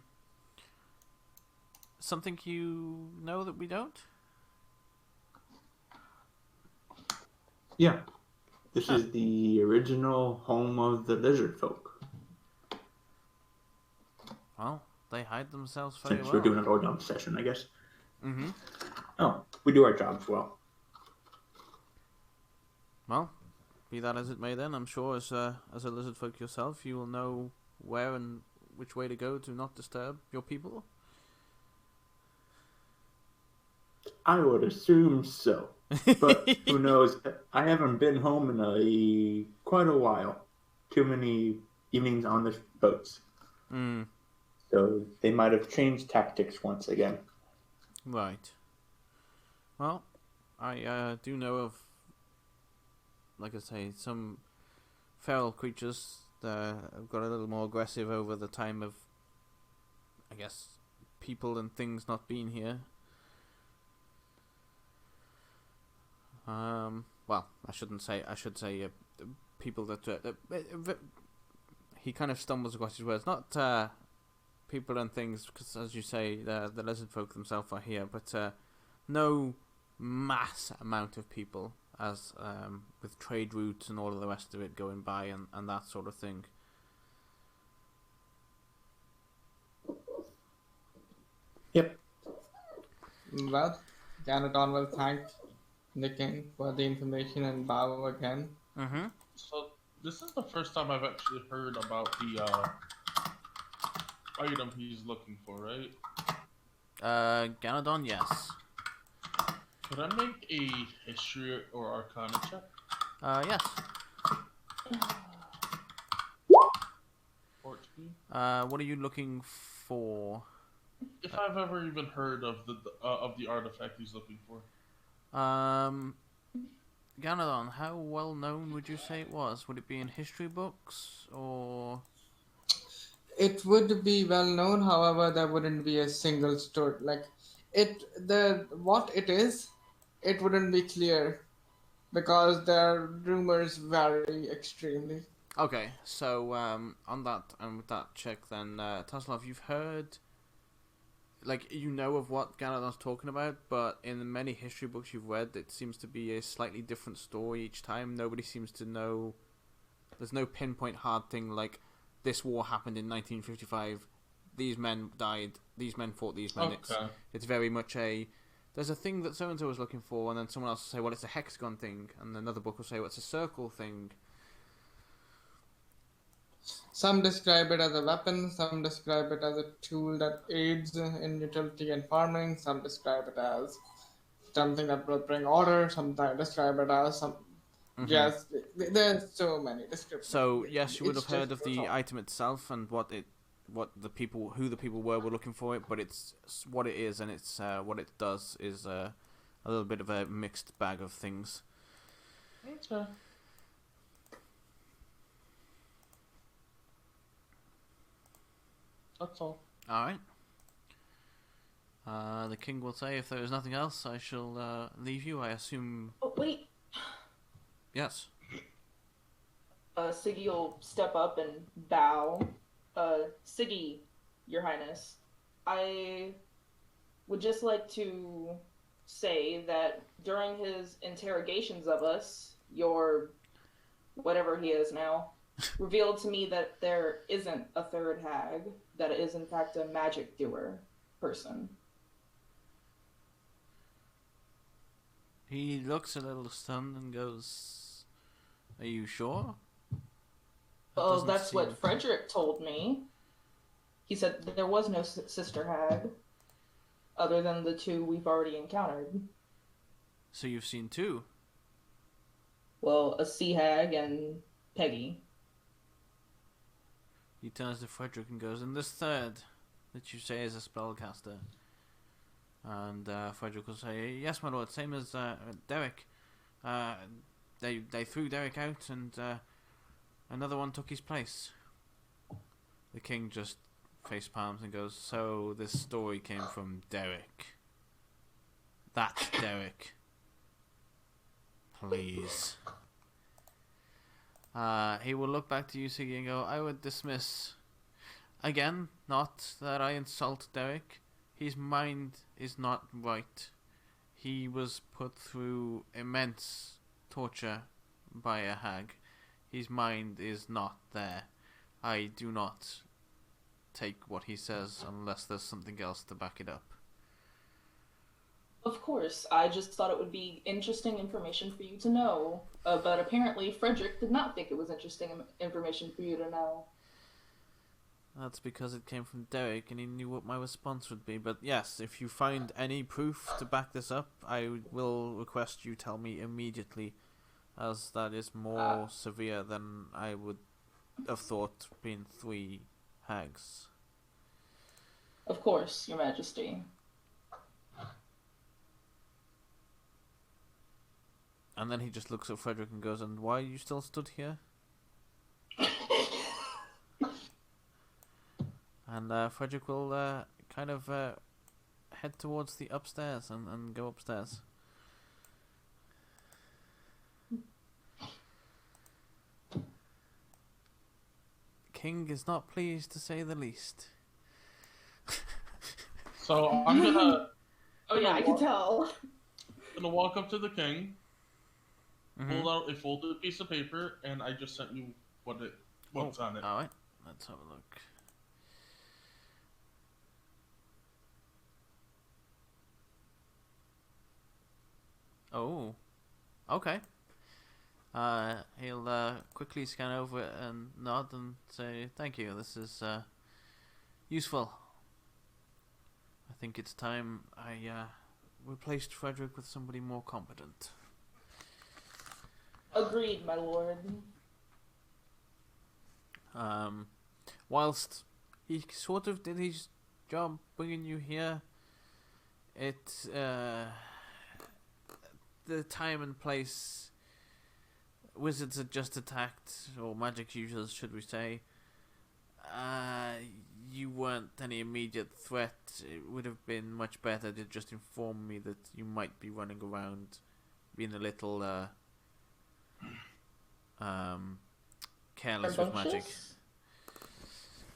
S2: Something you know that we don't?
S5: Yeah. This is the original home of the lizard folk.
S2: Well, they hide themselves very
S5: Since
S2: well.
S5: we're doing an organ session, I guess.
S2: Mm-hmm.
S5: Oh, we do our jobs well.
S2: Well, be that as it may then, I'm sure as a lizard folk yourself, you will know where and which way to go to not disturb your people.
S5: I would assume so. But who knows? I haven't been home in quite a while. Too many evenings on the boats.
S2: Mm.
S5: So they might have changed tactics once again.
S2: Right. Well, I do know of, like I say, some feral creatures that have got a little more aggressive over the time of, I guess, people and things not being here. Well, I should say people that he kind of stumbles across his words. Not people and things, because as you say, the lizard folk themselves are here, but no mass amount of people, as with trade routes and all of the rest of it going by and that sort of thing.
S5: Yep.
S6: Well, Ganodon will thank the king for the information and bow again.
S2: Mm-hmm.
S3: So this is the first time I've actually heard about the item he's looking for, right?
S2: Ganodon, yes.
S3: Could I make a history or arcana check?
S2: Yes.
S3: 14.
S2: What are you looking for?
S3: If I've ever even heard of the artifact he's looking for.
S2: Ganodon, how well known would you say it was? Would it be in history books or?
S6: It would be well known, however, there wouldn't be a single story. Like what it is, it wouldn't be clear because their rumors vary extremely.
S2: Okay, so on that and with that check, then Taslov, you've heard like, you know of what Ganadon's talking about, but in the many history books you've read, it seems to be a slightly different story each time. Nobody seems to know. There's no pinpoint hard thing like this war happened in 1955. These men died. These men fought these men.
S3: Okay.
S2: It's very much a. There's a thing that so and so was looking for, and then someone else will say, "Well, it's a hexagon thing," and another book will say, "Well, it's a circle thing."
S6: Some describe it as a weapon, some describe it as a tool that aids in utility and farming, some describe it as something that will bring order, sometimes describe it as some. Yes, there's so many descriptions.
S2: So yes, you would have
S6: It's
S2: heard
S6: just
S2: of the
S6: brutal.
S2: item itself and who the people were looking for it, but it's what it is and it's what it does is a little bit of a mixed bag of things.
S3: Okay. That's all.
S2: All right. The king will say, if there is nothing else, I shall leave you. I assume.
S4: Oh, wait.
S2: Yes.
S4: Siggy will step up and bow. Siggy, Your Highness, I would just like to say that during his interrogations of us, your whatever he is now, revealed to me that there isn't a third hag, that it is in fact a magic doer person.
S2: He looks a little stunned and goes, "Are you sure?"
S4: Oh,
S2: doesn't
S4: that's
S2: seem-
S4: what Frederick told me. He said there was no sister hag, other than the two we've already encountered.
S2: So you've seen two.
S4: Well, a sea hag and Peggy.
S2: He turns to Frederick and goes, "And this third that you say is a spellcaster?" And Frederick will say, "Yes, my lord, same as Derek. They threw Derek out, and another one took his place." The king just face palms and goes, "So this story came from Derek. That's Derek. Please." He will look back to you, Siggy, and go, "I would dismiss. Again, not that I insult Derek. His mind is not right. He was put through immense torture by a hag. His mind is not there. I do not take what he says unless there's something else to back it up."
S4: Of course, I just thought it would be interesting information for you to know. But apparently, Frederick did not think it was interesting information for you to know.
S2: That's because it came from Derek and he knew what my response would be. But yes, if you find any proof to back this up, I will request you tell me immediately, as that is more severe than I would have thought being 3 hags.
S4: Of course, Your Majesty.
S2: And then he just looks at Frederick and goes, "And why are you still stood here?" And Frederick will kind of head towards the upstairs and go upstairs. King is not pleased, to say the least.
S3: So I'm gonna
S4: Oh yeah, I can tell.
S3: walk up to the king,
S2: Mhm.
S3: pull out a folded piece of paper, and I just sent you what's on it.
S2: Alright, let's have a look. Oh, okay. He'll quickly scan over it and nod and say, "Thank you, this is useful. I think it's time I replaced Frederick with somebody more competent."
S4: Agreed, my lord.
S2: Whilst he sort of did his job bringing you here, the time and place wizards had just attacked, or magic users, should we say. You weren't any immediate threat. It would have been much better to just inform me that you might be running around being a little careless with magic.
S4: Rambunctious?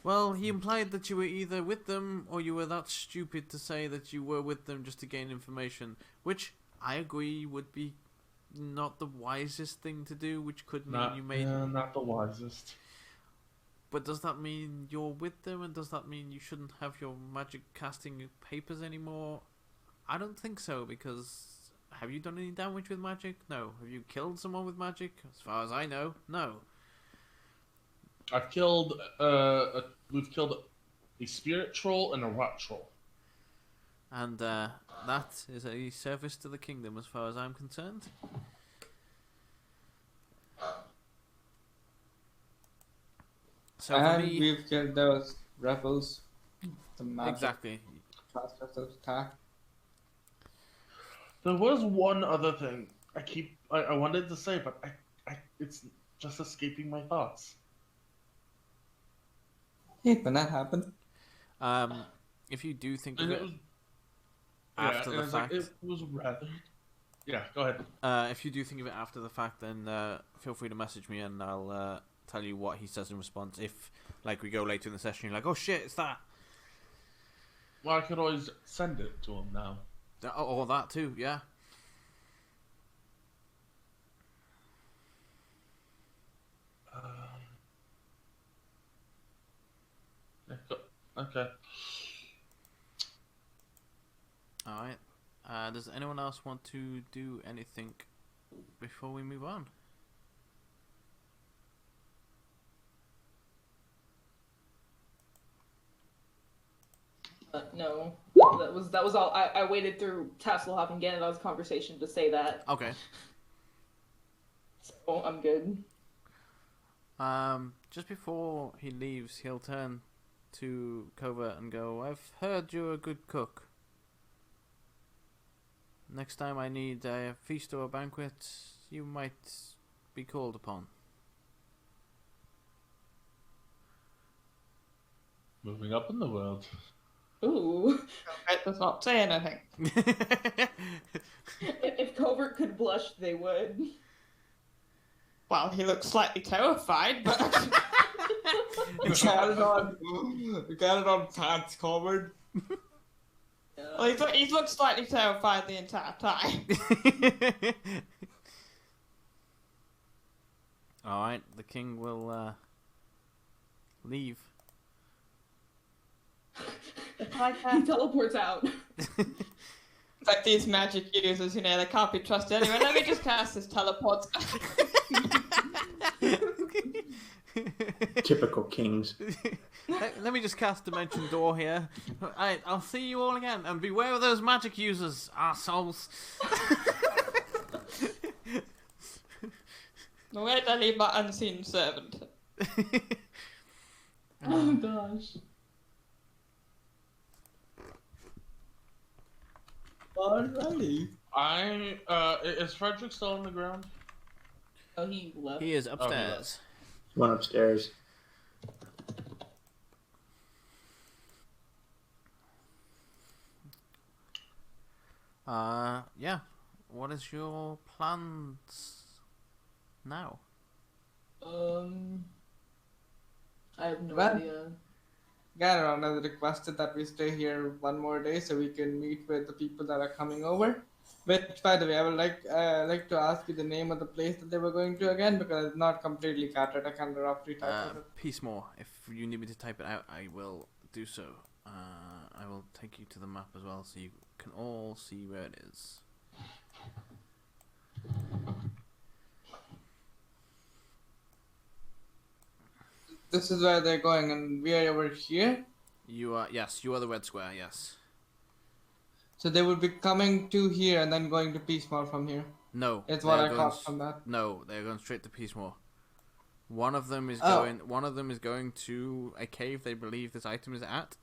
S2: Well, he implied that you were either with them or you were that stupid to say that you were with them just to gain information, which I agree would be not the wisest thing to do, which could mean you made...
S3: not the wisest.
S2: But does that mean you're with them, and does that mean you shouldn't have your magic casting papers anymore? I don't think so, because have you done any damage with magic? No. Have you killed someone with magic? As far as I know, no.
S3: I've killed we've killed a spirit troll and a rot troll.
S2: And that is a service to the kingdom as far as I'm concerned. So for
S6: And
S2: me,
S6: we've killed those rebels. The magic
S2: exactly.
S6: casters of attack.
S3: There was one other thing I wanted to say, but it's just escaping my thoughts.
S6: Hey, when that happened.
S2: If you do think
S3: And
S2: of it
S3: was,
S2: after
S3: it
S2: the
S3: was
S2: fact,
S3: it was rather. Yeah, go ahead.
S2: if you do think of it after the fact, then feel free to message me and I'll tell you what he says in response. If, like, we go later in the session, you're like, oh shit, it's that.
S3: Well, I could always send it to him now.
S2: Or that too, yeah.
S3: Okay.
S2: Alright. Does anyone else want to do anything before we move on?
S4: No, that was all. I waited through Tasselhoff and Ganondorf's conversation to say that.
S2: Okay.
S4: So I'm good.
S2: Just before he leaves, he'll turn to Covert and go, I've heard you're a good cook. Next time I need a feast or a banquet, you might be called upon.
S3: Moving up in the world.
S4: Ooh.
S1: It does not say anything.
S4: If Covert could blush, they would.
S1: Well, he looks slightly terrified, but
S6: Ganondorf pants covered.
S1: well, he's looked slightly terrified the entire time.
S2: Alright, the king will leave.
S1: It's like,
S4: He teleports out.
S1: it's like these magic users, you know, they can't be trusted anyway. Let me just cast this teleport.
S5: Typical kings.
S2: Let me just cast Dimension Door here. Alright, I'll see you all again, and beware of those magic users, arseholes.
S1: Where did I leave my unseen servant?
S4: Oh gosh.
S6: Alrighty.
S3: Is Frederick still on the ground?
S4: Oh, he left.
S2: He is upstairs.
S5: One upstairs.
S2: Yeah. What is your plans now?
S4: I have no
S6: Well-
S4: idea.
S6: Ganondorf has requested that we stay here one more day so we can meet with the people that are coming over. Which, by the way, I would like to ask you the name of the place that they were going to again, because it's not completely captured. I can't roughly type it.
S2: Peacemore. If you need me to type it out, I will do so. I will take you to the map as well, so you can all see where it is.
S6: This is where they're going, and we are over here.
S2: You are you are the red square. Yes.
S6: So they would be coming to here and then going to Peacemore from here.
S2: No.
S6: It's what
S2: they're
S6: I
S2: going
S6: caught from that.
S2: No, they're going straight to Peacemore. One of them is
S6: Oh.
S2: going. One of them is going to a cave they believe this item is at.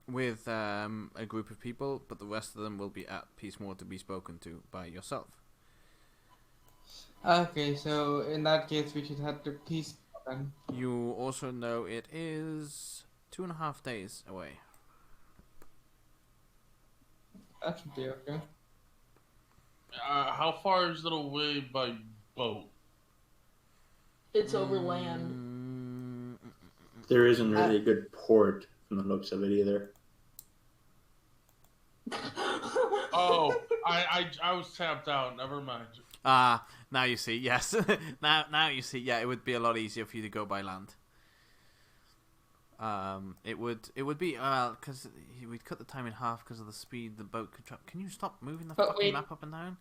S2: With a group of people, but the rest of them will be at Peacemore to be spoken to by yourself.
S6: Okay, so in that case, we should head to Peacemore then.
S2: You also know it is 2.5 days away.
S6: That should be okay.
S3: How far is it away by boat?
S4: It's over land.
S5: There isn't really a good port from the looks of it either.
S3: Oh, I was tapped out. Never mind.
S2: Now you see. Yes, now you see. Yeah, it would be a lot easier for you to go by land. It would be because we'd cut the time in half because of the speed the boat could travel. Can you stop moving the fucking map up and down?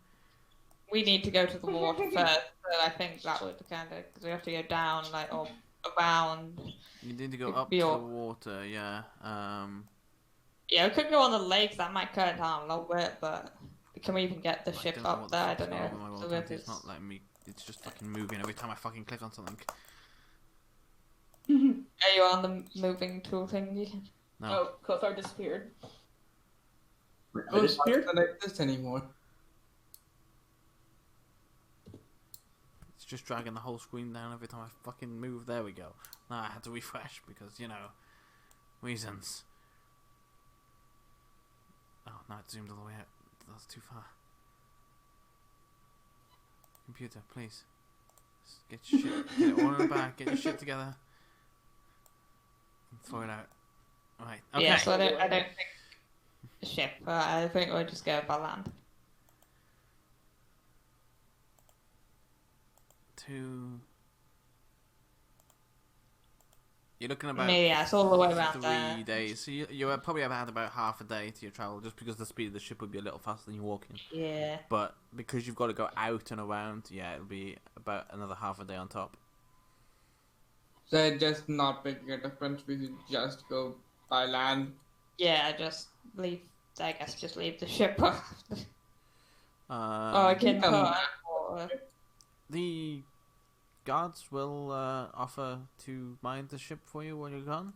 S1: We need to go to the water first, so I think that would kind of because we have to go down like or around.
S2: You need to go up to the water, yeah.
S1: Yeah, we could go on the lakes. That might cut it down a little bit, but can we even get the ship up there? I don't know. So
S2: it's not letting me. It's just fucking moving every time I fucking click on something.
S1: Are you on the moving tool thingy?
S2: No.
S4: Oh, Kothar disappeared.
S5: I disappeared?
S6: Not like this anymore.
S2: It's just dragging the whole screen down every time I fucking move. There we go. Now I had to refresh because, you know, reasons. Oh, no, it zoomed all the way out. That's too far. Computer, please. Just get your shit. Get it all in the back. Get your shit together. And throw it out. Right. Okay.
S1: Yeah, so I don't think ship. I think we'll just go by land.
S2: You're looking about
S1: Yeah, it's all the way around
S2: 3
S1: there.
S2: days. So you probably have had about half a day to your travel, just because the speed of the ship would be a little faster than you walking.
S1: Yeah.
S2: But because you've got to go out and around, yeah, it'll be about another half a day on top.
S6: So just not making a difference. We should just go by land.
S1: Yeah, just leave. I guess just leave the ship. Or
S2: I
S1: I can put water.
S2: The guards will offer to mind the ship for you while you're gone.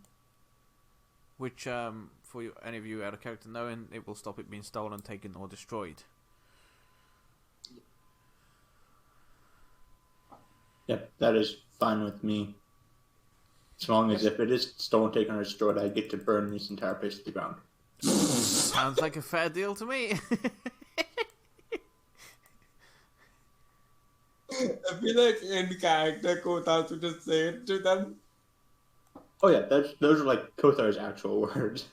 S2: Which, for you, any of you out of character knowing, it will stop it being stolen, taken, or destroyed.
S5: Yep, that is fine with me. As long as if it is stolen, taken, or destroyed, I get to burn this entire place to the ground.
S2: Sounds like a fair deal to me.
S6: I feel like in character, Kothar should just say it to them.
S5: Oh yeah, those are like Kothar's actual words.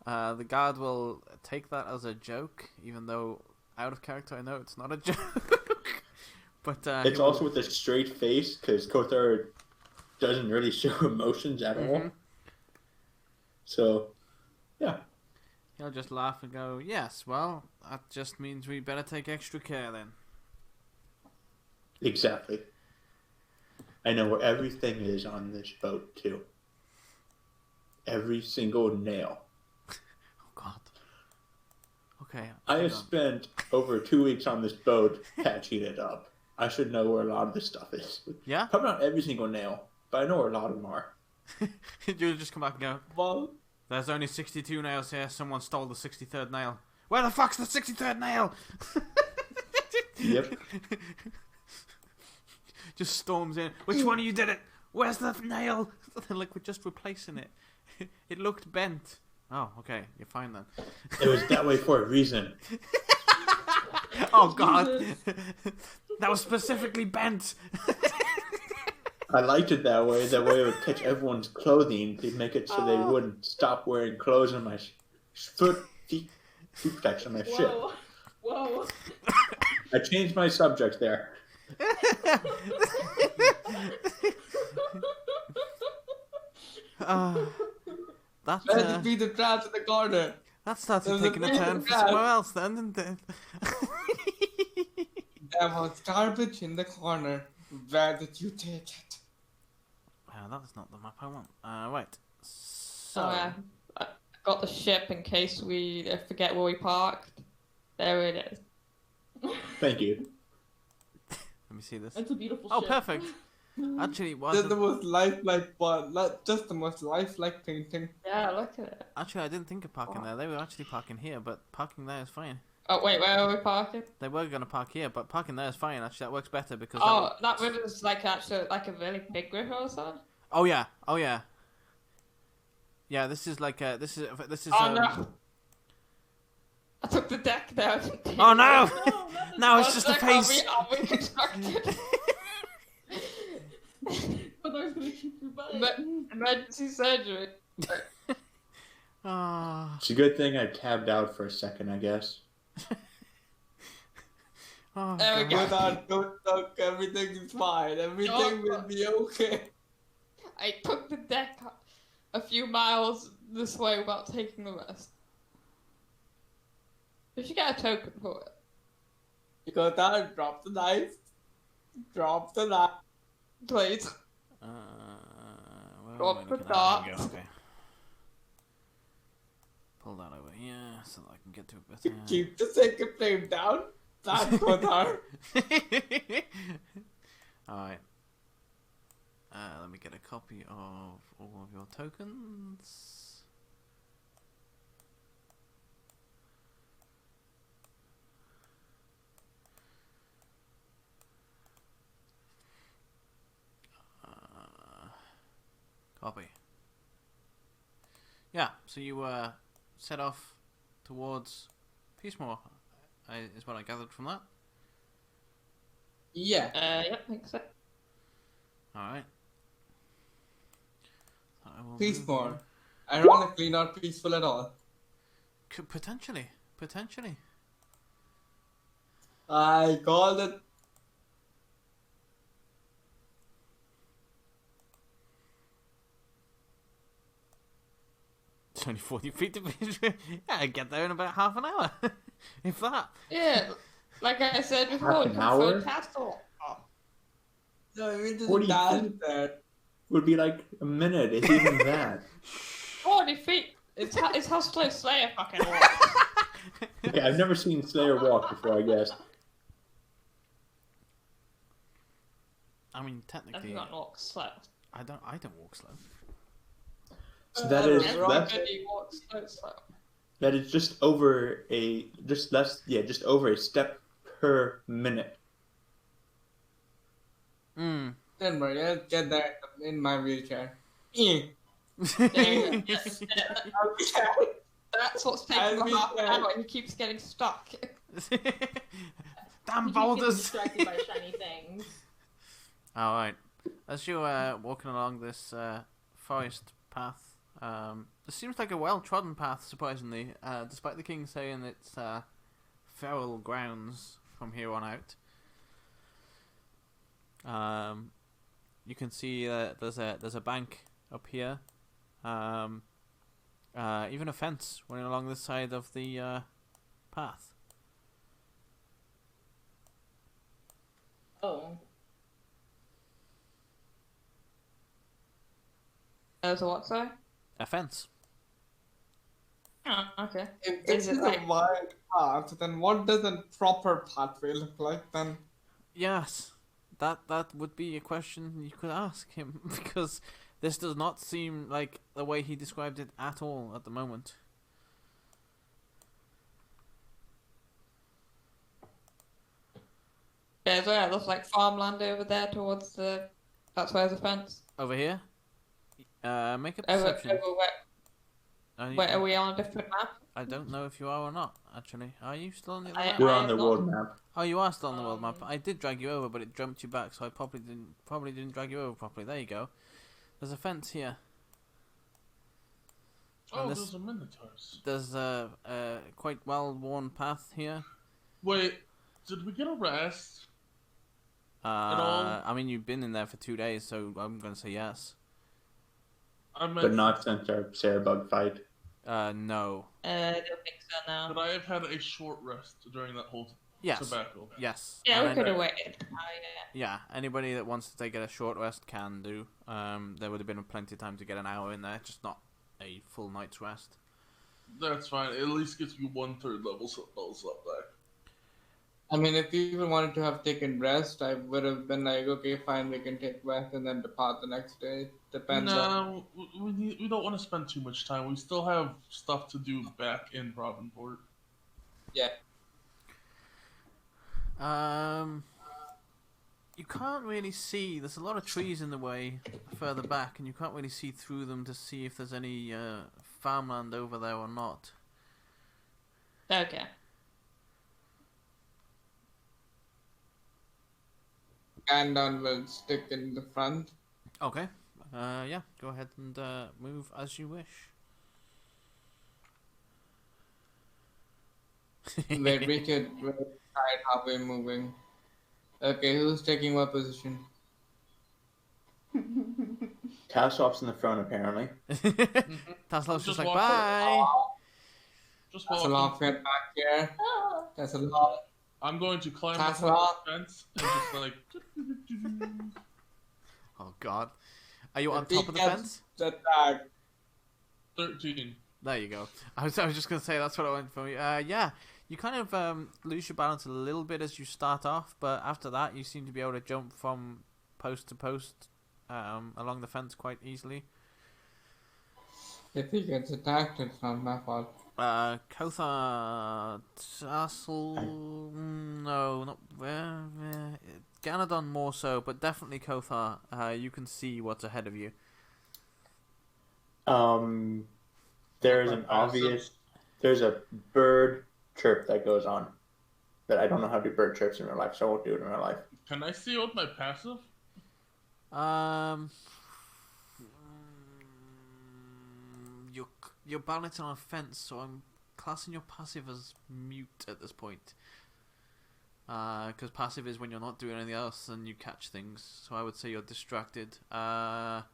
S2: The guard will take that as a joke, even though out of character I know it's not a joke. But
S5: it's also with a straight face, because Kothar doesn't really show emotions at all. So, yeah.
S2: He'll just laugh and go, yes, well, that just means we better take extra care then.
S5: Exactly. I know where everything is on this boat, too. Every single nail.
S2: Oh, God. Okay.
S5: I have spent over 2 weeks on this boat patching it up. I should know where a lot of this stuff is.
S2: Yeah?
S5: Probably not every single nail, but I know where a lot of them are.
S2: You'll just come back and go,
S6: Well,
S2: there's only 62 nails here. Someone stole the 63rd nail. Where the fuck's the 63rd nail?
S5: Yep.
S2: Just storms in. Which one of you did it? Where's the nail? Like, we're just replacing it. It looked bent. Oh, okay. You're fine then.
S5: It was that way for a reason.
S2: Oh, God. That was specifically bent.
S5: I liked it that way. That way it would catch everyone's clothing. They'd make it so they wouldn't stop wearing clothes on my feet protection on my ship.
S4: Whoa.
S5: I changed my subject there.
S2: That
S6: let's be the trash in the corner.
S2: that started
S6: There's
S2: taking a
S6: a
S2: turn
S6: big
S2: for somewhere else then, didn't it?
S6: There was garbage in the corner. Where did you take it?
S2: That's not the map I want. Right. So,
S1: I got the ship in case we forget where we parked. There it is.
S5: Thank you.
S2: let me see this.
S4: It's a beautiful
S2: Oh,
S4: ship.
S2: perfect. Actually,
S6: Just the most lifelike one. Just the most lifelike painting.
S1: Yeah, look at it.
S2: Actually, I didn't think of parking there. They were actually parking here, but parking there is fine.
S1: Oh wait, where are we parking?
S2: They were going to park here, but parking there is fine. Actually, that works better because.
S1: Oh, that river is like actually like a really big river or something.
S2: Oh yeah. Yeah, this is like this is.
S1: Oh no! I took the deck down.
S2: Oh no!
S1: No,
S2: No, it's just a face.
S1: Are we constructed?
S4: Kotar's gonna keep your butt.
S1: Emergency surgery.
S2: Ah.
S5: It's a good thing I tabbed out for a second, I guess.
S2: Oh,
S1: There we
S2: God.
S1: go.
S6: Don't talk, everything is fine. Everything will be okay.
S1: I took the deck a few miles this way without taking the rest. Did you get a token for it?
S6: Kotar, drop the knife. Drop the knife.
S1: Please.
S2: Where
S1: Drop
S2: am I
S1: the
S2: looking at? There we
S1: dart.
S2: go, okay. Pull that over here so that I can get to it better.
S6: Keep the second flame down. That's Kotar.
S2: Alright. Let me get a copy of all of your tokens. Copy. Yeah, so you set off towards Peacemore, is what I gathered from that.
S6: Yeah.
S1: Yeah, I think so.
S2: Alright.
S6: Peaceful. Ironically, not peaceful at all.
S2: Potentially. Potentially.
S6: I called it.
S2: It's only 40 feet to Peacemore. Yeah, I get there in about half an hour. If that.
S1: Yeah, like I said before,
S5: Half
S1: we
S5: an
S1: come
S5: hour?
S1: for a castle.
S6: No, we just
S5: 40
S6: dance
S5: feet?
S6: there.
S5: Would be like a minute, if even that.
S1: 40 feet. It's how slow Slayer fucking walks.
S5: Okay, I've never seen Slayer walk before, I guess.
S2: I mean, technically,
S1: Everyone walks slow.
S2: I don't walk slow.
S5: So that is less.
S1: Everybody walks slow.
S5: That is just over just over a step per minute.
S2: Mm.
S6: Don't worry, I'll get that in my wheelchair.
S1: That's what's
S6: I'll
S1: taking
S6: be
S1: him half an
S6: there.
S1: hour. He keeps getting stuck.
S2: Damn
S4: He keeps getting
S2: boulders!
S4: distracted by shiny things.
S2: Alright. As you're walking along this forest path, it seems like a well-trodden path, surprisingly, despite the king saying it's feral grounds from here on out. You can see there's a bank up here. Even a fence running along this side of the path.
S4: Oh.
S1: There's a what, sorry?
S2: A fence.
S1: Oh, okay.
S6: If
S1: Is
S6: this
S1: it
S6: is
S1: like-
S6: a wild path, then what does a proper pathway look like then?
S2: Yes, that would be a question you could ask him, because this does not seem like the way he described it at all at the moment.
S1: Yeah, it looks like farmland over there towards the... That's where there's a fence.
S2: Over here, make a
S1: Over
S2: perception.
S1: where are we on a different map?
S2: I don't know if you are or not. Actually, are you still on the other
S1: I-
S2: map?
S5: You're
S1: I
S5: on the
S1: am not-
S5: world map.
S2: Oh, you are still on the world map. I did drag you over, but it jumped you back, so I probably didn't drag you over properly. There you go. There's a fence here.
S3: Oh,
S2: this-
S3: those are minotaurs.
S2: There's a quite well-worn path here.
S3: Wait, did we get a rest? all?
S2: I mean, you've been in there for 2 days, so I'm gonna say yes.
S3: I meant,
S5: But not since our Cerebug fight.
S2: No.
S1: I don't think so now.
S3: But I have had a short rest during that whole
S2: Yes.
S3: tobacco.
S2: Yes.
S1: Yeah,
S2: And
S1: we
S2: I-
S1: could have waited. Oh,
S2: Yeah, anybody that wants to take a short rest can do. There would have been plenty of time to get an hour in there, just not a full night's rest.
S3: That's fine. It at least gets you 1/3 levels up there.
S6: I mean, if people wanted to have taken rest, I would have been like, okay, fine, we can take rest and then depart the next day. Depends on.
S3: No, we don't want to spend too much time. We still have stuff to do back in Provenport.
S6: Yeah.
S2: You can't really see. There's a lot of trees in the way further back, and you can't really see through them to see if there's any farmland over there or not.
S1: yeah. Okay.
S6: Gandon will stick in the front.
S2: Okay. Yeah. Go ahead and move as you wish.
S6: Wait, we could decide how we're moving. Okay, who's taking what position?
S5: Tassoff's in the front, apparently.
S2: Taslov's just like,
S3: walk-
S2: bye.
S3: Just
S6: That's a
S3: walking.
S6: lot, get back here. That's a lot.
S3: I'm going to climb
S6: That's
S3: up the
S6: all.
S3: fence and just like.
S2: Oh God. Are you on
S6: He
S2: top of the
S6: gets
S2: fence?
S6: attacked.
S3: 13.
S2: There you go. I was just gonna say that's what I went for. Yeah. You kind of lose your balance a little bit as you start off, but after that you seem to be able to jump from post to post along the fence quite easily.
S6: If he gets attacked, it's not my fault.
S2: Kothar, Tassel, no, not Ganadon more so, but definitely Kothar. You can see what's ahead of you.
S5: There's an obvious. There's a bird chirp that goes on. But I don't know how to do bird chirps in real life, so I won't do it in real life.
S3: Can I see with my passive?
S2: You're balancing on a fence, so I'm classing your passive as mute at this point. Because passive is when you're not doing anything else and you catch things. So I would say you're distracted. Once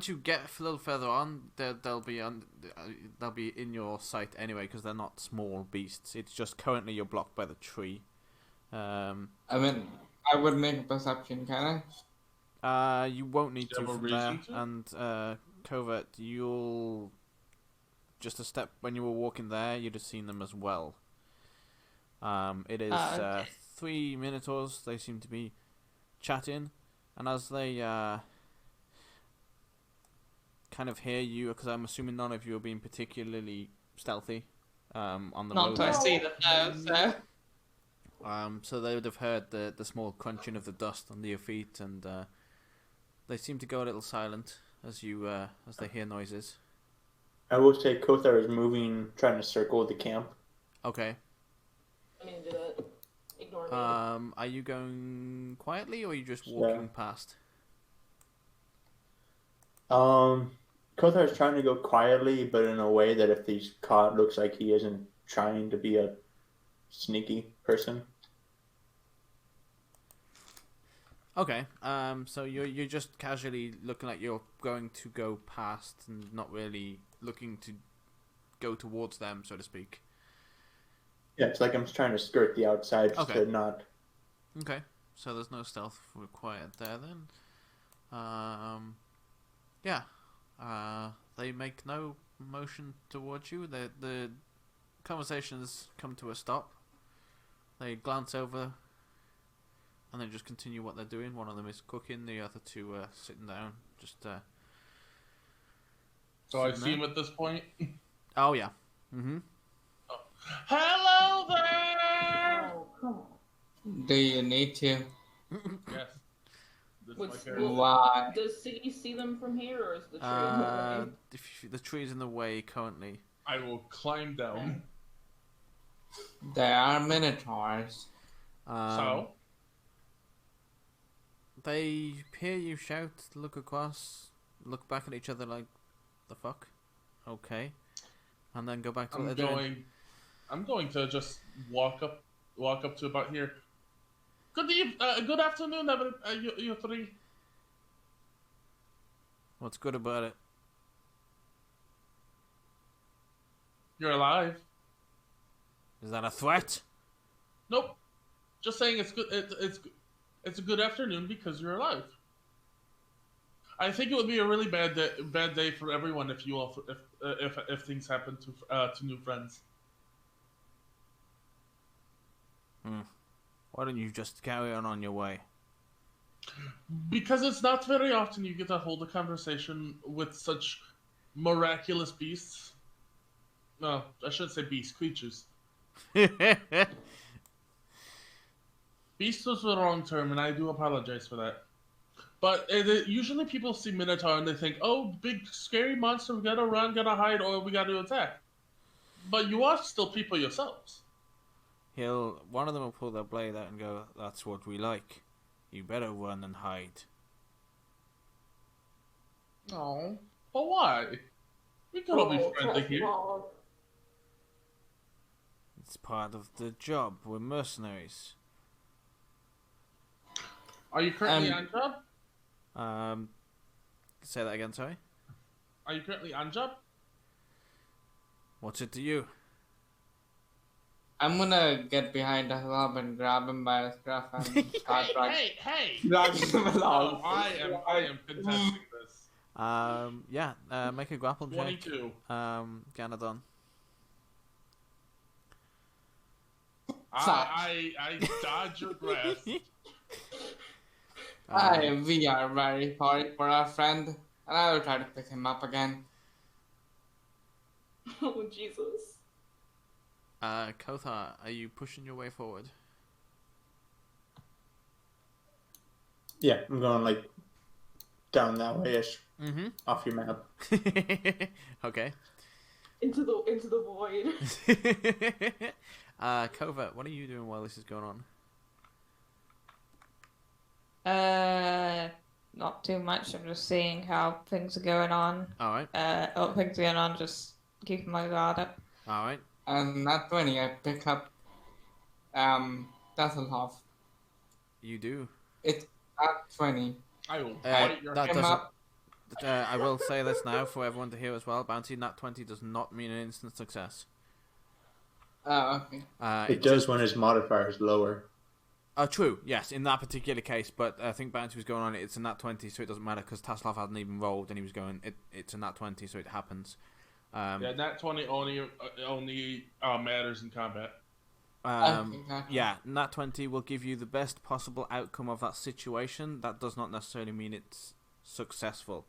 S2: you get a little further on, they'll be in your sight anyway because they're not small beasts. It's just currently you're blocked by the tree.
S6: I mean, I would make a perception, can I?
S2: You won't need
S3: Do you
S2: to
S3: have a
S2: from there.
S3: reason to?
S2: And Covert, you'll just a step when you were walking there, you'd have seen them as well. It is
S1: Okay.
S2: 3 Minotaurs. They seem to be chatting, and as they kind of hear you, because I'm assuming none of you are being particularly stealthy on the
S1: Not
S2: road.
S1: till I see them now, so.
S2: So they would have heard the small crunching of the dust under your feet, and they seem to go a little silent as you as they hear noises.
S5: I will say Kothar is moving, trying to circle the camp.
S2: Okay.
S4: I mean, do that. Ignore me.
S2: Are you going quietly, or are you just walking past?
S5: Kothar is trying to go quietly, but in a way that if he's caught, looks like he isn't trying to be a sneaky person.
S2: Okay. So you're just casually looking like you're going to go past and not really looking to go towards them, so to speak.
S5: Yeah, it's like I'm trying to skirt the outside just
S2: Okay.
S5: to not.
S2: Okay. So there's no stealth required there then. Yeah. They make no motion towards you. The conversations come to a stop. They glance over and then just continue what they're doing. One of them is cooking, the other two are sitting down. Just
S3: So I
S2: sitting
S3: see
S2: there.
S3: him at this point.
S2: Oh yeah. Mm-hmm.
S3: Hello there!
S4: Oh, come on.
S6: Do you need to?
S3: Yes. This is my
S4: What's-
S3: character.
S6: Why?
S4: Does Siggy see them from here, or is the tree in the way?
S2: The tree's in the way currently.
S3: I will climb down.
S6: They are minotaurs.
S3: So?
S2: They hear you shout, look across, look back at each other like, the fuck? Okay. And then go back to what they're doing.
S3: I'm going to just walk up to about here. Good afternoon, you three.
S2: What's good about it?
S3: You're alive.
S2: Is that a threat?
S3: Nope. Just saying it's good. It's a good afternoon because you're alive. I think it would be a really bad day for everyone if you all if things happen to new friends.
S2: Why don't you just carry on your way?
S3: Because it's not very often you get to hold a conversation with such miraculous beasts. No, I shouldn't say beasts, creatures. Beast was the wrong term, and I do apologize for that. But usually people see Minotaur and they think, oh, big scary monster, we gotta run, gotta hide, or we gotta attack. But you are still people yourselves.
S2: One of them will pull their blade out and go, that's what we like. You better run and hide.
S6: Oh.
S3: But why? We can all be friendly
S4: Tassel
S3: here.
S4: Hoff.
S2: It's part of the job. We're mercenaries.
S3: Are you currently on job?
S2: Say that again, sorry.
S3: Are you currently on job?
S2: What's it to you?
S6: I'm gonna get behind the hub and grab him by his scruff and start
S3: Hey!
S6: dragging him along.
S3: No, I am contesting this.
S2: Make a grapple check.
S3: 22.
S2: Ganadon.
S3: I dodge your grasp.
S6: We are very sorry for our friend, and I will try to pick him up again.
S4: Oh, Jesus.
S2: Kothar, are you pushing your way forward?
S5: Yeah, I'm going like down that way-ish,
S2: Mm-hmm.
S5: off your map.
S2: Okay.
S4: Into the void.
S2: Kova, what are you doing while this is going on?
S1: Not too much. I'm just seeing how things are going on.
S2: Alright.
S1: Things are going on. Just keeping my guard up.
S2: Alright.
S6: And not 20, I pick up Tasselhoff.
S2: You do.
S6: It's not 20.
S3: I will bite your
S2: that
S3: head.
S6: Him
S2: doesn't.
S6: up.
S2: I will say this now for everyone to hear as well. Bounty nat 20 does not mean an instant success.
S6: Oh, okay.
S5: It does when his modifier is lower.
S2: True, yes, in that particular case, but I think Bounty was going on, it's a nat 20, so it doesn't matter, because Taslov hadn't even rolled, and he was going, it's a nat 20, so it happens.
S3: Yeah, nat 20 only matters in combat.
S2: Yeah, nat 20 will give you the best possible outcome of that situation. That does not necessarily mean it's successful.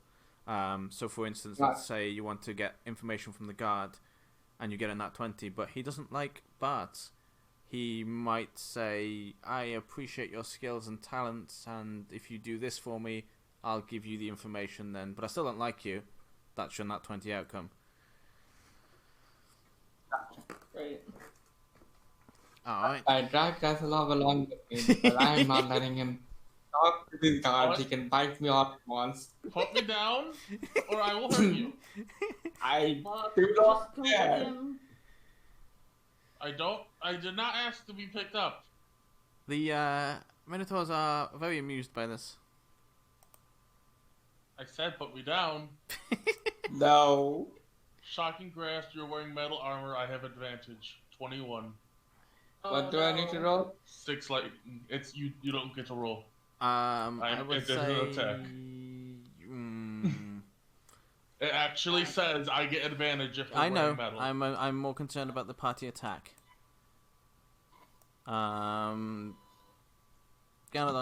S2: So for instance, let's say you want to get information from the guard, and you get a nat 20, but he doesn't like bards. He might say, I appreciate your skills and talents, and if you do this for me, I'll give you the information then, but I still don't like you. That's your nat 20 outcome.
S4: Right.
S2: Alright.
S6: I drag Tasselhoff along with me, but I'm not letting him talk to these guards. He can bite me off once.
S3: Put me down, or I will hurt you.
S6: I
S4: Fuck,
S6: do
S4: just
S6: not
S4: come
S6: care.
S4: with him.
S3: I did not ask to be picked up.
S2: The Minotaurs are very amused by this.
S3: I said put me down.
S6: No.
S3: Shocking grasp, you're wearing metal armor, I have advantage. 21.
S6: What do I need to roll?
S3: 6 like it's you don't get to roll.
S2: I would
S3: it doesn't
S2: say...
S3: attack. It actually says I get advantage if
S2: I
S3: I'm
S2: know.
S3: wearing metal.
S2: I'm more concerned about the party attack. Ganadon,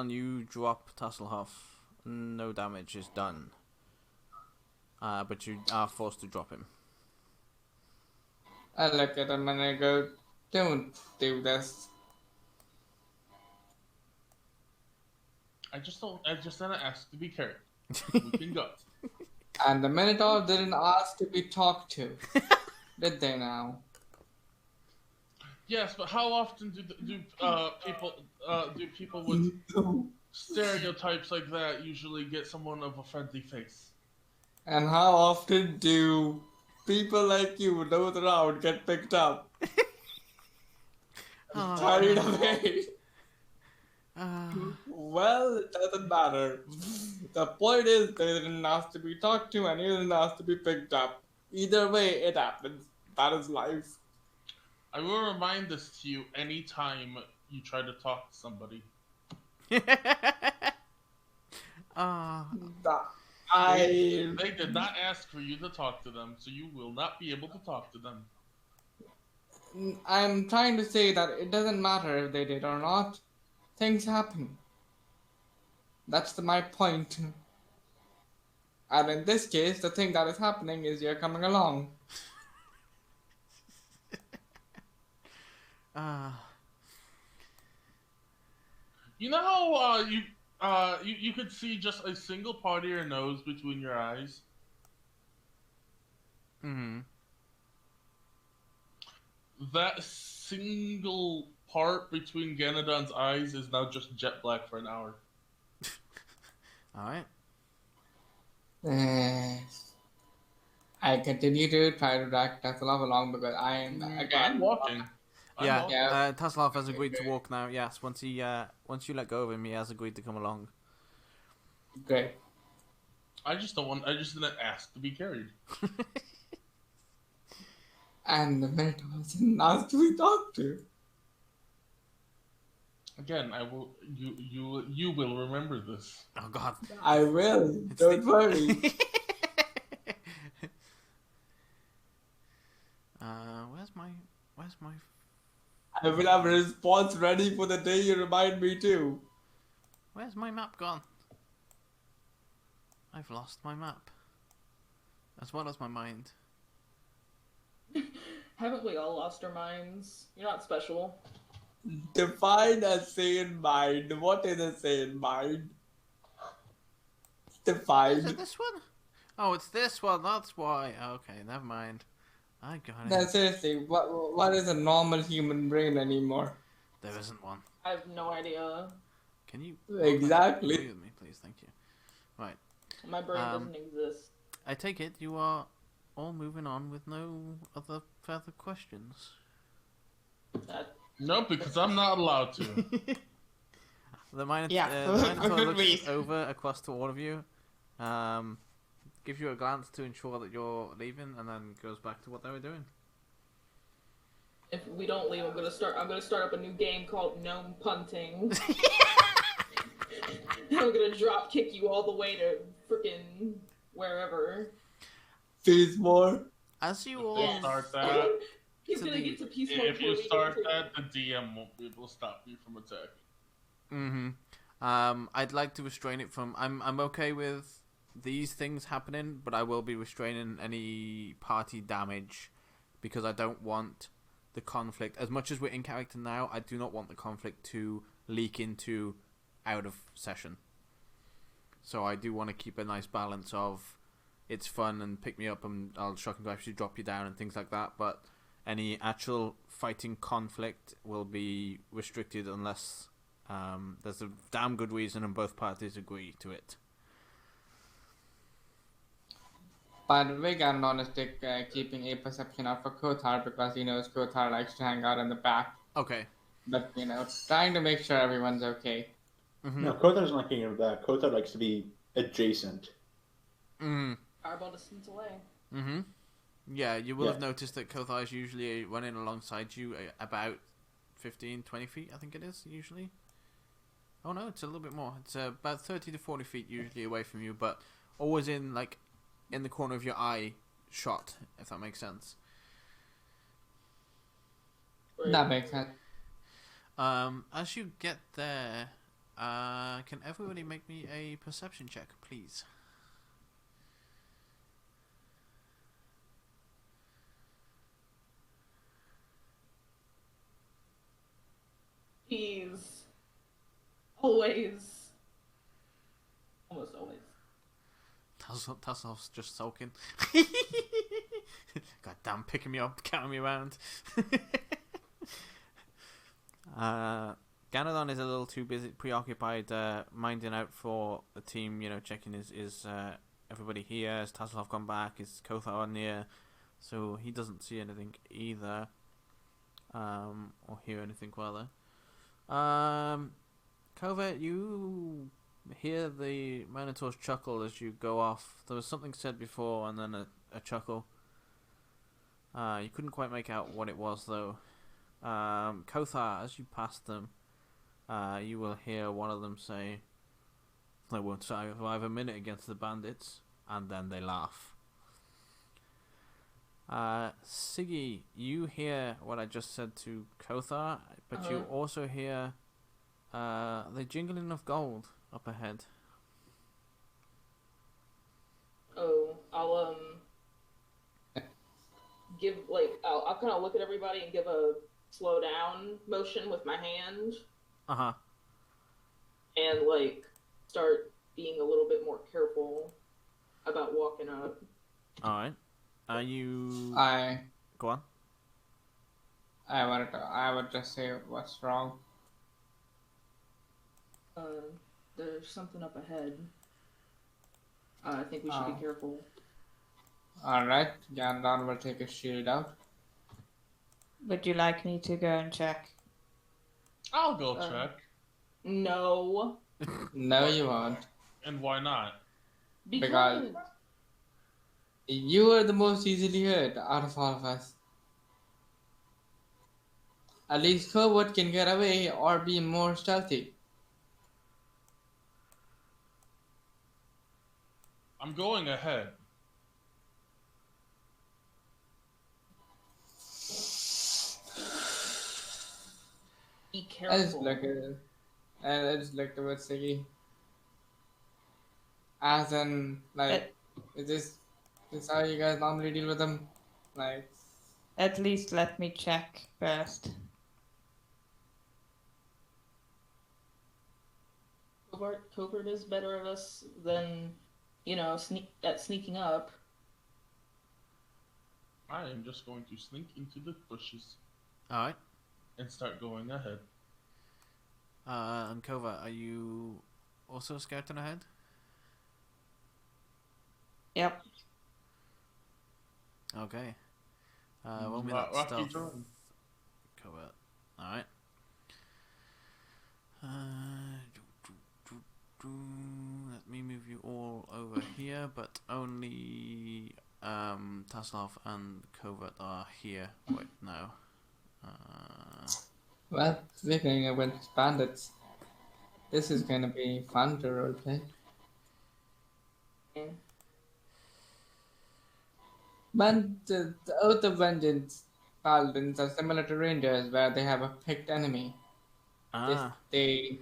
S2: you drop Tasselhoff. No damage is done. But you are forced to drop him.
S6: I look at him and I go, don't do this.
S3: I just didn't ask to be carried. We can go.
S6: And the Minotaur didn't ask to be talked to. Did they now?
S3: Yes, but how often do people with stereotypes like that usually get someone of a friendly face?
S6: And how often do people like you nose around get picked up? Carried away. Well, it doesn't matter. The point is, they didn't ask to be talked to and he didn't ask to be picked up. Either way, it happens. That is life.
S3: I will remind this to you anytime you try to talk to somebody. They did not ask for you to talk to them, so you will not be able to talk to them.
S6: I'm trying to say that it doesn't matter if they did or not. Things happen. That's my point. And in this case, the thing that is happening is you're coming along.
S3: You know how you could see just a single part of your nose between your eyes?
S2: Mm-hmm.
S3: That single part between Ganadon's eyes is now just jet black for an hour.
S2: Alright.
S6: Uh, I continue to try to drag Taslov along because I am
S3: I'm
S6: again.
S3: walking. I'm
S2: Yeah,
S3: walking.
S6: Yeah.
S2: Taslov has agreed to walk now. Yes, once you let go of him, he has agreed to come along.
S6: Great.
S3: I just don't want. I just didn't ask to be carried.
S6: And the Minotaur isn't asked to be talked to.
S3: Again, I will. You will remember this.
S2: Oh God.
S6: I will.
S2: It's
S6: Don't worry.
S2: Where's my?
S6: I will have a response ready for the day you remind me to.
S2: Where's my map gone? I've lost my map, as well as my mind.
S4: Haven't we all lost our minds? You're not special.
S6: Define a sane mind. What is a sane mind?
S2: Is
S6: Defined.
S2: it this one? Oh, it's this one. That's why. Okay, never mind. I got it.
S6: No, seriously, what is a normal human brain anymore?
S2: There isn't one.
S4: I have no idea.
S2: Can you
S6: Exactly.
S2: agree with me, please? Thank you. Right.
S4: My brain doesn't exist.
S2: I take it you are all moving on with no other further questions.
S3: No, because I'm not allowed to.
S2: The Minotaur,
S1: Yeah,
S2: the Minotaur
S1: good
S2: looks
S1: reason.
S2: over across to all of you, gives you a glance to ensure that you're leaving, and then goes back to what they were doing.
S4: If we don't leave, I'm gonna start up a new game called Gnome Punting. I'm gonna drop kick you all the way to frickin' wherever.
S6: Phase more.
S2: As you
S3: If
S2: all
S3: they start that,
S4: He's
S2: To
S4: gonna
S2: the-
S4: get to peace mode
S3: if
S4: before
S3: you
S4: we
S3: start
S4: get to-
S3: that, the DM won't be able to stop you from attacking.
S2: I'd like to restrain it from. I'm okay with these things happening, but I will be restraining any party damage because I don't want the conflict. As much as we're in character now, I do not want the conflict to leak into out of session. So I do want to keep a nice balance of it's fun and pick me up and I'll shock and actually drop you down and things like that, but any actual fighting conflict will be restricted unless there's a damn good reason and both parties agree to it.
S6: By the way, Ganon is keeping a perception out for Kothar because he knows Kothar likes to hang out in the back.
S2: Okay.
S6: But, trying to make sure everyone's okay.
S2: Mm-hmm.
S5: No, Kothar doesn't like being back. Kothar likes to be adjacent.
S4: Fireball distance away.
S2: Mm-hmm. Yeah, you will have
S5: Yeah.
S2: noticed that Kothar is usually running alongside you about 15, 20 feet, I think it is, usually. Oh no, it's a little bit more. It's about 30 to 40 feet usually away from you, but always in the corner of your eye shot, if that makes sense.
S4: Right.
S6: That makes sense.
S2: As you get there, can everybody make me a perception check, please?
S4: He's always, almost always.
S2: Tasselhoff's just sulking. God damn, picking me up, carrying me around. Ganodon is a little too busy, preoccupied, minding out for the team. Checking is everybody here? Has Tasselhoff gone back? Is Kothar near? So he doesn't see anything either, or hear anything rather. Covert, you hear the Minotaur's chuckle as you go off. There was something said before and then a chuckle. You couldn't quite make out what it was though. Kothar, as you pass them, you will hear one of them say, "They won't survive a minute against the bandits," and then they laugh. Siggy, you hear what I just said to Kothar, but you also hear the jingling of gold up ahead.
S4: Oh, I'll give I'll kind of look at everybody and give a slow down motion with my hand
S2: Uh-huh.
S4: and start being a little bit more careful about walking up.
S2: Alright. Are you... Go on.
S6: I would just say what's wrong.
S4: There's something up ahead. I think we should be careful.
S6: Alright, Gandalf will take his shield out.
S1: Would you like me to go and check?
S3: I'll go check.
S4: No.
S6: No, you won't.
S3: And why not?
S4: Because
S6: You are the most easily hurt out of all of us. At least Cobalt can get away or be more stealthy.
S3: I'm going ahead.
S4: be
S6: I just
S4: careful.
S6: look at Siggy. As in, like, is this how you guys normally deal with them? Like,
S1: At least let me check first.
S4: Covert is better at us than, sneaking up.
S3: I am just going to sneak into the bushes
S2: Alright.
S3: and start going ahead.
S2: And Kova, are you also scouting ahead?
S1: Yep.
S2: Okay. Roll me
S3: Rocky
S2: that stealth.
S3: Jordan.
S2: Covert. Alright. Let me move you all over here, but only Taslov and Covert are here right now.
S6: well, speaking against bandits, this is gonna be fun to roleplay.
S4: Okay.
S6: The Oath of Vengeance paladins are similar to rangers, where they have a picked enemy. They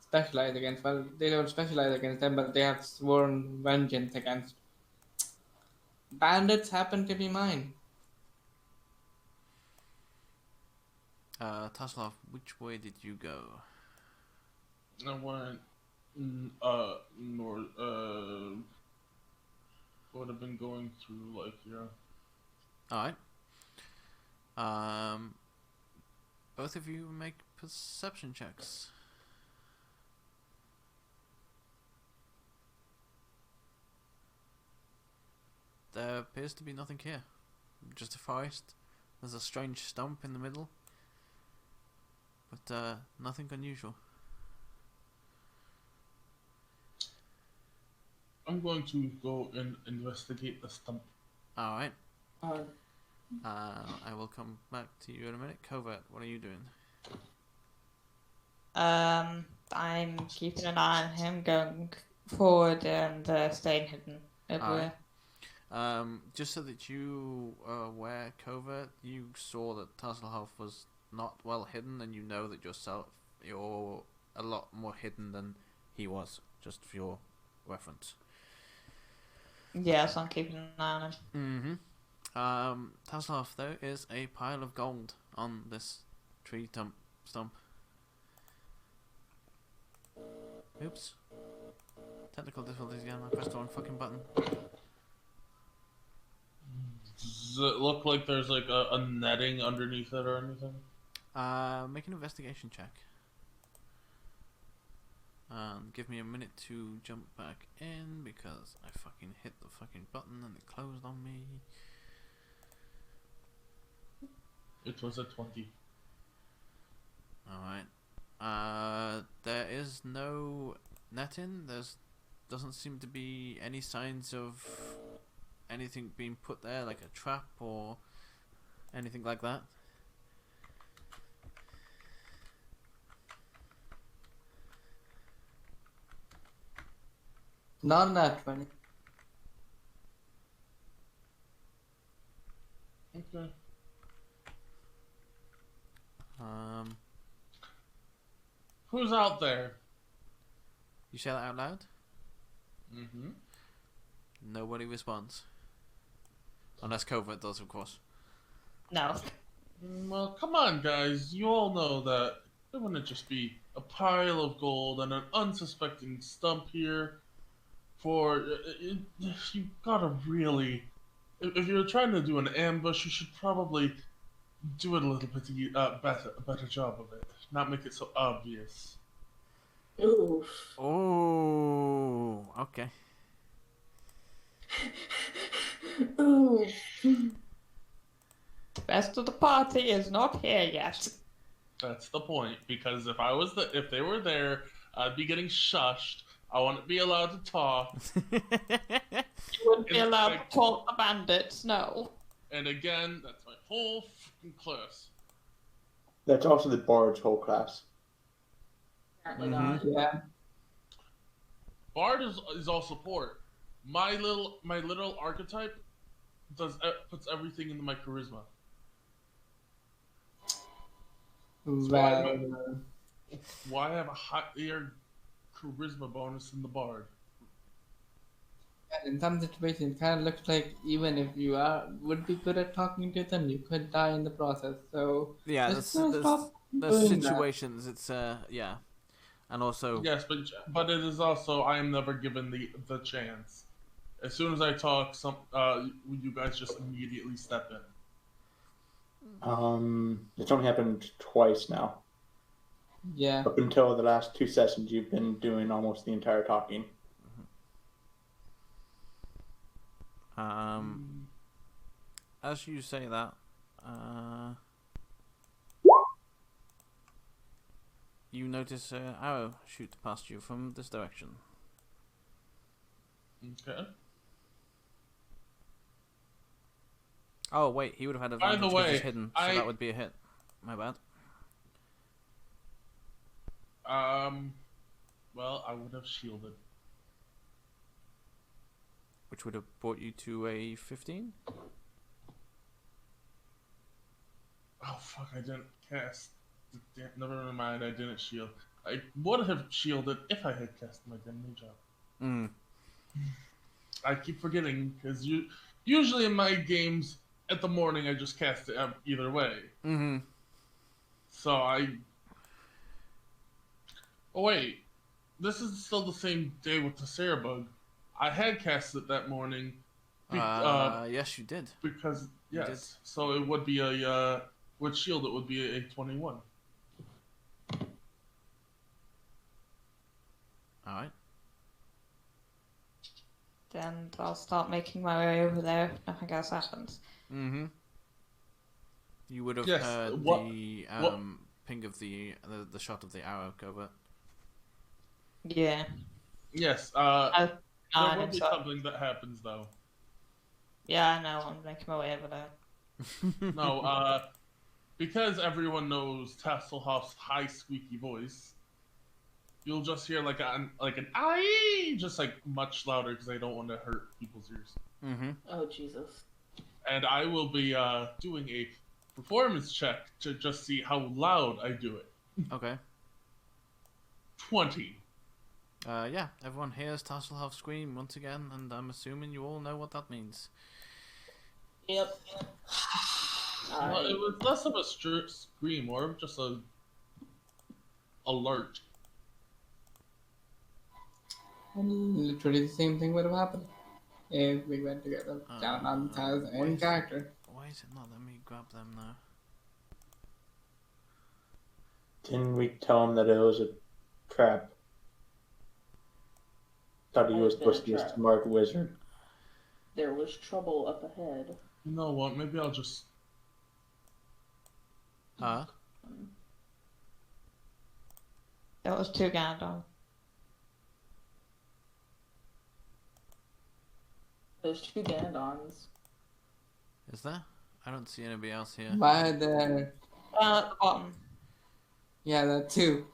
S6: specialize against. Well, they don't specialize against them, but they have sworn vengeance against. Bandits happen to be mine.
S2: Taslov, which way did you go?
S3: I went north. Would have been going through like
S2: Alright. Both of you make perception checks. There appears to be nothing here. Just a forest. There's a strange stump in the middle. But nothing unusual.
S3: I'm going to go and investigate the stump.
S2: Alright.
S4: Uh,
S2: I will come back to you in a minute. Covert, what are you doing?
S1: I'm keeping an eye on him going forward and staying hidden everywhere.
S2: Just so that you are aware, Covert, you saw that Tasselhoff was not well hidden, and you know that you're a lot more hidden than he was, just for your reference.
S1: Yes, I'm keeping an eye on him.
S2: Tasselhoff, though, is a pile of gold on this tree stump. Oops. Technical difficulties again, I pressed the wrong fucking button.
S3: Does it look like there's like a netting underneath it or anything?
S2: Make an investigation check. Give me a minute to jump back in because I fucking hit the fucking button and it closed on me.
S3: It was a 20.
S2: Alright. There is no netting. Doesn't seem to be any signs of anything being put there, like a trap or anything like that.
S6: Not that one.
S3: Okay. Who's out there?
S2: You say that out loud?
S3: Mm-hmm.
S2: Nobody responds. Unless Covert does, of course.
S1: No.
S3: Well, come on, guys. You all know that it wouldn't just be a pile of gold and an unsuspecting stump here. You gotta really. If you're trying to do an ambush, you should probably do it a little bit better job of it. Not make it so obvious.
S4: Oof.
S2: Oh, okay.
S4: Oof.
S1: The best of the party is not here yet.
S3: That's the point. Because if they were there, I'd be getting shushed. I wouldn't be allowed to talk.
S1: You wouldn't be
S3: And,
S1: allowed
S3: like-
S1: to talk the bandits, no.
S3: And again, that's my whole fucking class.
S5: That's also the bard's whole class.
S4: Apparently
S2: Mhm.
S4: not.
S6: Yeah.
S3: Bard is all support. My literal archetype puts everything into my charisma.
S6: Well,
S3: Why have a higher charisma bonus than the bard?
S6: in some situations, it kind of looks like even if you would be good at talking to them, you could die in the process. So
S2: Yeah,
S6: just stop
S2: there's
S6: doing that.
S2: situations. It's yeah, and also
S3: Yes, but it is also I am never given the chance. As soon as I talk, you guys just immediately step in.
S5: It's only happened twice now.
S6: Yeah.
S5: Up until the last 2 sessions, you've been doing almost the entire talking.
S2: as you say that, you notice an arrow shoot past you from this direction.
S3: Okay.
S2: Oh wait, he would have had
S3: By the
S2: advantage because he's
S3: way,
S2: hidden, so that would be a hit. My bad.
S3: Well, I would have shielded.
S2: Which would have brought you to a 15.
S3: Oh fuck! I didn't cast. Never mind. I didn't shield. I would have shielded if I had cast my damage up.
S2: Mm.
S3: I keep forgetting because usually in my games at the morning I just cast it either way.
S2: Mm-hmm.
S3: So I. Oh wait, this is still the same day with the Cerebug. I had cast it that morning.
S2: Yes, you did.
S3: Because
S2: You did.
S3: yes, so it would be a with shield it would be a 21.
S2: All right.
S1: Then I'll start making my way over there if nothing else happens.
S2: Mm-hmm. You would have
S3: Yes,
S2: heard
S3: what-
S2: the ping of the shot of the arrow cover.
S1: Yeah.
S3: Yes,
S1: I,
S3: there will
S1: and
S3: be
S1: so-
S3: something that happens though.
S1: yeah, I know. I'm making my way over there.
S3: No, because everyone knows Tasselhoff's high squeaky voice, you'll just hear like an "aye," just like much louder because I don't want to hurt people's ears.
S2: Mm-hmm.
S4: Oh Jesus.
S3: And I will be doing a performance check to just see how loud I do it.
S2: Okay.
S3: 20.
S2: Yeah, everyone hears Tasselhoff scream once again, and I'm assuming you all know what that means.
S4: Yep.
S3: Well, it was less of a scream, more of just a alert.
S6: And literally the same thing would have happened if we went together down on Taz in character.
S2: Why is it not letting me grab them now?
S5: Didn't we tell him that it was a trap? Thought he was
S4: It's been a
S5: supposed to be a
S4: trap.
S5: smart wizard.
S4: There was trouble up ahead.
S3: You know what? Maybe I'll just.
S2: Huh?
S1: That was two Gandalf.
S4: There's two Gandons.
S2: Is there? I don't see anybody else here.
S6: Why there?
S1: At the bottom.
S6: Yeah, that too.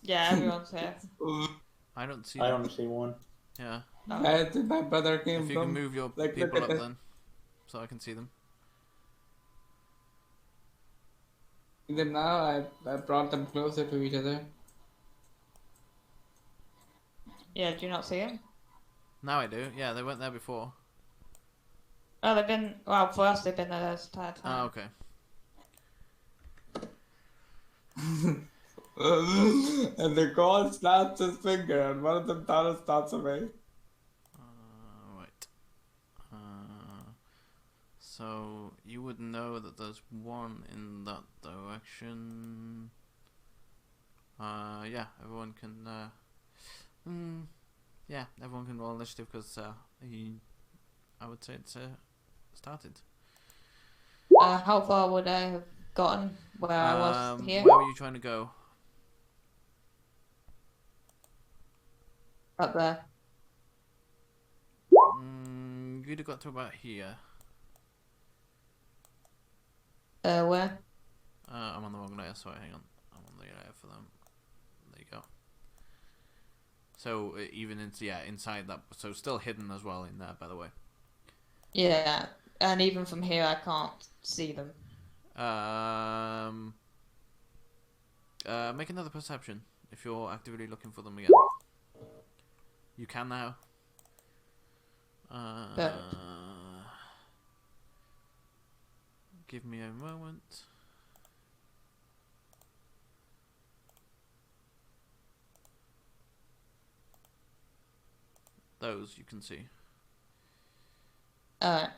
S1: Yeah, everyone's here.
S2: I don't see
S5: I
S2: them.
S5: only see one.
S2: Yeah.
S6: Where did my brother came
S2: If you
S6: from?
S2: can move your
S6: Like, look
S2: people
S6: at
S2: up
S6: this.
S2: then, so I can see them.
S6: Then now I brought them closer to each other.
S1: Yeah, do you not see him?
S2: Now I do. Yeah, they weren't there before.
S1: Oh, they've been. Well, for us, they've been there this entire
S2: Oh,
S1: time.
S2: okay.
S6: And the god snaps his finger and one of them Thanos starts away.
S2: Right. So you would know that there's one in that direction. Yeah, everyone can. Yeah, everyone can roll initiative because I would say it's started.
S1: How far would I have gotten where I was here?
S2: Where were you trying to go?
S1: Up there.
S2: You'd have got to about here.
S1: Where?
S2: I'm on the wrong layer. Sorry, hang on. I'm on the layer for them. There you go. So even inside that, so still hidden as well in there, by the way.
S1: Yeah, and even from here I can't see them.
S2: Make another perception if you're actively looking for them again. You can now. Give me a moment. Those you can see.
S1: Alright.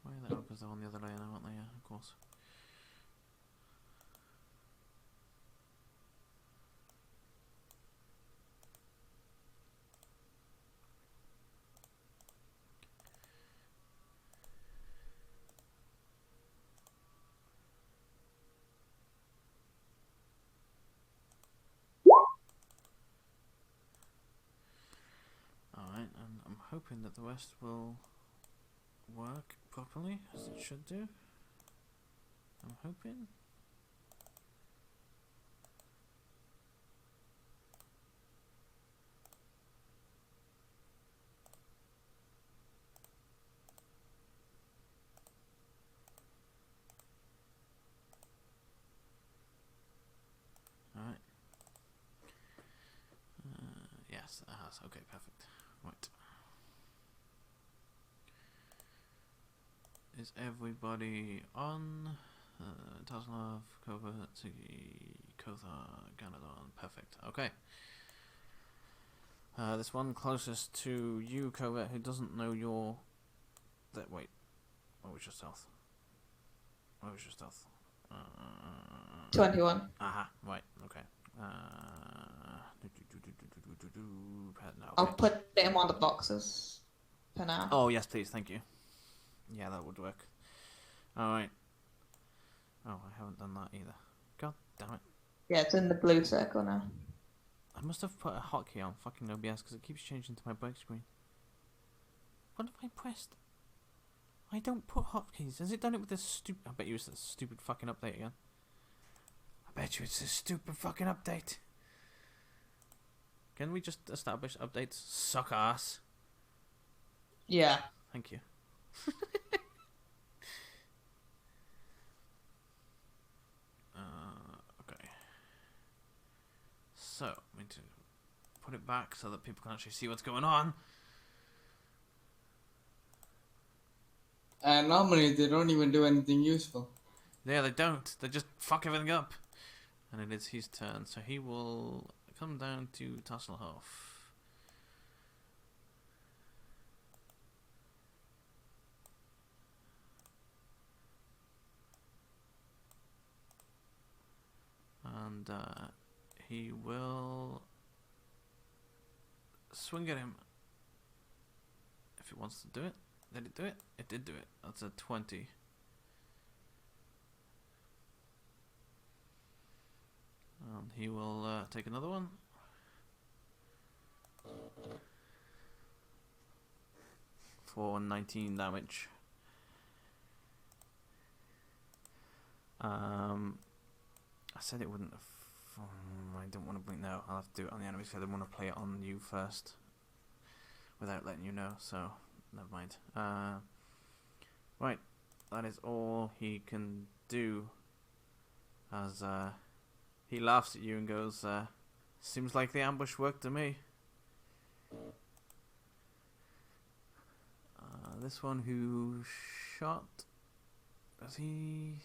S2: Where are they? Because they're on the other layer now, aren't they? Yeah, of course. Alright, and I'm hoping that the rest will work properly, as it should do. I'm hoping. Alright. Yes, it has. Okay, perfect. Right. Is everybody on? Taslov, Kova, Tsugi, Kotha, Ganadon. Perfect. Okay. This one closest to you, Kova, who doesn't know your... Wait. What was your stealth? What was your stealth?
S1: 21.
S2: Aha, right, okay.
S1: I'll put them on the boxes for now.
S2: Oh, yes, please, thank you. Yeah, that would work. Alright. Oh, I haven't done that either. God damn it.
S1: Yeah, it's in the blue circle now.
S2: I must have put a hotkey on fucking OBS because it keeps changing to my break screen. What have I pressed? I don't put hotkeys. Has it done it with this stupid... I bet you it's this stupid fucking update again. I bet you it's this stupid fucking update. Can we just establish updates suck ass?
S1: Yeah.
S2: Thank you. Okay. So, I need to put it back so that people can actually see what's going on.
S6: And normally they don't even do anything useful.
S2: Yeah, they don't. They just fuck everything up. And it is his turn, so he will come down to Tasselhoff. And he will swing at him if it wants to do it. Did it do it? It did do it. That's a 20. And he will take another one. For 19 damage. I said it wouldn't have... I don't want to bring... No, I'll have to do it on the enemy, so I didn't want to play it on you first. Without letting you know, so... Never mind. Right. That is all he can do. As he laughs at you and goes, seems like the ambush worked to me. This one who shot... Does he...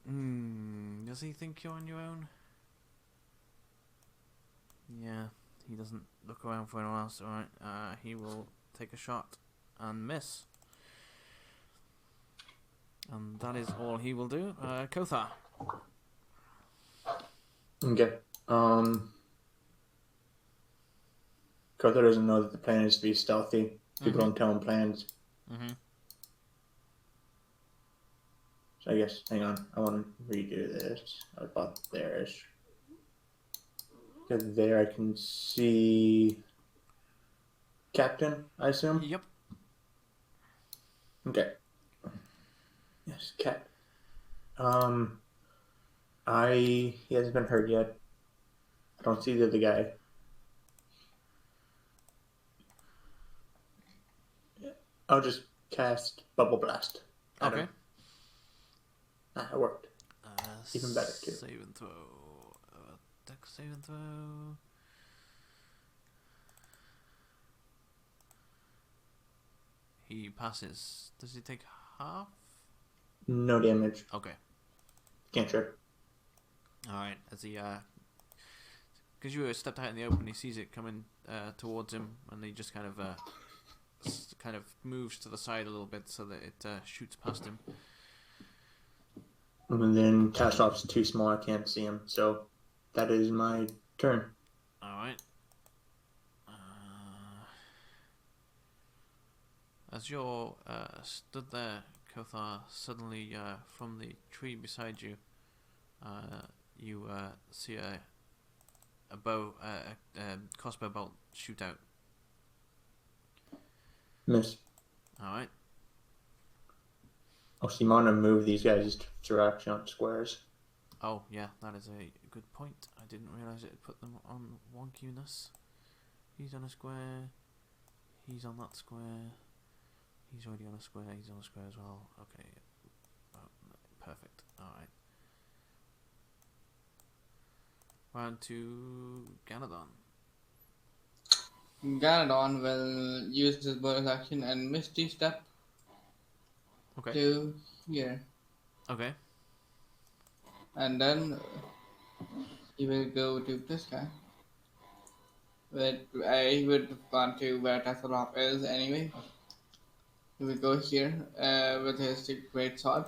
S2: does he think you're on your own? Yeah, he doesn't look around for anyone else. Alright, he will take a shot and miss. And that is all he will do. Kothar.
S5: Okay. Carter doesn't know that the plan is to be stealthy. People don't tell him plans.
S2: Mm-hmm.
S5: So I guess, hang on, I want to redo this. I thought there's. There I can see Captain, I assume?
S2: Yep.
S5: Okay. Yes, Cap. He hasn't been hurt yet. I don't see the other guy. I'll just cast Bubble Blast at
S2: Okay.
S5: him. Ah, it worked. Even better, too.
S2: Save and throw. Deck save and throw. He passes. Does he take half?
S5: No damage.
S2: Okay.
S5: Cantrip.
S2: Alright, as he, because you stepped out in the open, he sees it coming towards him, and he just kind of moves to the side a little bit so that it shoots past him.
S5: And then Tashlop's too small, I can't see him. So that is my turn.
S2: Alright. As you're stood there, Kothar, suddenly from the tree beside you, you see a bow, crossbow bolt shoot out.
S5: Miss.
S2: Alright.
S5: Oh, Simona move these guys to action on squares.
S2: Oh, yeah, that is a good point. I didn't realise it put them on wonkiness. He's on a square. He's on that square. He's already on a square. He's on a square as well. Okay. Oh, perfect. Alright. Round to Ganadon.
S6: Ganadon will use his bonus action and Misty Step
S2: Okay.
S6: to here.
S2: Okay.
S6: And then he will go to this guy. But I would want to where Tasselhoff is anyway. He will go here with his great sword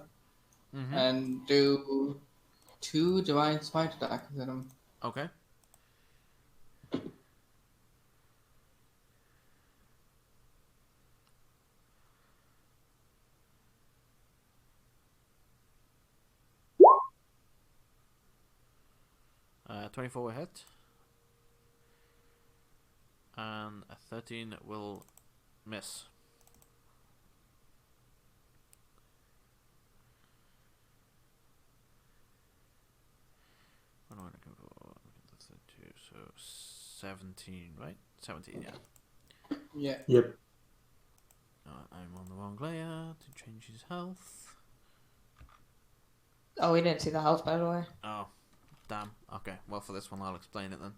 S2: Mm-hmm.
S6: and do 2 divine smite attacks at him.
S2: Okay. Uh, 24 will hit. And a 13 will miss. What do I want to go for? That's the 2, so 17, right? 17, yeah.
S6: Yeah.
S5: Yep.
S2: I'm on the wrong layer to change his health.
S1: Oh, we didn't see the health, by the way.
S2: Oh, damn. Okay, well, for this one, I'll explain it then.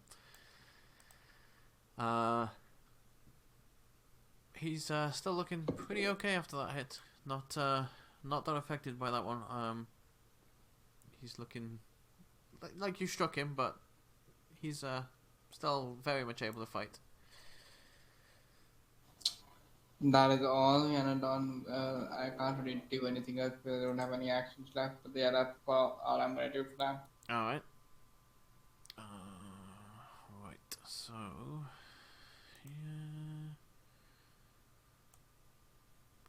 S2: He's still looking pretty okay after that hit. Not that affected by that one. He's looking like you struck him, but he's still very much able to fight.
S6: That is all, Ganadon. I can't really do anything else because I don't have any actions left. But yeah, that's all I'm gonna do for now.
S2: Alright. Right, so... Yeah...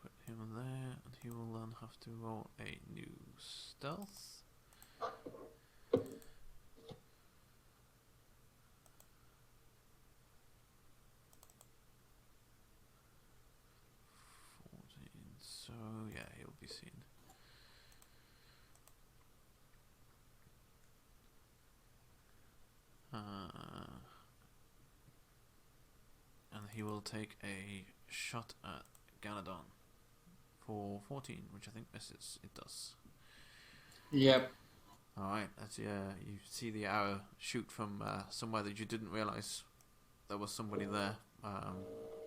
S2: Put him there, and he will then have to roll a new stealth. So yeah, he'll be seen. And he will take a shot at Ganadon for 14, which I think misses. It does.
S6: Yep.
S2: Alright, as you see the arrow shoot from somewhere that you didn't realise there was somebody there.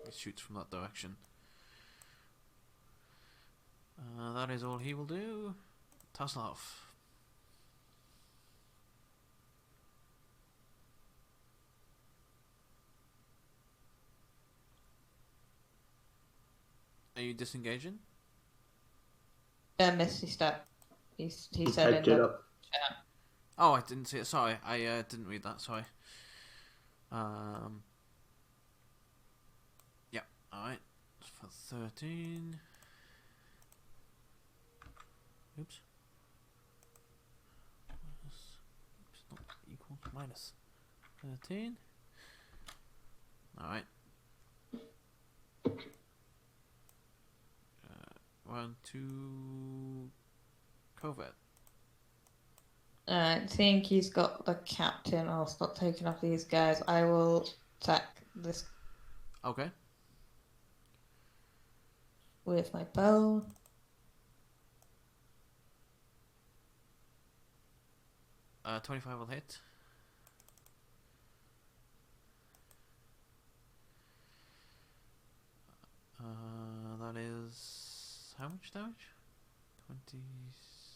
S2: It shoots from that direction. That is all he will do. Taslov. Are you disengaging?
S1: Misty Step. He
S5: He
S1: said in
S5: typed it
S1: the
S5: up.
S1: chat.
S2: Oh, I didn't see it. Sorry, I didn't read that. Sorry. Yeah. All right. For 13. Oops. Oops, not equal. Minus 13. All right. Round 2. Covert.
S1: I think he's got the captain. I'll stop taking off these guys. I will attack this
S2: Okay.
S1: with my bow.
S2: Uh, 25 will hit. That is how much damage?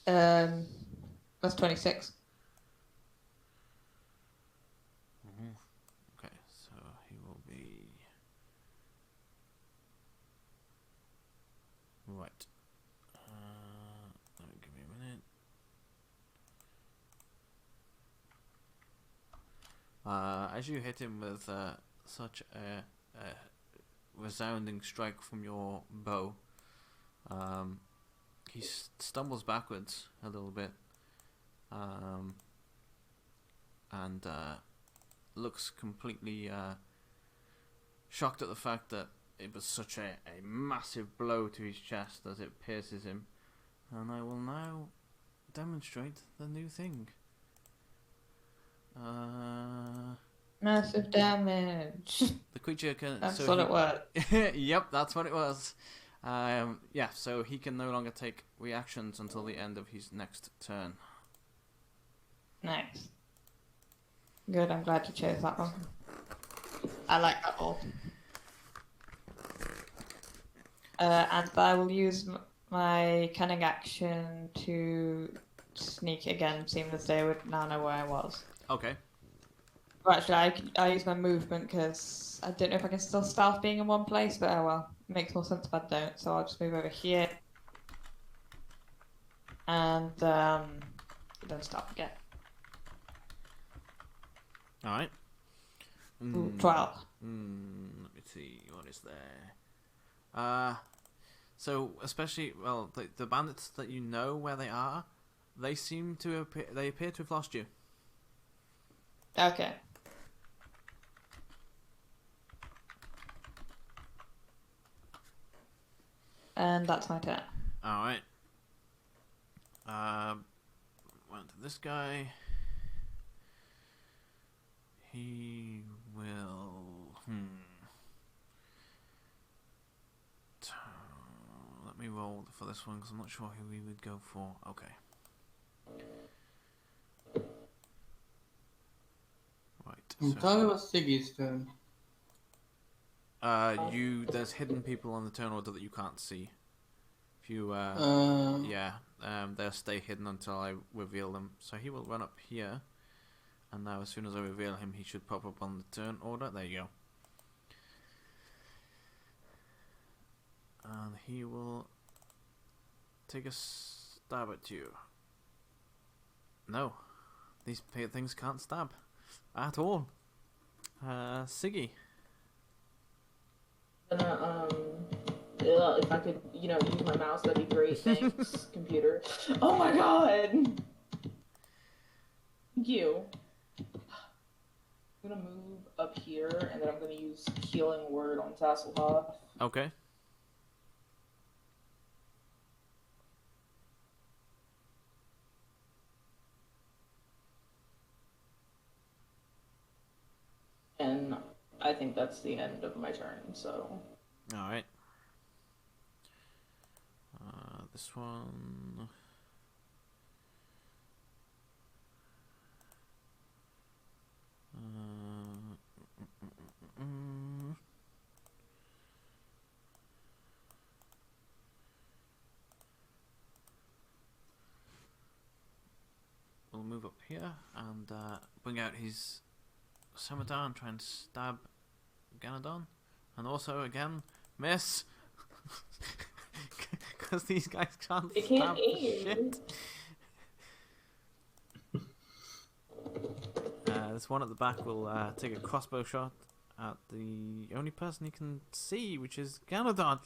S2: 20.
S1: That's 26.
S2: Okay, so he will be right. Give me a minute. As you hit him with such a resounding strike from your bow, he stumbles backwards a little bit, and looks completely shocked at the fact that it was such a massive blow to his chest as it pierces him. And I will now demonstrate the new thing.
S1: Massive damage.
S2: The creature can...
S1: That's
S2: so
S1: what
S2: he,
S1: it was.
S2: Yep, that's what it was. Yeah, so he can no longer take reactions until the end of his next turn.
S1: Nice. Good, I'm glad you chose that one. I like that all. And I will use my cunning action to sneak again, seeing as they would now know where I was.
S2: Okay.
S1: Well, actually, I use my movement because I don't know if I can still stealth being in one place, but oh well. It makes more sense if I don't, so I'll just move over here. And then stop again.
S2: Alright.
S1: 12.
S2: Let me see, what is there? So, especially, well, the bandits that you know where they are, they seem to appear to have lost you.
S1: Okay. And that's my turn.
S2: Alright. Went to this guy. He will... Let me roll for this one because I'm not sure who he would go for. Okay. Right.
S6: I thought it was Siggy's turn.
S2: There's hidden people on the turn order that you can't see. If you, they'll stay hidden until I reveal them. So he will run up here. And now as soon as I reveal him, he should pop up on the turn order. There you go. And he will take a stab at you. No. These things can't stab. At all. Siggy.
S4: If I could, use my mouse, that'd be great. Thanks, computer. Oh my god! Thank you. I'm gonna move up here, and then I'm gonna use Healing Word on Tasselhoff.
S2: Okay.
S4: And I think that's the end of my turn, so...
S2: Alright. This one... We'll move up here and bring out his scimitar and try and stab Ganadon. And also, again, miss! because these guys can't
S4: They can't
S2: stab for
S4: aim.
S2: shit. This one at the back will take a crossbow shot at the only person he can see, which is Ganodon.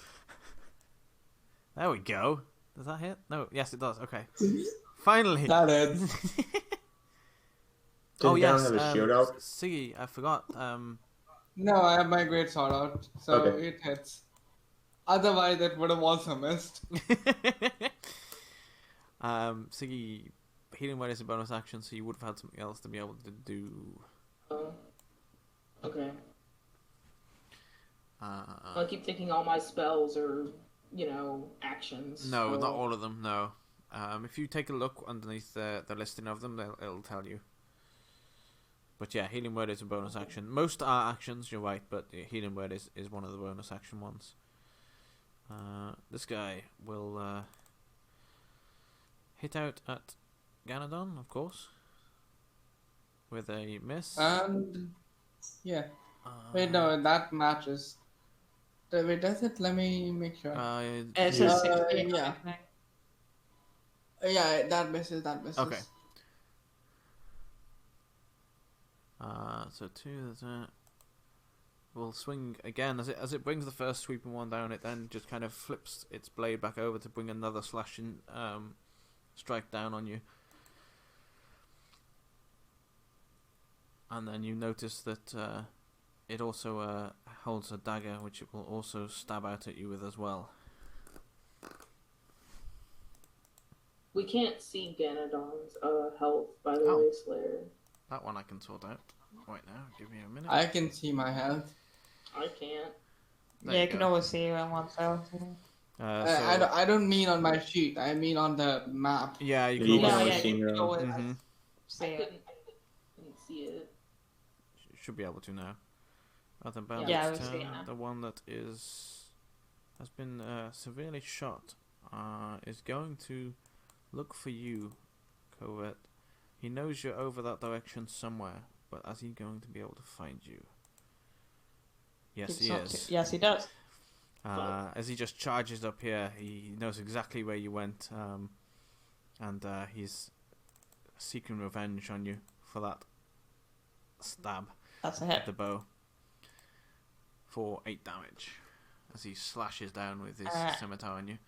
S2: There we go. Does that hit? No. Yes, it does. Okay. Finally.
S6: That is.
S2: Oh
S5: Didn't
S2: yes.
S5: Ganon have a shield out?
S2: Siggy, I forgot.
S6: No, I have my great sword out, so
S5: Okay.
S6: it hits. Otherwise, it would have also missed.
S2: Siggy, healing word is a bonus action, so you would have had something else to be able to do.
S4: Okay.
S2: Uh,
S4: I keep thinking all my spells are, actions.
S2: no,
S4: so-
S2: not all of them. No. If you take a look underneath the listing of them, it'll tell you. But yeah, healing word is a bonus action. Most are actions, you're right, but healing word is one of the bonus action ones. This guy will hit out at Ganodon, of course, with a miss.
S6: And yeah. Wait, no, that matches. Wait, does it? Let me make sure.
S1: It's
S5: Yeah.
S1: a 16,
S6: Yeah.
S1: I think.
S6: Yeah, that misses.
S2: Okay. So 2, will swing again as it brings the first sweeping one down. It then just kind of flips its blade back over to bring another slashing strike down on you. And then you notice that it also holds a dagger, which it will also stab out at you with as well.
S4: We can't see Ganodon's health, by the
S2: Oh.
S4: way, Slayer.
S2: That one I can sort out right now. Give me a minute.
S6: I can see my health.
S4: I can't.
S2: There
S1: Yeah,
S2: you
S1: you can
S2: go.
S1: always see you in one cell.
S6: I don't mean on my sheet. I mean on the map.
S2: Yeah, you
S5: Yeah,
S2: can
S5: you can
S2: always
S5: always see
S1: you
S5: your
S1: can
S5: own.
S1: always
S2: Mhm.
S1: see
S4: I
S1: it.
S4: couldn't see it.
S2: should be able to now. Other about
S1: Yeah, I
S2: its
S1: was
S2: turn,
S1: seeing that.
S2: the one that has been severely shot is going to look for you, Covert. He knows you're over that direction somewhere, but is he going to be able to find you? Yes,
S1: It's
S2: he
S1: not
S2: is.
S1: yes, he does.
S2: As he just charges up here, he knows exactly where you went, and he's seeking revenge on you for that stab
S1: That's a
S2: with
S1: hit.
S2: the bow for 8 damage as he slashes down with his scimitar on you.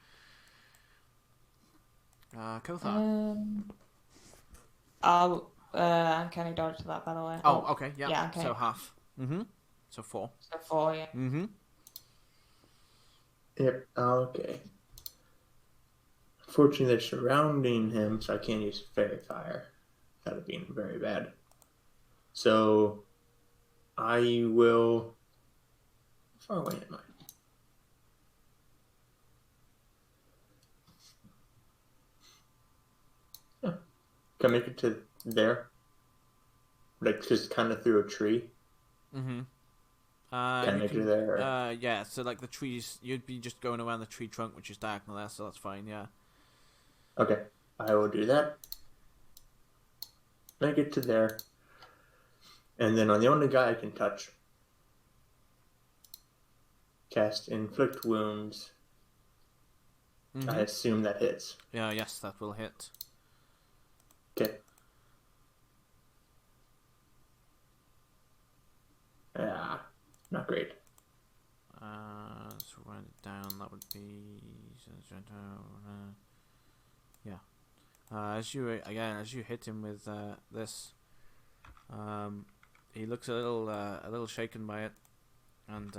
S2: Kothar.
S1: I'll uncanny dodge to that, by the way.
S2: Oh, okay, yeah.
S1: yeah, okay.
S2: So half. Mm-hmm. So 4.
S1: So 4, yeah.
S2: Mm-hmm.
S5: Yep. Okay. Fortunately, they're surrounding him, so I can't use fairy fire. That would be very bad. So I will. How far away am I? Yeah. Can I make it to there? Like just kind of through a tree.
S2: Mm-hmm.
S5: Can I
S2: you
S5: make
S2: can-
S5: it there?
S2: yeah, so like the trees, you'd be just going around the tree trunk, which is diagonal there, so that's fine, yeah.
S5: Okay, I will do that. Make it to there. And then on the only guy I can touch, cast Inflict Wounds.
S2: Mm-hmm.
S5: I assume that hits.
S2: Yeah, yes, that will hit.
S5: Okay. Yeah, not great.
S2: Let's write it down, that would be... yeah. As you hit him with this, he looks a little shaken by it, and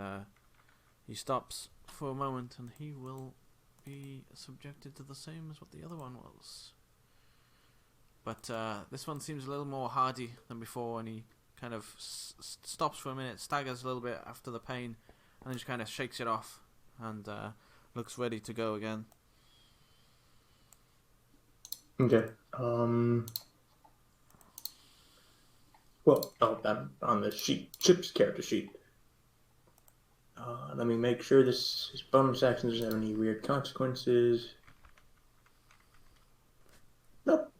S2: he stops for a moment, and he will be subjected to the same as what the other one was. But this one seems a little more hardy than before, and he kind of stops for a minute, staggers a little bit after the pain, and then just kind of shakes it off, and looks ready to go again.
S5: Okay. Well, I'm on the Chip's character sheet. Let me make sure his bonus action doesn't have any weird consequences. Nope.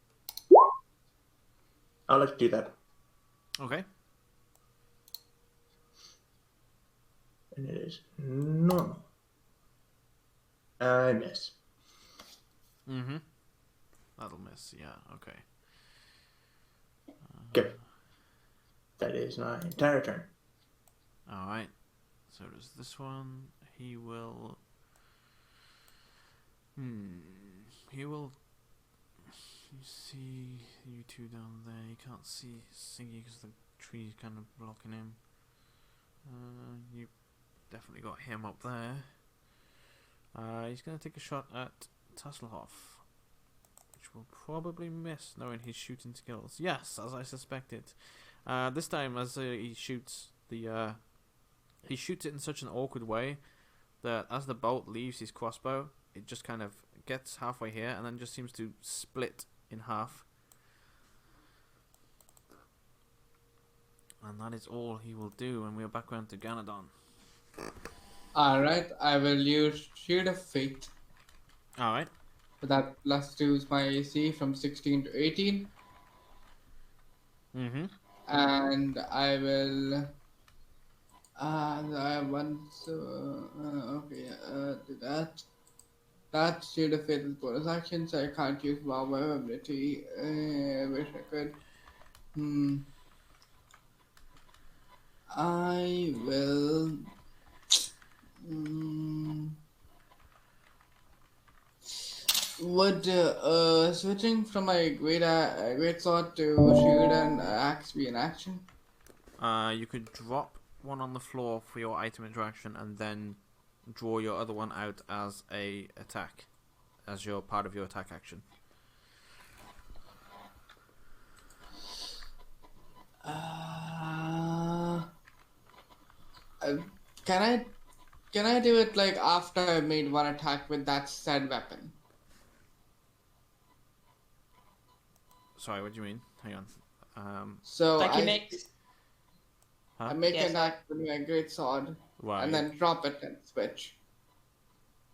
S5: I'll let you do that.
S2: Okay.
S5: And it is normal. I miss.
S2: Mm-hmm. That'll miss. Yeah. Okay.
S5: Okay. That is my entire turn.
S2: All right. So does this one. He will. He will. You see you two down there. You can't see Singy because the tree's kind of blocking him. You definitely got him up there. He's going to take a shot at Tasselhoff, which will probably miss, knowing his shooting skills. Yes, as I suspected. This time, as he shoots he shoots it in such an awkward way that as the bolt leaves his crossbow, it just kind of gets halfway here and then just seems to split in half. And that is all he will do, and we are back around to Ganadon.
S6: Alright, I will use Shield of Faith.
S2: Alright.
S6: That +2 my AC from 16 to 18.
S2: Mm-hmm.
S6: And I will. I want to. Do that. That Shield of Faith is bonus action, so I can't use Wow ability. Wish I could. I will. Would switching from my great sword to shield and axe be an action?
S2: You could drop one on the floor for your item interaction and then draw your other one out as a attack, as your part of your attack action.
S6: Can I do it like after I made one attack with that said weapon?
S2: Sorry, what do you mean? Hang on.
S6: So
S1: Like
S6: I
S1: he makes.
S6: I make
S1: Yes,
S6: an attack with my great sword
S2: Right.
S6: and then drop it and switch.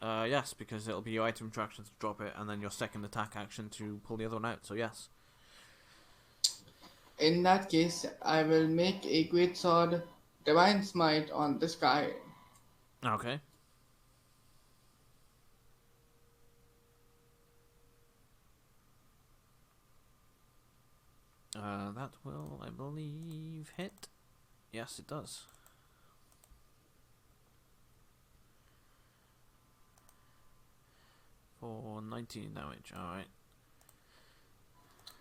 S2: Yes, because it'll be your item interaction to drop it, and then your second attack action to pull the other one out. So yes.
S6: In that case, I will make a great sword divine smite on this guy.
S2: Okay. That will, I believe, hit. Yes, it does. For 19 damage. Alright.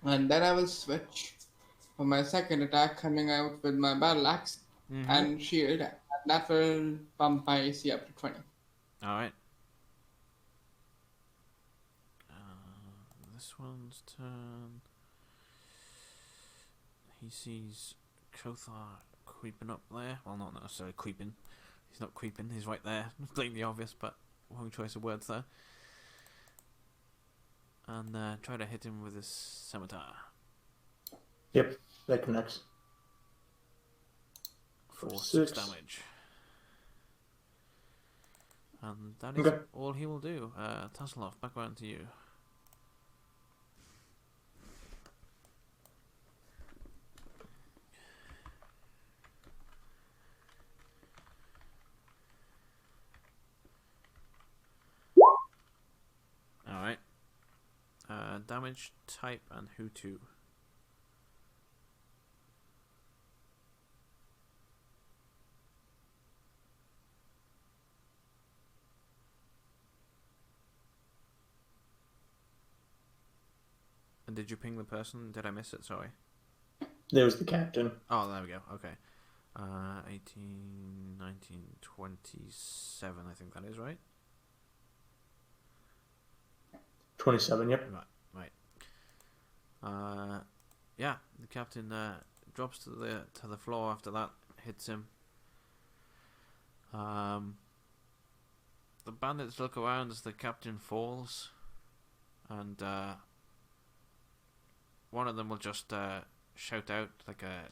S6: And then I will switch for my second attack, coming out with my battle axe and shield. And that will bump my AC up to 20.
S2: Alright. This one's turn. He sees Kothar creeping up there. Well, not necessarily creeping. He's not creeping, he's right there. Blatantly obvious, but wrong choice of words there. And try to hit him with his scimitar.
S5: Yep, that connects.
S2: For 6 damage. And that is all he will do. Tasselhoff, back around to you. Alright. Damage, type, and who to. And did you ping the person? Did I miss it? Sorry.
S5: There was the captain.
S2: Oh, there we go. Okay. 18, 19, 27, I think that is, right?
S5: 27, yep.
S2: Right. Yeah, the captain drops to the floor after that, hits him. The bandits look around as the captain falls, and one of them will just shout out like a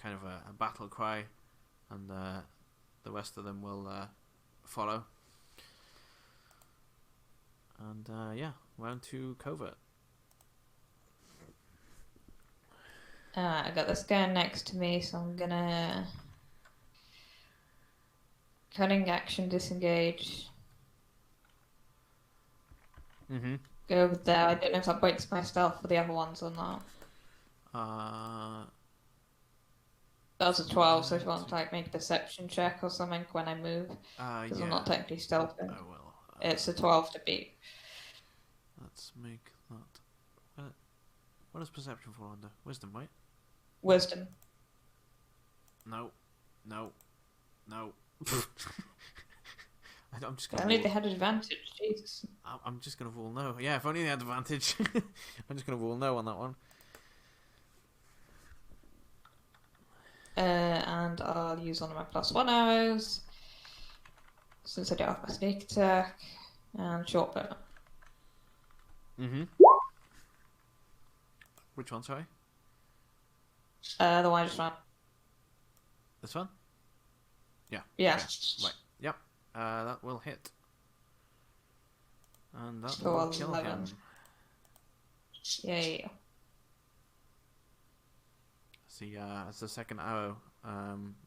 S2: kind of a battle cry, and the rest of them will follow. And yeah, round 2 covert.
S1: I got this guy next to me, so I'm gonna cunning action disengage.
S2: Mm-hmm.
S1: go over there. I don't know if that breaks my stealth for the other ones or not. That was a 12, so if you want to like make a perception check or something when I move, because I'm not technically stealthing.
S2: I will.
S1: It's a 12 to beat.
S2: Let's make that. What does perception fall under? Wisdom, right?
S1: Wisdom.
S2: No. I'm just
S1: If
S2: gonna.
S1: only they had advantage. Jesus.
S2: I'm just gonna rule no. Yeah, if only they had advantage. I'm just gonna rule no on that one.
S1: And I'll use one of my +1 arrows since I don't have my sneak attack and short bow.
S2: Which one? Sorry.
S1: The one I just ran.
S2: This one. Yeah.
S1: Yeah.
S2: Okay. Right. Yep. That will hit. And that
S1: So
S2: will kill
S1: 11.
S2: him.
S1: Yeah.
S2: See, as the second arrow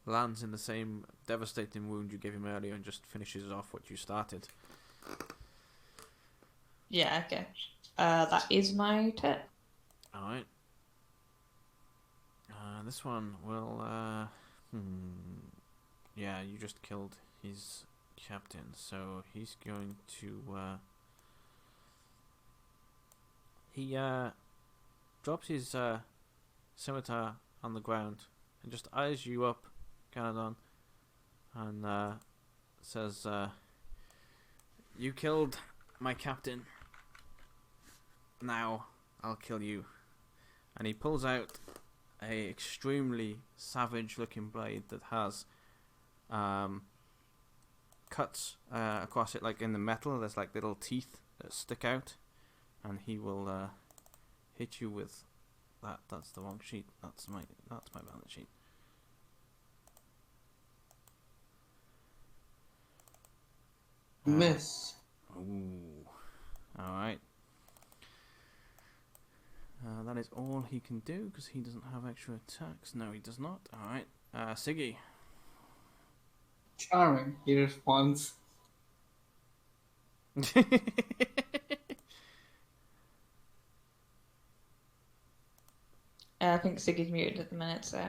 S2: lands in the same devastating wound you gave him earlier and just finishes off what you started.
S1: Yeah, okay. That is my turn.
S2: Alright. This one will, yeah, you just killed his captain, so he's going to, he, drops his, scimitar on the ground and just eyes you up, Ganadon, and, says, you killed my captain. Now I'll kill you. And he pulls out a extremely savage looking blade that has cuts across it, like in the metal. There's like little teeth that stick out, and he will hit you with that. That's the wrong sheet. That's my balance sheet.
S6: Miss.
S2: Ooh. All right. That is all he can do because he doesn't have extra attacks. No, he does not. Alright. Siggy.
S6: Charming, he responds.
S1: I think Siggy's muted at the minute, so.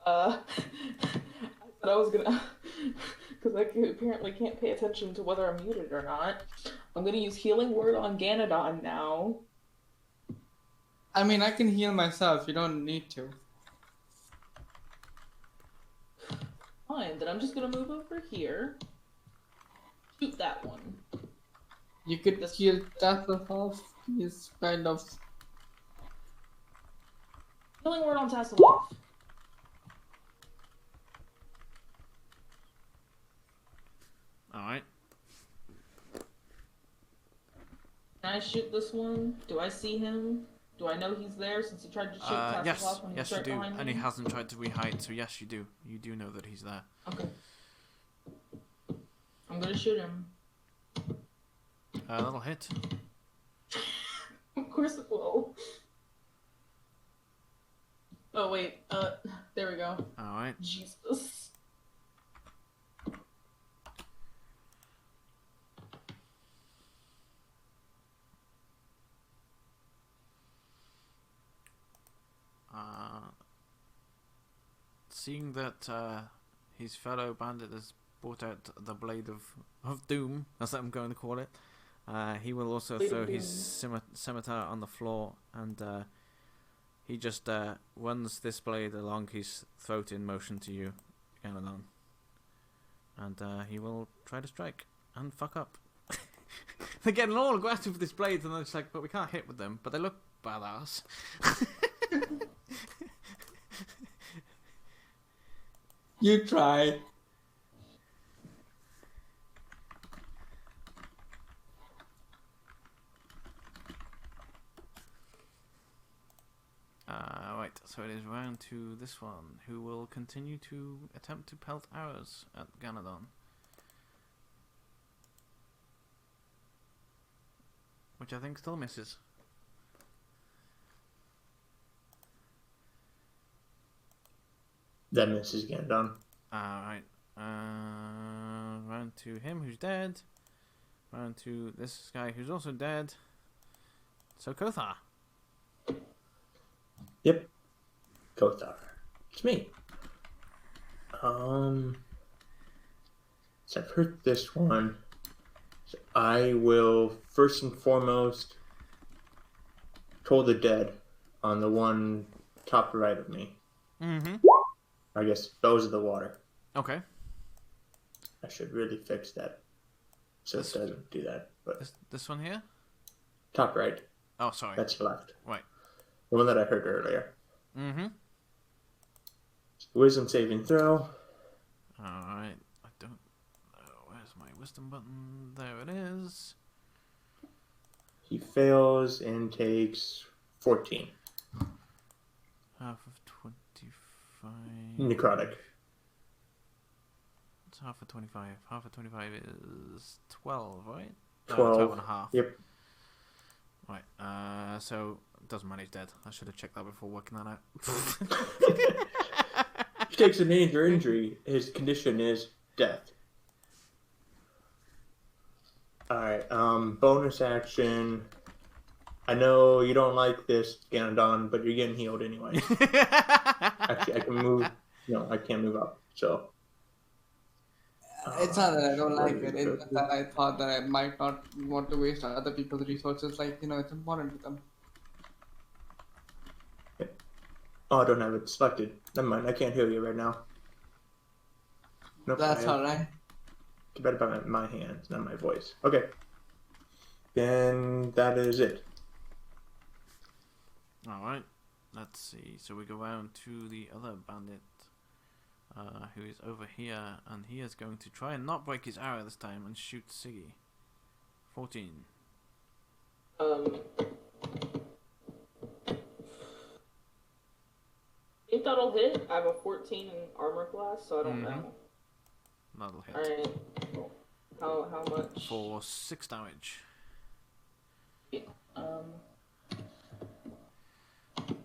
S4: I said I was gonna, because I apparently can't pay attention to whether I'm muted or not. I'm gonna use Healing Word on Ganadon now.
S6: I mean, I can heal myself. You don't need to.
S4: Fine, then I'm just gonna move over here. Shoot that one.
S6: You could heal Tasselhoff. He's kind of.
S4: Healing Word on Tasselhoff.
S2: Alright.
S4: Can I shoot this one? Do I see him? Do I know he's there since he tried to shoot Tasselhoff
S2: Yes,
S4: when he
S2: yes
S4: was
S2: you
S4: right
S2: do.
S4: behind
S2: And
S4: me?
S2: he hasn't tried to rehide, so yes you do. You do know that he's there.
S4: Okay. I'm gonna shoot him.
S2: That'll hit.
S4: Of course it will. Oh wait, there we go.
S2: Alright.
S4: Jesus.
S2: Seeing that his fellow bandit has brought out the blade of doom, as I'm going to call it, he will also
S4: Blade
S2: throw
S4: of
S2: his
S4: doom.
S2: scimitar on the floor, and he just runs this blade along his throat in motion to you, Ganadon. And he will try to strike and fuck up. They're getting all aggressive with this blade, and they're just like, but we can't hit with them, but they look badass.
S6: You try.
S2: Right, so it is round to this one, who will continue to attempt to pelt arrows at Ganadon. Which I think still misses.
S5: That misses again, done.
S2: Alright. Round to him, who's dead. round to this guy who's also dead. So Kothar.
S5: Yep. Kothar. It's me. So I've heard this one. So I will first and foremost toll the dead on the one top right of me.
S2: Mm-hmm.
S5: I guess those are the water.
S2: Okay.
S5: I should really fix that so
S2: This-
S5: it doesn't do that. But
S2: This one here?
S5: top right,
S2: Oh, sorry.
S5: that's left.
S2: Right.
S5: The one that I heard earlier.
S2: Mm-hmm.
S5: Wisdom saving throw.
S2: Alright. I don't know. Where's my wisdom button? There it is.
S5: He fails and takes 14.
S2: Half of 25.
S5: Necrotic.
S2: It's half of 25. Half of 25 is 12, right?
S5: 12.
S2: 12 and a half.
S5: Yep.
S2: Right. So it doesn't matter, he's dead. I should have checked that before working that out.
S5: He takes a major injury. His condition is death. Alright, bonus action. I know you don't like this, Ganondon, but you're getting healed anyway. Actually, I can move. No, I can't move up, so.
S6: It's not that I don't like it. It's that I thought that I might not want to waste other people's resources. Like, it's important to them.
S5: Oh, I don't have it selected. Never mind, I can't heal you right now. Nope,
S6: That's
S5: I
S6: alright.
S5: Get better by my hands, not my voice. Okay. Then that is it.
S2: Alright. Let's see. So we go round to the other bandit. Who is over here, and he is going to try and not break his arrow this time and shoot Siggy. 14.
S4: If that'll hit, I have a 14 in armor class, so I don't know.
S2: That'll hit.
S4: Alright. How much?
S2: For 6 damage.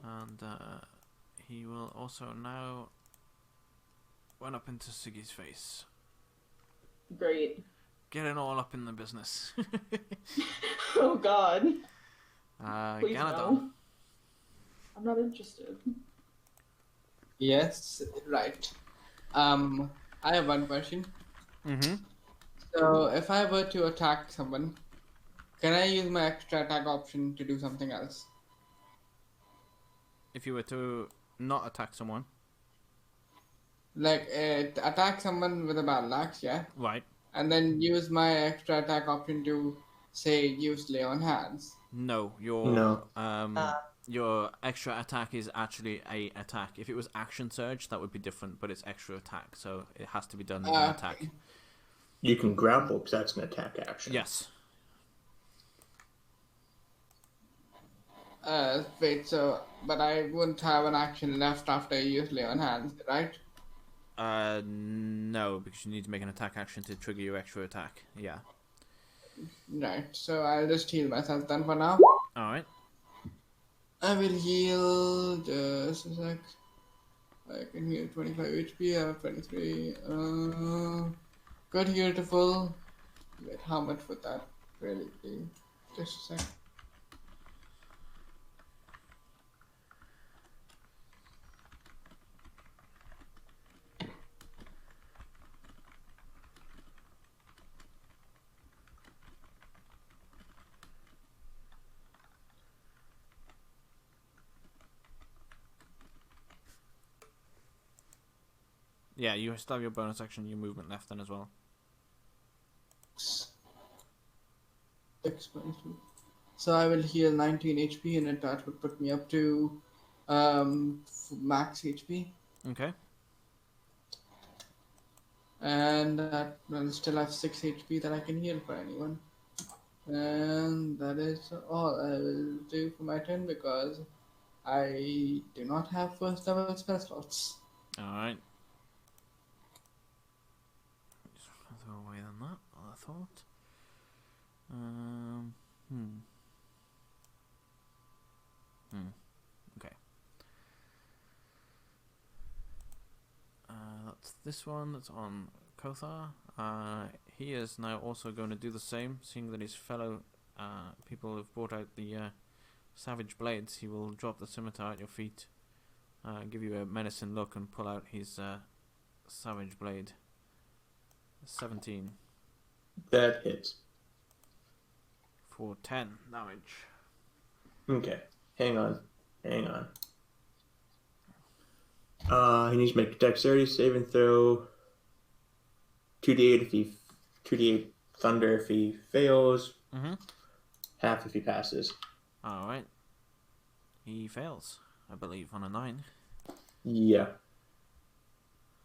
S2: And he will also now run up into Siggy's face.
S4: Great.
S2: Getting all up in the business.
S4: Oh god. Please
S2: Ganondorf.
S4: no. I'm not interested.
S6: Yes, right. I have one question.
S2: Mm-hmm.
S6: So, if I were to attack someone, can I use my extra attack option to do something else?
S2: If you were to not attack someone.
S6: Like, attack someone with a battle axe, yeah?
S2: Right.
S6: And then use my extra attack option to, say, use lay on hands.
S2: No, your extra attack is actually a attack. If it was action surge, that would be different, but it's extra attack, so it has to be done as an attack.
S5: You can grapple because that's an attack action.
S2: Yes.
S6: Wait, so, but I wouldn't have an action left after I use lay on hands, right?
S2: No, because you need to make an attack action to trigger your extra attack. Yeah.
S6: Right, so I'll just heal myself then for now.
S2: Alright.
S6: I will heal just a sec. I can heal 25 HP, I have 23. Good heal to full. Wait, how much would that really be? Just a sec.
S2: Yeah, you still have your bonus action, your movement left then as well.
S6: 6.2. So I will heal 19 HP and that would put me up to max HP.
S2: Okay.
S6: And that will still have 6 HP that I can heal for anyone. And that is all I will do for my turn because I do not have first level spell slots.
S2: Alright. Just throw away than that, I thought. Okay. That's this one that's on Kothar. he is now also going to do the same, seeing that his fellow people have brought out the savage blades. He will drop the scimitar at your feet, give you a menacing look, and pull out his savage blade. 17
S5: That hits.
S2: for 10 damage.
S5: Okay. Hang on. He needs to make a dexterity saving throw. 2d8 if he 2d8 thunder if he fails.
S2: Mm-hmm.
S5: Half if he passes.
S2: All right. He fails, I believe, on a 9.
S5: Yeah.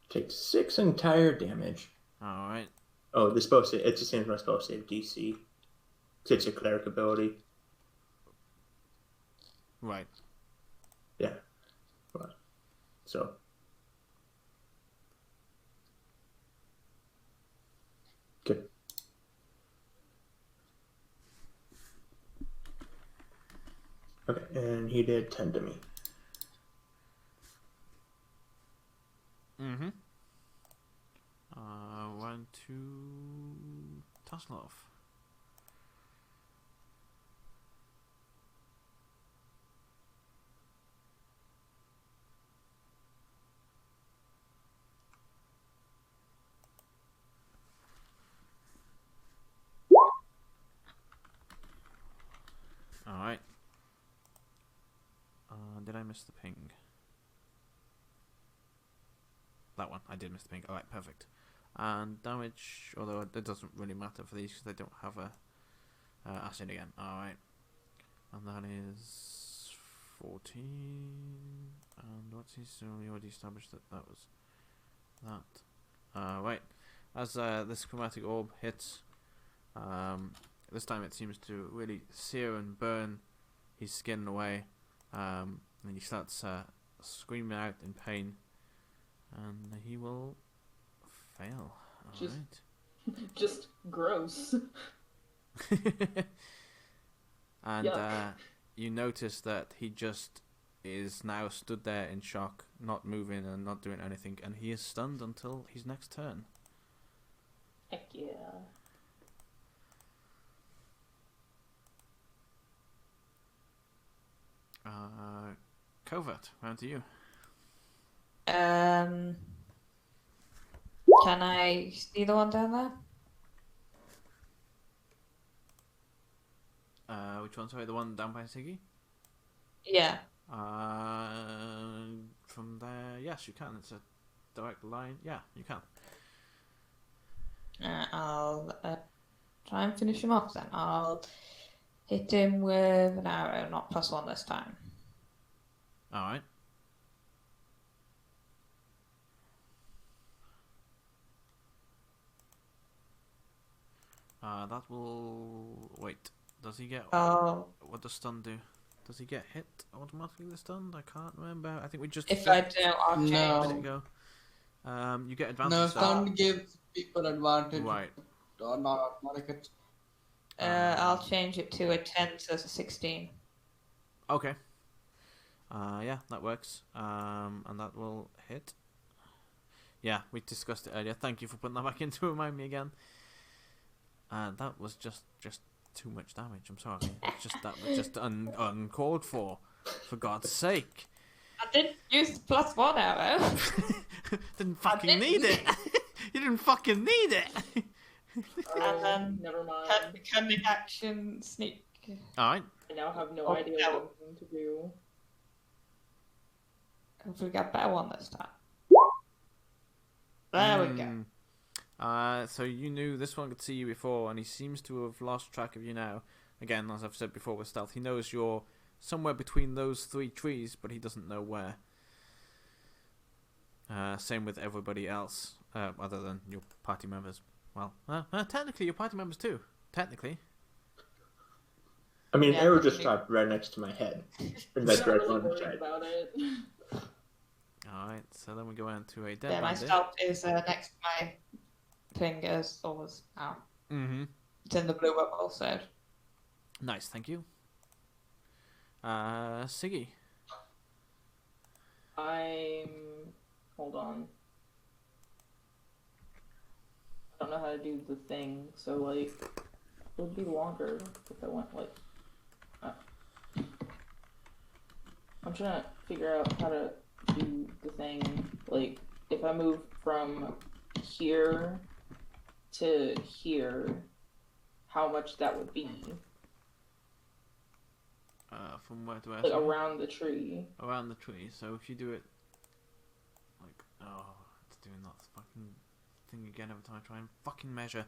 S5: Takes 6 entire damage.
S2: All right.
S5: Oh, the spell save. It's the same as my spell save DC. It's a cleric ability.
S2: Right.
S5: Yeah. So. Good. Okay, and he did 10 to me.
S2: Mm-hmm. One to Taslov. Alright. Did I miss the ping? That one. I did miss the ping. Alright, perfect. And damage, although it doesn't really matter for these because they don't have a acid again. Alright. And that is 14. And what's his? So we already established that was that. Right. As this chromatic orb hits, this time it seems to really sear and burn his skin away. And he starts screaming out in pain. And he will fail.
S4: Just gross.
S2: And
S4: Yuck.
S2: You notice that he just is now stood there in shock, not moving and not doing anything, and he is stunned until his next turn.
S4: Heck yeah.
S2: Covert, round to you.
S1: Can I see the one down there?
S2: Which one? Sorry, the one down by Siggy?
S1: Yeah.
S2: From there, yes, you can. It's a direct line. Yeah, you can.
S1: I'll try and finish him off then. I'll hit him with an arrow, not +1 this time.
S2: Alright. That will... Wait. Does he get...
S1: Oh.
S2: What does stun do? Does he get hit automatically with stun? I can't remember. I think we just...
S1: If I don't, I'll change
S6: No.
S2: A minute ago. You get advantage.
S6: No,
S2: though.
S6: stun gives people advantage.
S2: Right.
S6: Or not automatic. It.
S1: I'll change it to a 10 to a 16.
S2: Okay. Yeah, that works. And that will hit. Yeah, we discussed it earlier. Thank you for putting that back in to remind me again. That was just too much damage. I'm sorry. That was just uncalled for God's sake.
S1: I didn't use the +1 arrow.
S2: Didn't fucking need it. You didn't fucking need it.
S1: And then
S4: Never mind.
S1: had the cunning action sneak.
S2: Alright.
S4: I now have no
S1: Oh,
S4: idea
S1: no.
S4: what I'm going to do.
S1: Hopefully we get a better one this time. There we go.
S2: So you knew this one could see you before, and he seems to have lost track of you now. Again, as I've said before with stealth, he knows you're somewhere between those 3 trees, but he doesn't know where. Same with everybody else, other than your party members. Well, technically your party members too. Technically.
S5: I mean,
S1: Yeah,
S5: arrow just
S1: maybe.
S5: dropped right next to my head. In
S4: I'm
S5: that
S4: not
S5: direct
S4: really
S5: line of
S4: worried
S5: sight.
S4: about it.
S2: Alright, so then we go on to a dead
S1: Yeah, my
S2: bandit.
S1: stealth is next to my fingers, always now.
S2: Mm-hmm.
S1: It's in the blue bubble, so.
S2: Nice, thank you. Siggy.
S4: Hold on. I don't know how to do the thing, so like it would be longer if I went like. I'm trying to figure out how to do the thing. Like if I move from here to here, how much that would be?
S2: From where to where?
S4: Like
S2: sorry?
S4: around the tree.
S2: Around the tree. So if you do it like, it's doing that fucking thing again every time I try and fucking measure.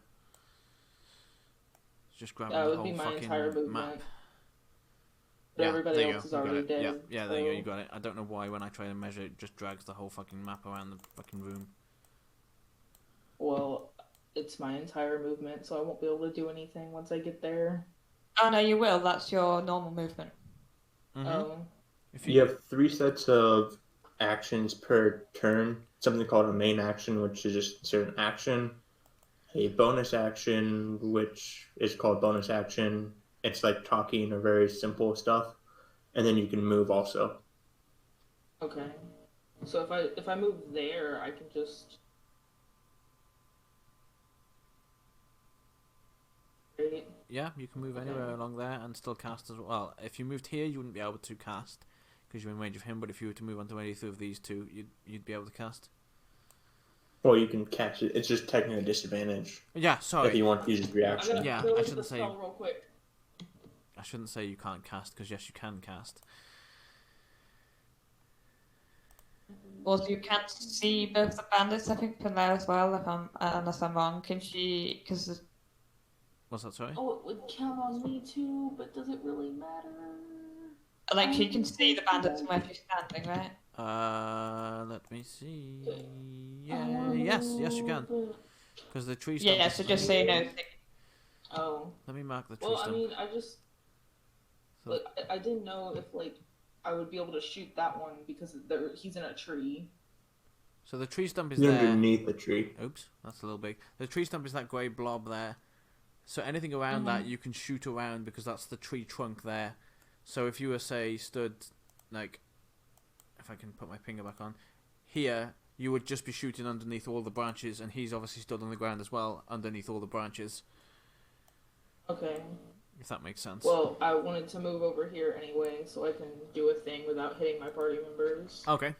S2: It's just grabbing
S4: That
S2: the
S4: would
S2: whole
S4: be my
S2: fucking
S4: entire movement.
S2: map.
S4: But
S2: Yeah,
S4: everybody
S2: there you
S4: else
S2: go.
S4: is
S2: You got
S4: already
S2: it.
S4: dead.
S2: Yeah, there you go. You
S4: so-
S2: got it. I don't know why when I try to measure, it just drags the whole fucking map around the fucking room.
S4: Well, it's my entire movement, so I won't be able to do anything once I get there.
S1: Oh no, you will. That's your normal movement.
S2: Mm-hmm.
S4: Oh,
S2: If
S5: You have 3 sets of actions per turn. Something called a main action, which is just a certain action. A bonus action, which is called bonus action. It's like talking or very simple stuff. And then you can move also.
S4: okay. So if I move there, I can just. Right?
S2: Yeah, you can move
S4: Okay.
S2: anywhere along there and still cast as well. If you moved here, you wouldn't be able to cast because you're in range of him. But if you were to move onto any of these two, you'd be able to cast.
S5: Or you can catch it. It's just technically a disadvantage
S2: Yeah,
S5: if
S2: sorry.
S5: you want to use his
S4: I'm
S5: reaction.
S4: gonna
S2: Yeah,
S4: go
S2: I
S4: look at
S2: shouldn't
S4: the
S2: say-
S4: spell real quick.
S2: I shouldn't say you can't cast because yes, you can cast.
S1: Well, you can't see both the bandits. I think Pilar as well. If I'm unless I'm wrong, can she? Because
S2: What's that? Sorry.
S4: Oh, it would count on me too, but does it really matter?
S1: like she can see the bandits from where she's standing, right?
S2: Let me see. Yeah, yes, you can. Because the tree stump.
S1: Yeah.
S2: is-
S1: So just so you know,
S4: Oh,
S2: Let me mark the tree
S4: well, I
S2: stump.
S4: mean, I just
S2: So-
S4: like I didn't know if like I would be able to shoot that one because he's in a tree.
S2: So the tree stump is
S5: You're
S2: there.
S5: underneath the tree.
S2: Oops, that's a little big. The tree stump is that grey blob there. So anything around
S4: Mm-hmm.
S2: that you can shoot around because that's the tree trunk there. So if you were, say, stood, like, if I can put my finger back on, here, you would just be shooting underneath all the branches, and he's obviously stood on the ground as well, underneath all the branches,
S4: Okay.
S2: if that makes sense.
S4: Well, I wanted to move over here anyway, so I can do a thing without hitting my party members.
S2: Okay.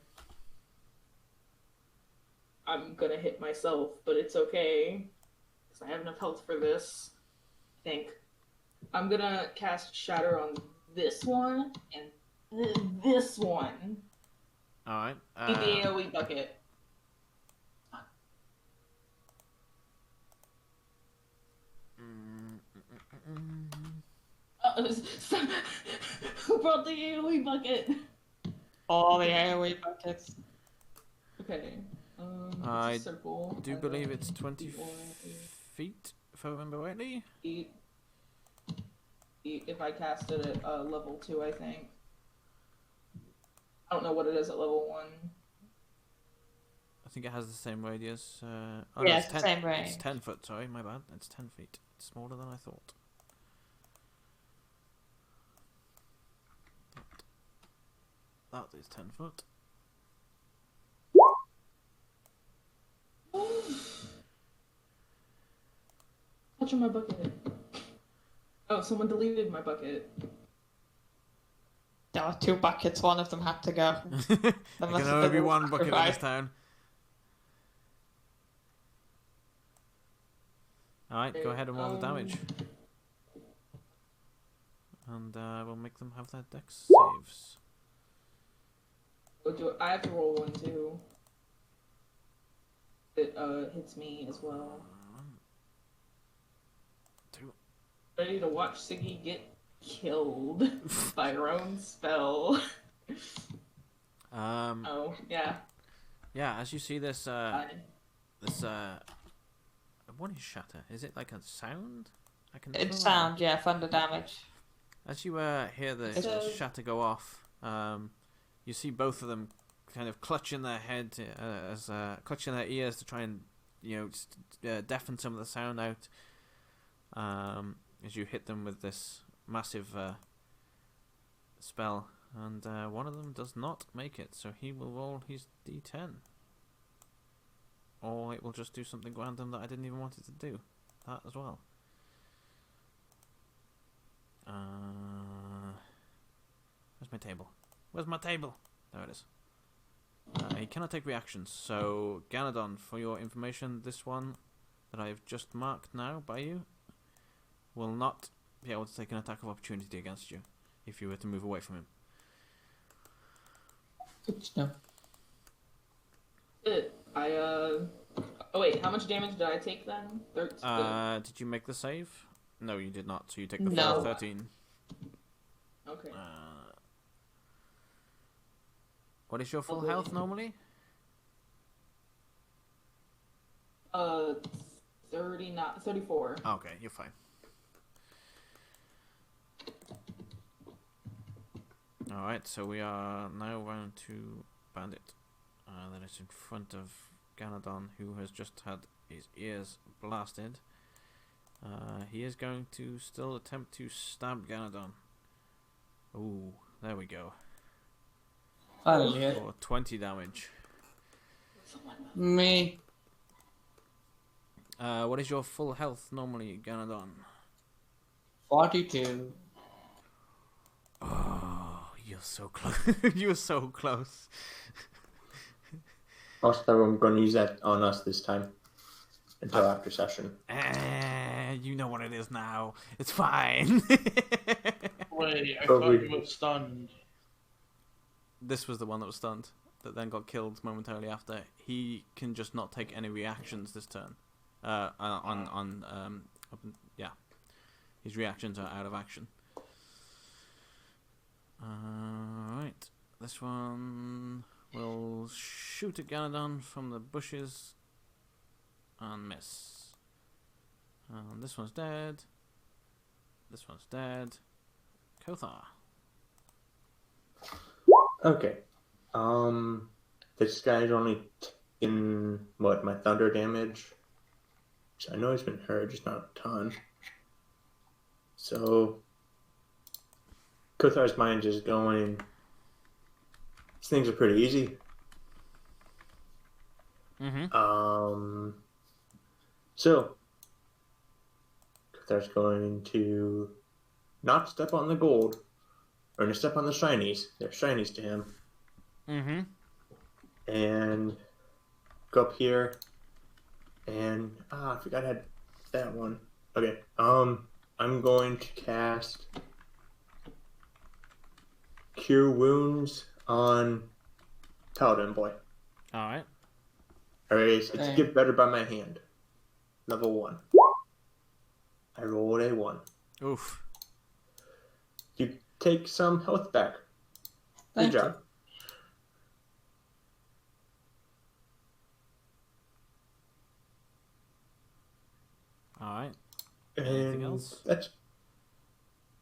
S4: I'm gonna hit myself, but it's okay. Because I have enough health for this. I think. I'm gonna cast Shatter on this one and this one.
S2: Alright.
S4: Need the AoE bucket. Who brought the AoE bucket?
S1: all the AoE buckets.
S4: Okay.
S2: I
S4: it's a circle.
S2: do
S4: and
S2: believe
S4: then
S2: it's 20
S4: the orange
S2: feet, if I remember rightly.
S4: feet. If I cast it at level 2, I think. I don't know what it is at level 1.
S2: I think it has the same radius.
S1: Yeah, it's the same range.
S2: It's 10 foot, sorry, my bad. It's 10 feet. It's smaller than I thought. That is 10 foot.
S4: Touching my bucket. Oh, someone deleted my bucket.
S1: There were 2 buckets. One of them had to go.
S2: There
S1: There
S2: can
S1: must have
S2: only
S1: been
S2: be
S1: a
S2: one bucket in this
S1: sacrifice.
S2: town. Alright, go ahead and roll the damage. And we'll make them have their dex saves.
S4: I have to roll one too. It hits me as well.
S2: 2.
S4: Ready to watch Siggy get killed by her own spell. Oh, yeah.
S2: Yeah, as you see this,
S4: Fine.
S2: what is shatter? Is it like a sound? I can.
S1: It's sound, yeah, thunder damage.
S2: As you hear the
S4: So-
S2: shatter go off, you see both of them kind of clutching their head, clutching their ears to try and deafen some of the sound out. As you hit them with this massive spell, and one of them does not make it, so he will roll his d10. or it will just do something random that I didn't even want it to do. That as well. Where's my table? Where's my table? There it is. He cannot take reactions. So, Ganadon, for your information, this one that I've just marked now by you will not be able to take an attack of opportunity against you if you were to move away from him.
S6: Good to know.
S4: Oh wait, how much damage did I take then? 13.
S2: Did you make the save? No, you did not. So you take the
S4: No.
S2: full 13.
S4: Okay.
S2: What is your full health normally?
S4: 34.
S2: Okay, you're fine. Alright, so we are now round to Bandit. That is in front of Ganadon, who has just had his ears blasted. He is going to still attempt to stab Ganadon. Ooh, there we go.
S6: Finally hit.
S2: For 20 damage.
S6: Me.
S2: What is your full health normally, Ganadon?
S6: 42.
S2: Oh, you're so close. You're so close.
S5: Also, I'm going to use that on us this time until after session.
S2: You know what it is now. It's fine.
S3: Wait, I
S5: But
S3: thought
S5: we-
S3: you were stunned.
S2: This was the one that was stunned, that then got killed momentarily after. He can just not take any reactions this turn. Yeah, his reactions are out of action. Right, this one will shoot at Ganadon from the bushes and miss. And this one's dead. This one's dead. Kothar.
S5: Okay. This guy's only taking, what, my thunder damage? Which I know he's been hurt, just not a ton. So, Kothar's mind is going, these things are pretty easy.
S2: Mm-hmm.
S5: So, Kothar's going to not step on the gold, or to step on the shinies. They're shinies to him.
S2: Mm-hmm.
S5: And go up here and I forgot I had that one. Okay. I'm going to cast Cure Wounds on Paladin Boy.
S2: Alright.
S5: Alright, it's
S6: Okay.
S5: get better by my hand. Level 1. I rolled a 1.
S2: Oof.
S5: You take some health back.
S6: Thank
S5: Good job.
S2: Alright. Anything
S5: And
S2: else?
S5: that's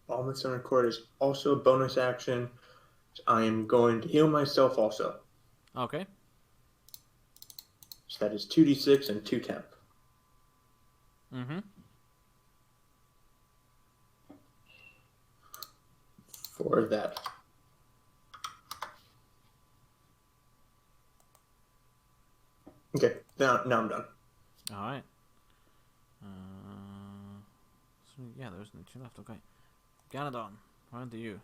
S5: all that's on record is also a bonus action. I am going to heal myself also.
S2: Okay.
S5: So that is 2d6 and 2 temp.
S2: Mm-hmm.
S5: For that. Okay, now I'm done.
S2: Alright. So yeah, there isn't two left. Okay. Ganadon, round to you.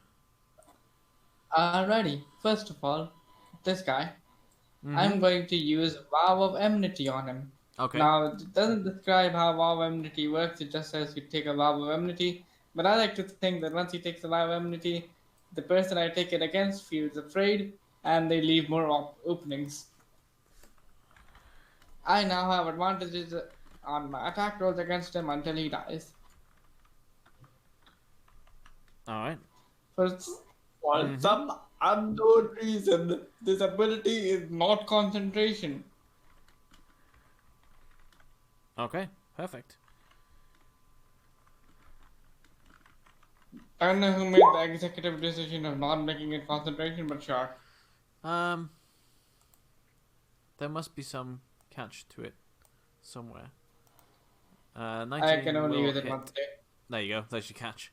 S6: Alrighty. First of all, this guy.
S2: Mhm.
S6: I'm going to use Vow of Enmity on him.
S2: Okay.
S6: Now, it doesn't describe how Vow of Enmity works, it just says you take a Vow of Enmity. But I like to think that once he takes a Vow of Enmity, the person I take it against feels afraid, and they leave more openings. I now have advantages on my attack rolls against him until he dies.
S2: Alright.
S6: For some unknown reason, this ability is not concentration.
S2: Okay. Perfect.
S6: I don't know who made the executive decision of not making it concentration, but sure.
S2: There must be some catch to it somewhere. 19
S6: I can only
S2: will
S6: use it
S2: hit.
S6: once a day.
S2: There you go. There's your catch.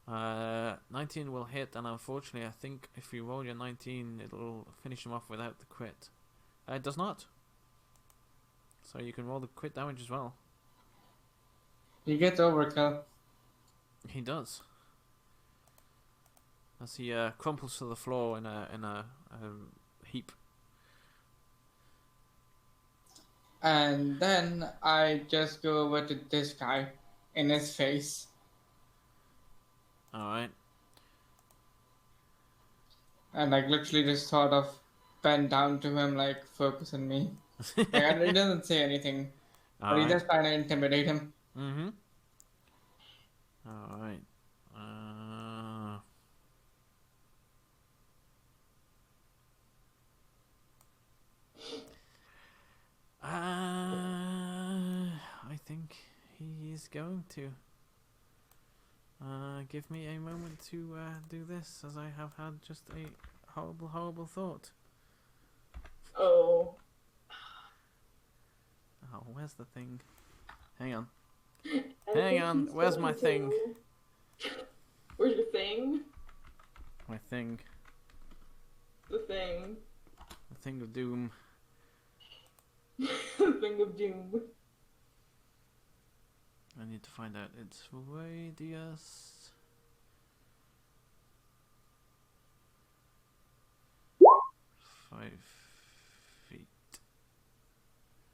S2: 19 will hit, and unfortunately, I think if you roll your 19, it'll finish him off without the crit. It does not. So you can roll the crit damage as well.
S6: He gets overkill.
S2: He does. As he crumples to the floor in a heap.
S6: And then I just go over to this guy in his face.
S2: Alright.
S6: And like literally just sort of bend down to him, like focus on me. And he doesn't say anything, but he
S2: Alright.
S6: just trying to intimidate him.
S2: Mm-hmm. Alright. Uh... I think he is going to. Give me a moment to do this, as I have had just a horrible, horrible thought.
S4: Oh.
S2: Oh, where's the thing? Hang on.
S4: I
S2: Hang
S4: think
S2: on,
S4: he's
S2: where's my
S4: going
S2: thing?
S4: to. Where's your thing?
S2: My thing.
S4: The thing.
S2: The thing of doom.
S4: The thing of doom.
S2: I need to find out its radius. Five feet.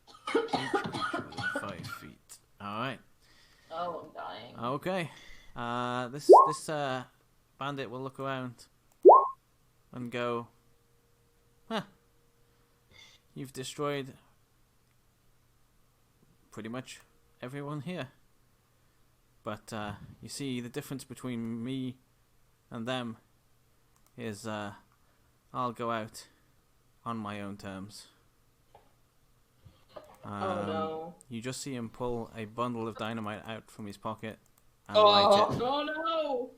S2: Each creature within 5 feet. Alright.
S4: Oh, I'm dying.
S2: Okay. This bandit will look around and go, huh. You've destroyed pretty much everyone here. But you see, the difference between me and them is I'll go out on my own terms.
S4: Oh no.
S2: You just see him pull a bundle of dynamite out from his pocket and
S6: Oh.
S2: light it.
S4: Oh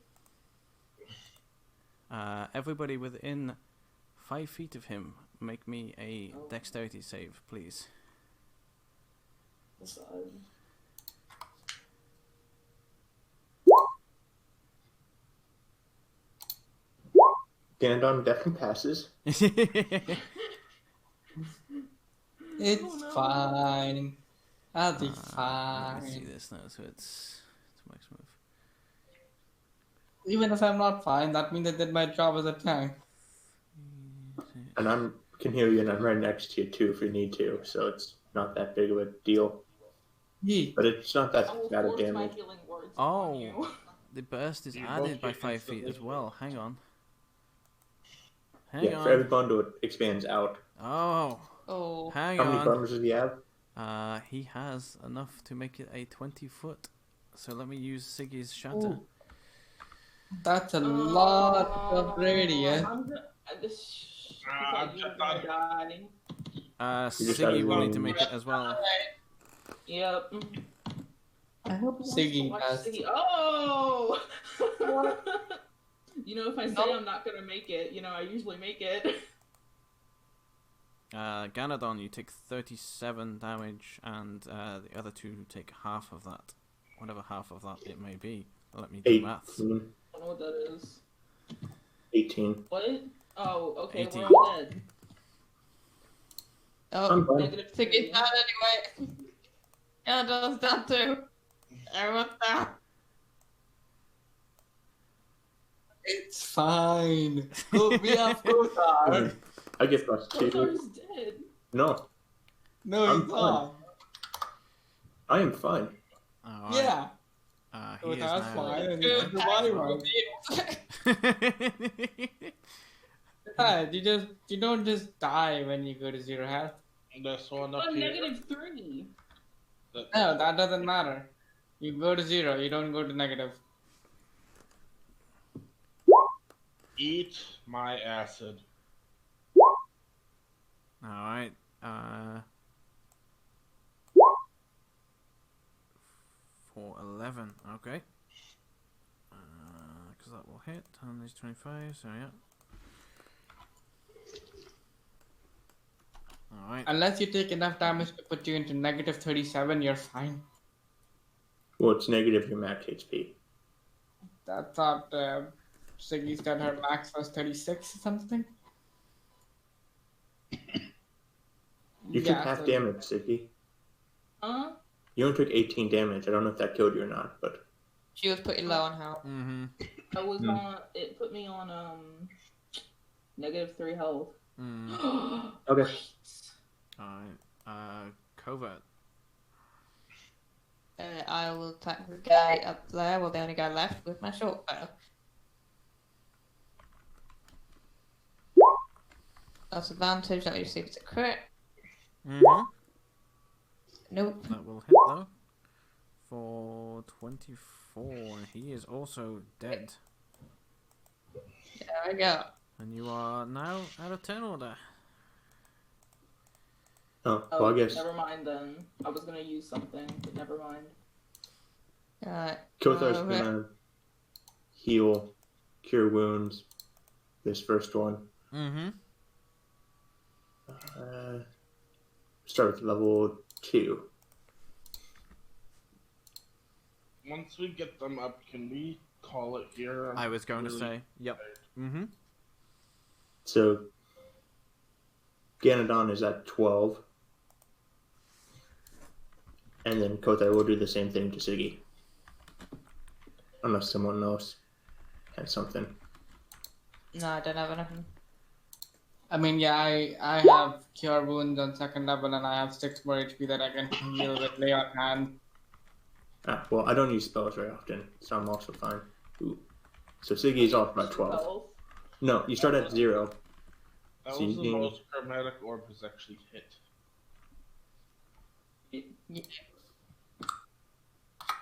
S4: no!
S2: Everybody within 5 feet of him, make me a dexterity save, please.
S5: Gandon definitely passes.
S6: It's fine. I'll be
S2: Let me see
S6: fine.
S2: this now, so it's max move.
S6: Even if I'm not fine, that means I did my job as a tank.
S5: And I can heal you, and I'm right next to you too if you need to. So it's not that big of a deal.
S6: Yeet.
S5: But it's not that
S4: I will
S5: bad of
S4: force my
S5: damage.
S4: healing words
S2: Oh.
S4: on you.
S2: The burst is
S3: You
S2: added
S3: both
S2: by
S3: get
S2: 5 feet
S3: instantly.
S2: as well. Hang on. Hang
S5: Yeah,
S2: on.
S5: for every bundle it expands out.
S2: Oh,
S1: Oh.
S2: hang
S5: How many
S2: on.
S5: bundles does he have?
S2: He has enough to make it a 20-foot. So let me use Siggy's shatter.
S6: Ooh. That's a lot of radius.
S4: I'm gonna, this, I
S3: I'm
S4: thought you
S3: just
S4: were gonna die.
S5: You just
S2: Siggy
S5: have
S2: will need to
S5: room.
S2: make it as well.
S4: Yep.
S6: I hope Siggy
S4: Watch
S6: has.
S4: Siggy. Oh! You know, if I say
S6: Nope.
S4: I'm not gonna make it, you know, I usually make it.
S2: Ganadon, you take 37 damage, and the other two take half of that. Whatever half of that it may be. Let me do maths.
S5: 18.
S4: I don't know what that is.
S5: 18.
S4: What? Oh, okay,
S2: 18.
S4: we're all dead.
S1: Oh,
S5: I'm fine.
S4: Negative
S1: Siggy's
S4: 3.
S1: down anyway. Yeah, does that too. Everyone's down.
S6: It's fine. Go, we have Kothar.
S5: I get plus 2.
S4: Kothar's dead.
S5: No,
S6: No,
S5: I'm
S6: he's
S5: fine.
S6: not.
S5: I am fine.
S2: Alright.
S6: Yeah.
S2: He is
S6: Kothar's
S2: now.
S6: fine. And
S1: Good
S6: he's the body work. Besides, you don't just die when you go to 0 health.
S3: There's one up
S4: I'm
S3: here.
S4: negative 3.
S6: No, that doesn't matter. You go to 0, you don't go to negative.
S3: Eat my acid.
S2: Alright. For 11. Okay. Because that will hit. And there's 25, so yeah. Alright.
S6: Unless you take enough damage to put you into negative 37, you're fine.
S5: Well, it's negative your max HP.
S6: I thought Siggy said her max was 36 or something.
S5: You took half
S6: so-
S5: damage, Sicky.
S4: Huh?
S5: You only took 18 damage. I don't know if that killed you or not, but
S1: She was pretty low on health.
S2: Mm-hmm.
S4: I was on. It put me on -3 health.
S2: Mm.
S5: okay.
S2: Alright. Covert.
S1: I will attack the guy up there. Well, the only guy left with my short bow. That's advantage. Let me see if it's a crit.
S2: Mm-hmm.
S1: Nope.
S2: That will hit though. For 24. He is also dead.
S1: There we go.
S2: And you are now out of turn order.
S5: Oh,
S4: Oh,
S5: well, I guess
S4: never mind then. I was gonna use something, but never mind.
S1: Alright.
S5: Kothar's gonna heal, cure wounds. This first one.
S2: Mm-hmm.
S5: Start with level 2.
S3: Once we get them up, can we call it here?
S2: I was going to
S3: Really
S2: say. Yep. Mm-hmm.
S5: So Ganodon is at 12. And then Kothar will do the same thing to Siggy. Unless someone else has something.
S1: No, I don't have anything.
S6: I mean, yeah, I have Cure Wounds on 2nd level, and I have 6 more HP that I can heal with Lay on Hand.
S5: Well, I don't use spells very often, so I'm also fine. Ooh. So Siggy's off by 12.
S4: Health.
S5: No, you start at 0.
S3: That
S5: So
S3: was
S5: you
S3: the
S5: can-
S3: most chromatic orb has actually hit.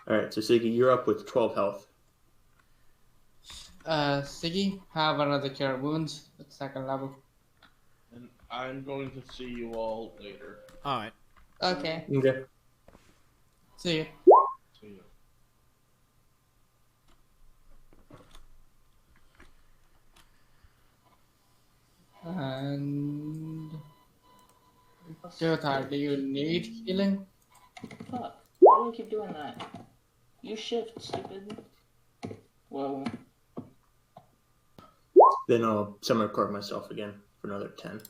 S5: Alright, so Siggy, you're up with 12 health.
S6: Siggy, have another Cure Wounds at 2nd level.
S3: And I'm going to see you all later.
S2: Alright.
S1: Okay.
S5: Okay.
S6: See you.
S3: See you.
S6: And Kothar, do you need healing?
S4: Fuck. Why do I keep doing that? You shift, stupid. Whoa.
S5: Then I'll summon record myself again for another 10.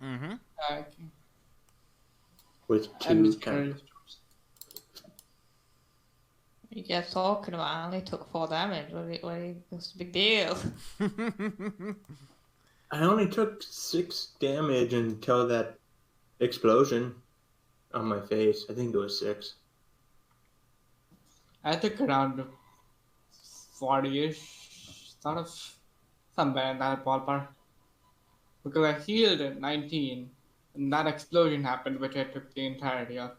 S2: Mm-hmm.
S6: Okay.
S5: With
S6: I'm
S5: 2
S6: just curious.
S1: You guys talking about? I only took 4 damage. What's the big deal?
S5: I only took 6 damage until that explosion on my face. I think it was 6.
S6: I took around 40-ish, sort of somewhere in that ballpark. Because I healed at 19, and that explosion happened, which I took the entirety of.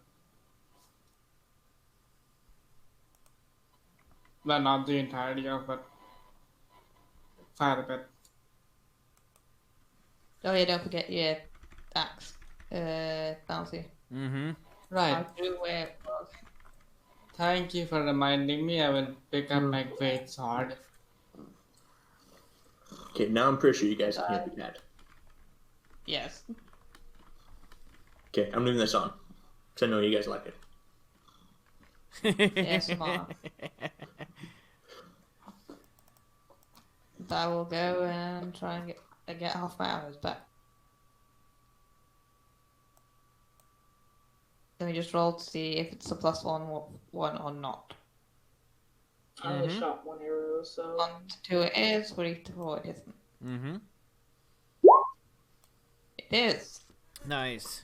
S6: Well, not the entirety of, but quite a bit.
S1: Oh yeah, don't forget your axe. Bouncy.
S2: Mm-hmm.
S6: Right.
S1: I knew where it was.
S6: Thank you for reminding me. I will pick up my great sword.
S5: Okay, now I'm pretty sure you guys can hear the cat.
S1: Yes.
S5: Okay, I'm leaving this on. Because I know you guys like it.
S1: Yes, Mom. I will go and try and get half my arrows back. Let me just roll to see if it's a +1 or not.
S4: I only shot 1 arrow, so.
S1: 1 to 2 it is, 3 to 4 it isn't.
S2: Mm-hmm.
S1: It is.
S2: Nice.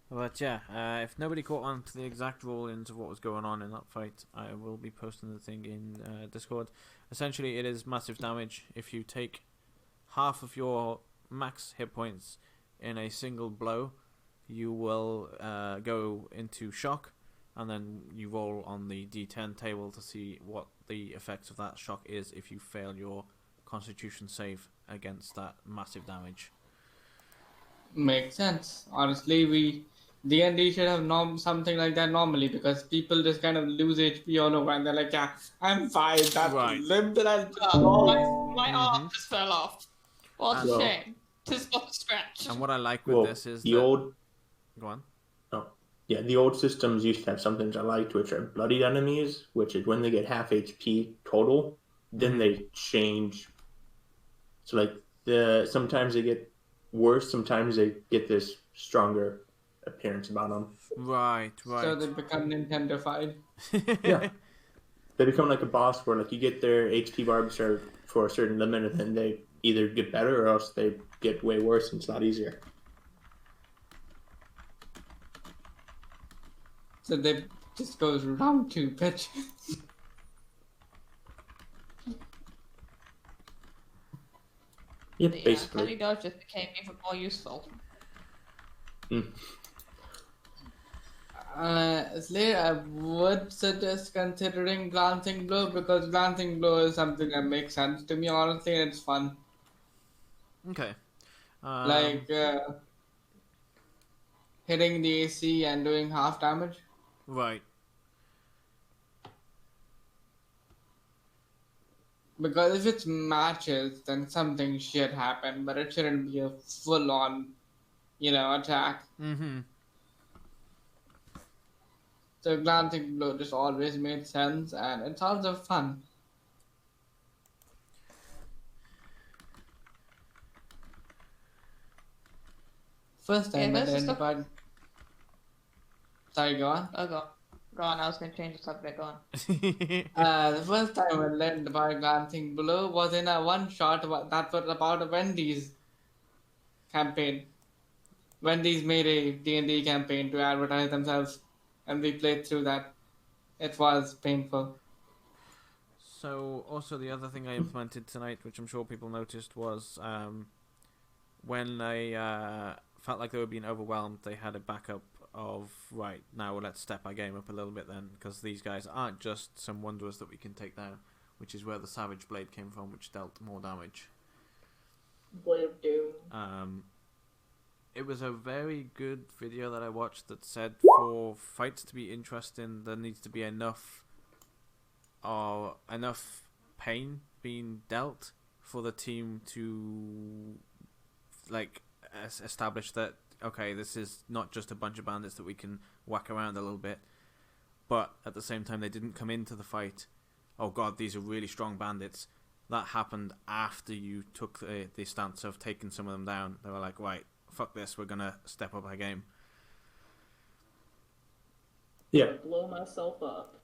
S2: But yeah, if nobody caught on to the exact roll-ins of what was going on in that fight, I will be posting the thing in Discord. Essentially, it is massive damage. If you take half of your max hit points in a single blow, you will go into shock, and then you roll on the D10 table to see what the effect of that shock is if you fail your Constitution save against that massive damage.
S6: Makes sense. Honestly, D&D should have something like that normally, because people just kind of lose HP all over and they're like, yeah, I'm fine. That
S2: Right.
S6: limb that I
S1: Oh, my
S2: Mhm.
S1: arm just fell off. What a
S5: Well-
S1: shame. Just got scratched.
S2: And what I like with
S5: Well,
S2: this is
S5: the
S2: that...
S5: old...
S2: Go on.
S5: Yeah, the old systems used to have some things I liked, which are bloodied enemies, which is when they get half HP total, then they change. So like sometimes they get worse, sometimes they get this stronger appearance about them.
S2: Right,
S6: So
S2: right.
S6: they become Nintendofied.
S5: Yeah. They become like a boss where like you get their HP barbs are for a certain limit, and then they either get better or else they get way worse, and it's a lot easier.
S6: So they just goes round two pitches.
S5: Yep,
S1: But yeah,
S5: basically.
S1: Penny Dodge just became even more useful.
S6: Slayer, I would suggest considering glancing blow because glancing blow is something that makes sense to me honestly, and it's fun.
S2: Okay.
S6: Like hitting the AC and doing half damage.
S2: Right.
S6: Because if it's matches, then something should happen, but it shouldn't be a full-on, attack.
S2: Mm-hmm.
S6: So glancing blow just always made sense, and it's also fun. First time I
S1: there's the
S6: learned
S1: stuff-
S6: about. Sorry, go on.
S1: Oh, go on. I was going to change the subject. Go on.
S6: The first time I learned about glancing below was in a one shot that was about a Wendy's campaign. Wendy's made a D&D campaign to advertise themselves, and we played through that. It was painful.
S2: So, also the other thing I implemented tonight, which I'm sure people noticed, was when they felt like they were being overwhelmed, they had a backup of, right, now let's step our game up a little bit then, because these guys aren't just some wanderers that we can take down, which is where the Savage Blade came from, which dealt more damage.
S4: Blade of Doom.
S2: It was a very good video that I watched that said for fights to be interesting, there needs to be enough pain being dealt for the team to establish that, okay, this is not just a bunch of bandits that we can whack around a little bit, but at the same time they didn't come into the fight, oh god, these are really strong bandits. That happened after you took the stance of taking some of them down. They were like, right, fuck this, we're gonna step up our game.
S5: Yeah.
S4: Blow myself up.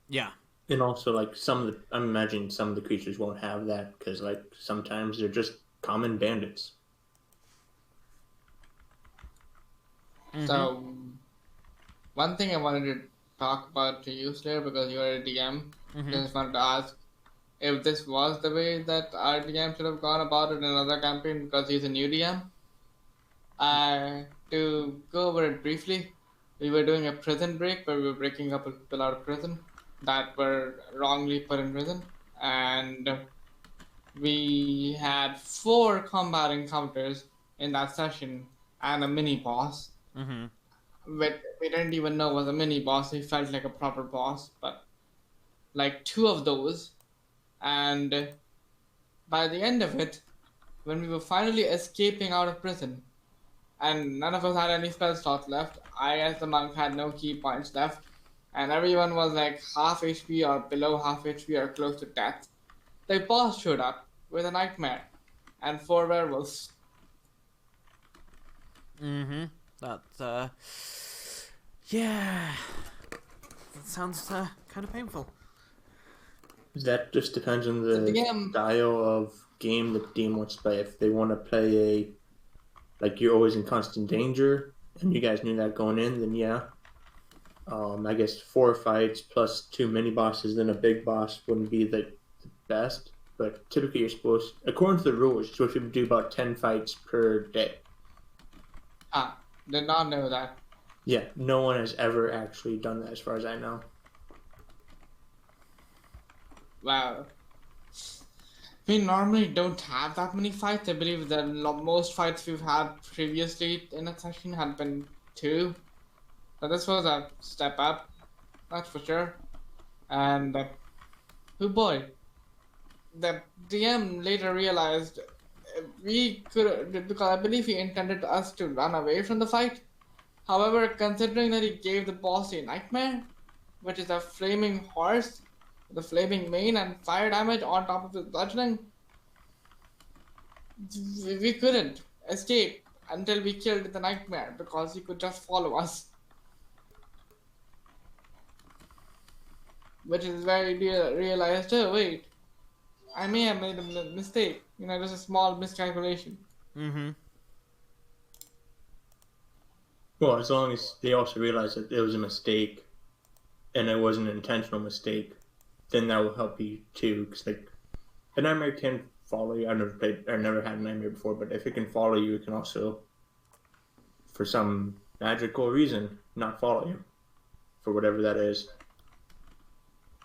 S2: Yeah.
S5: And also, like, I'm imagining some of the creatures won't have that, because, like, sometimes they're just common bandits.
S2: Mm-hmm.
S6: So, one thing I wanted to talk about to you, Slayer, because you're a DM,
S2: Mm-hmm.
S6: just wanted to ask if this was the way that our DM should have gone about it in another campaign, because he's a new DM. To go over it briefly, we were doing a prison break where we were breaking up people out of prison that were wrongly put in prison, and we had 4 combat encounters in that session and a mini boss.
S2: Mm-hmm.
S6: But we didn't even know was a mini boss. He felt like a proper boss, but like 2 of those, and by the end of it, when we were finally escaping out of prison, and none of us had any spell slots left, I as the monk had no key points left, and everyone was like half HP or below half HP or close to death. The boss showed up with a nightmare and 4 werewolves.
S2: Mm-hmm. That, yeah. That sounds kind of painful.
S5: That just depends on the
S6: DM
S5: style of game that the DM wants to play. If they want to play like you're always in constant danger, and you guys knew that going in, then yeah. I guess 4 fights plus 2 mini bosses, then a big boss wouldn't be the best. But typically, you're supposed, according to the rules, you're supposed to do about 10 fights per day.
S6: did not know that.
S5: Yeah, no one has ever actually done that, as far as I know.
S6: Wow. We normally don't have that many fights. I believe the most fights we've had previously in a session had been 2. So this was a step up, that's for sure. And, oh boy, the DM later realized we could, because I believe he intended us to run away from the fight. However, considering that he gave the boss a nightmare, which is a flaming horse, with a flaming mane and fire damage on top of his bludgeoning, we couldn't escape until we killed the nightmare because he could just follow us. Which is where he realized, oh wait, I may have made a mistake. You know, just a small miscalculation.
S2: Mm-hmm.
S5: Well, as long as they also realize that it was a mistake, and it wasn't an intentional mistake, then that will help you too. Because like, a nightmare can follow you. I never had a nightmare before, but if it can follow you, it can also, for some magical reason, not follow you, for whatever that is.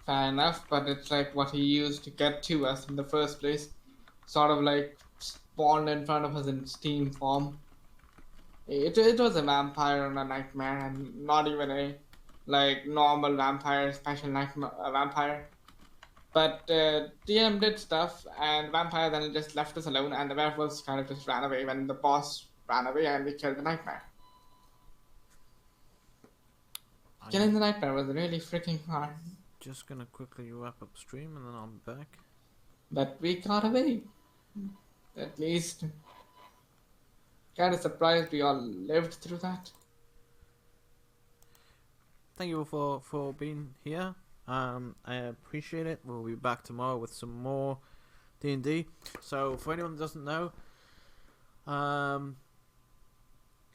S6: Fair enough, but it's like what he used to get to us in the first place. Sort of like spawned in front of us in steam form. It was a vampire and a nightmare, and not even a like normal vampire, special nightmare vampire. But DM did stuff, and vampire then just left us alone, and the werewolves kind of just ran away when the boss ran away, and we killed the nightmare. Killing the nightmare was really freaking hard.
S2: Just gonna quickly wrap up stream and then I'll be back.
S6: But we got away. At least. Kind of surprised we all lived through that.
S2: Thank you all for being here. I appreciate it. We'll be back tomorrow with some more D&D. So for anyone that doesn't know,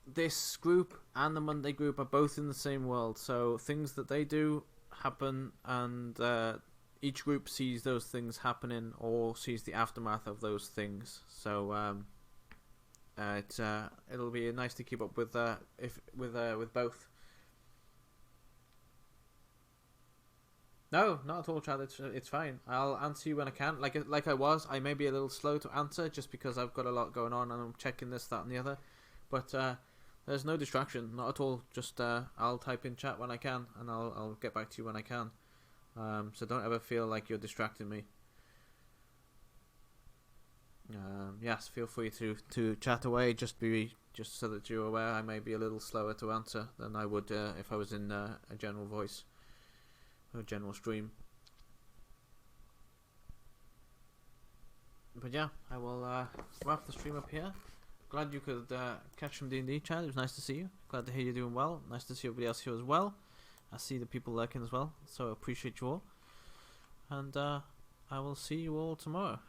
S2: this group and the Monday group are both in the same world. So things that they do happen, and each group sees those things happening or sees the aftermath of those things. So it'll be nice to keep up with both. No, not at all, Chad. It's fine. I'll answer you when I can. Like I was. I may be a little slow to answer just because I've got a lot going on and I'm checking this, that, and the other. But there's no distraction, not at all. Just I'll type in chat when I can, and I'll get back to you when I can. So don't ever feel like you're distracting me. Yes, feel free to chat away. Just so that you're aware, I may be a little slower to answer than I would if I was in a general voice or a general stream. But yeah, I will wrap the stream up here. Glad you could catch some D&D, Chad. It was nice to see you. Glad to hear you're doing well. Nice to see everybody else here as well. I see the people lurking as well, so I appreciate you all. And I will see you all tomorrow.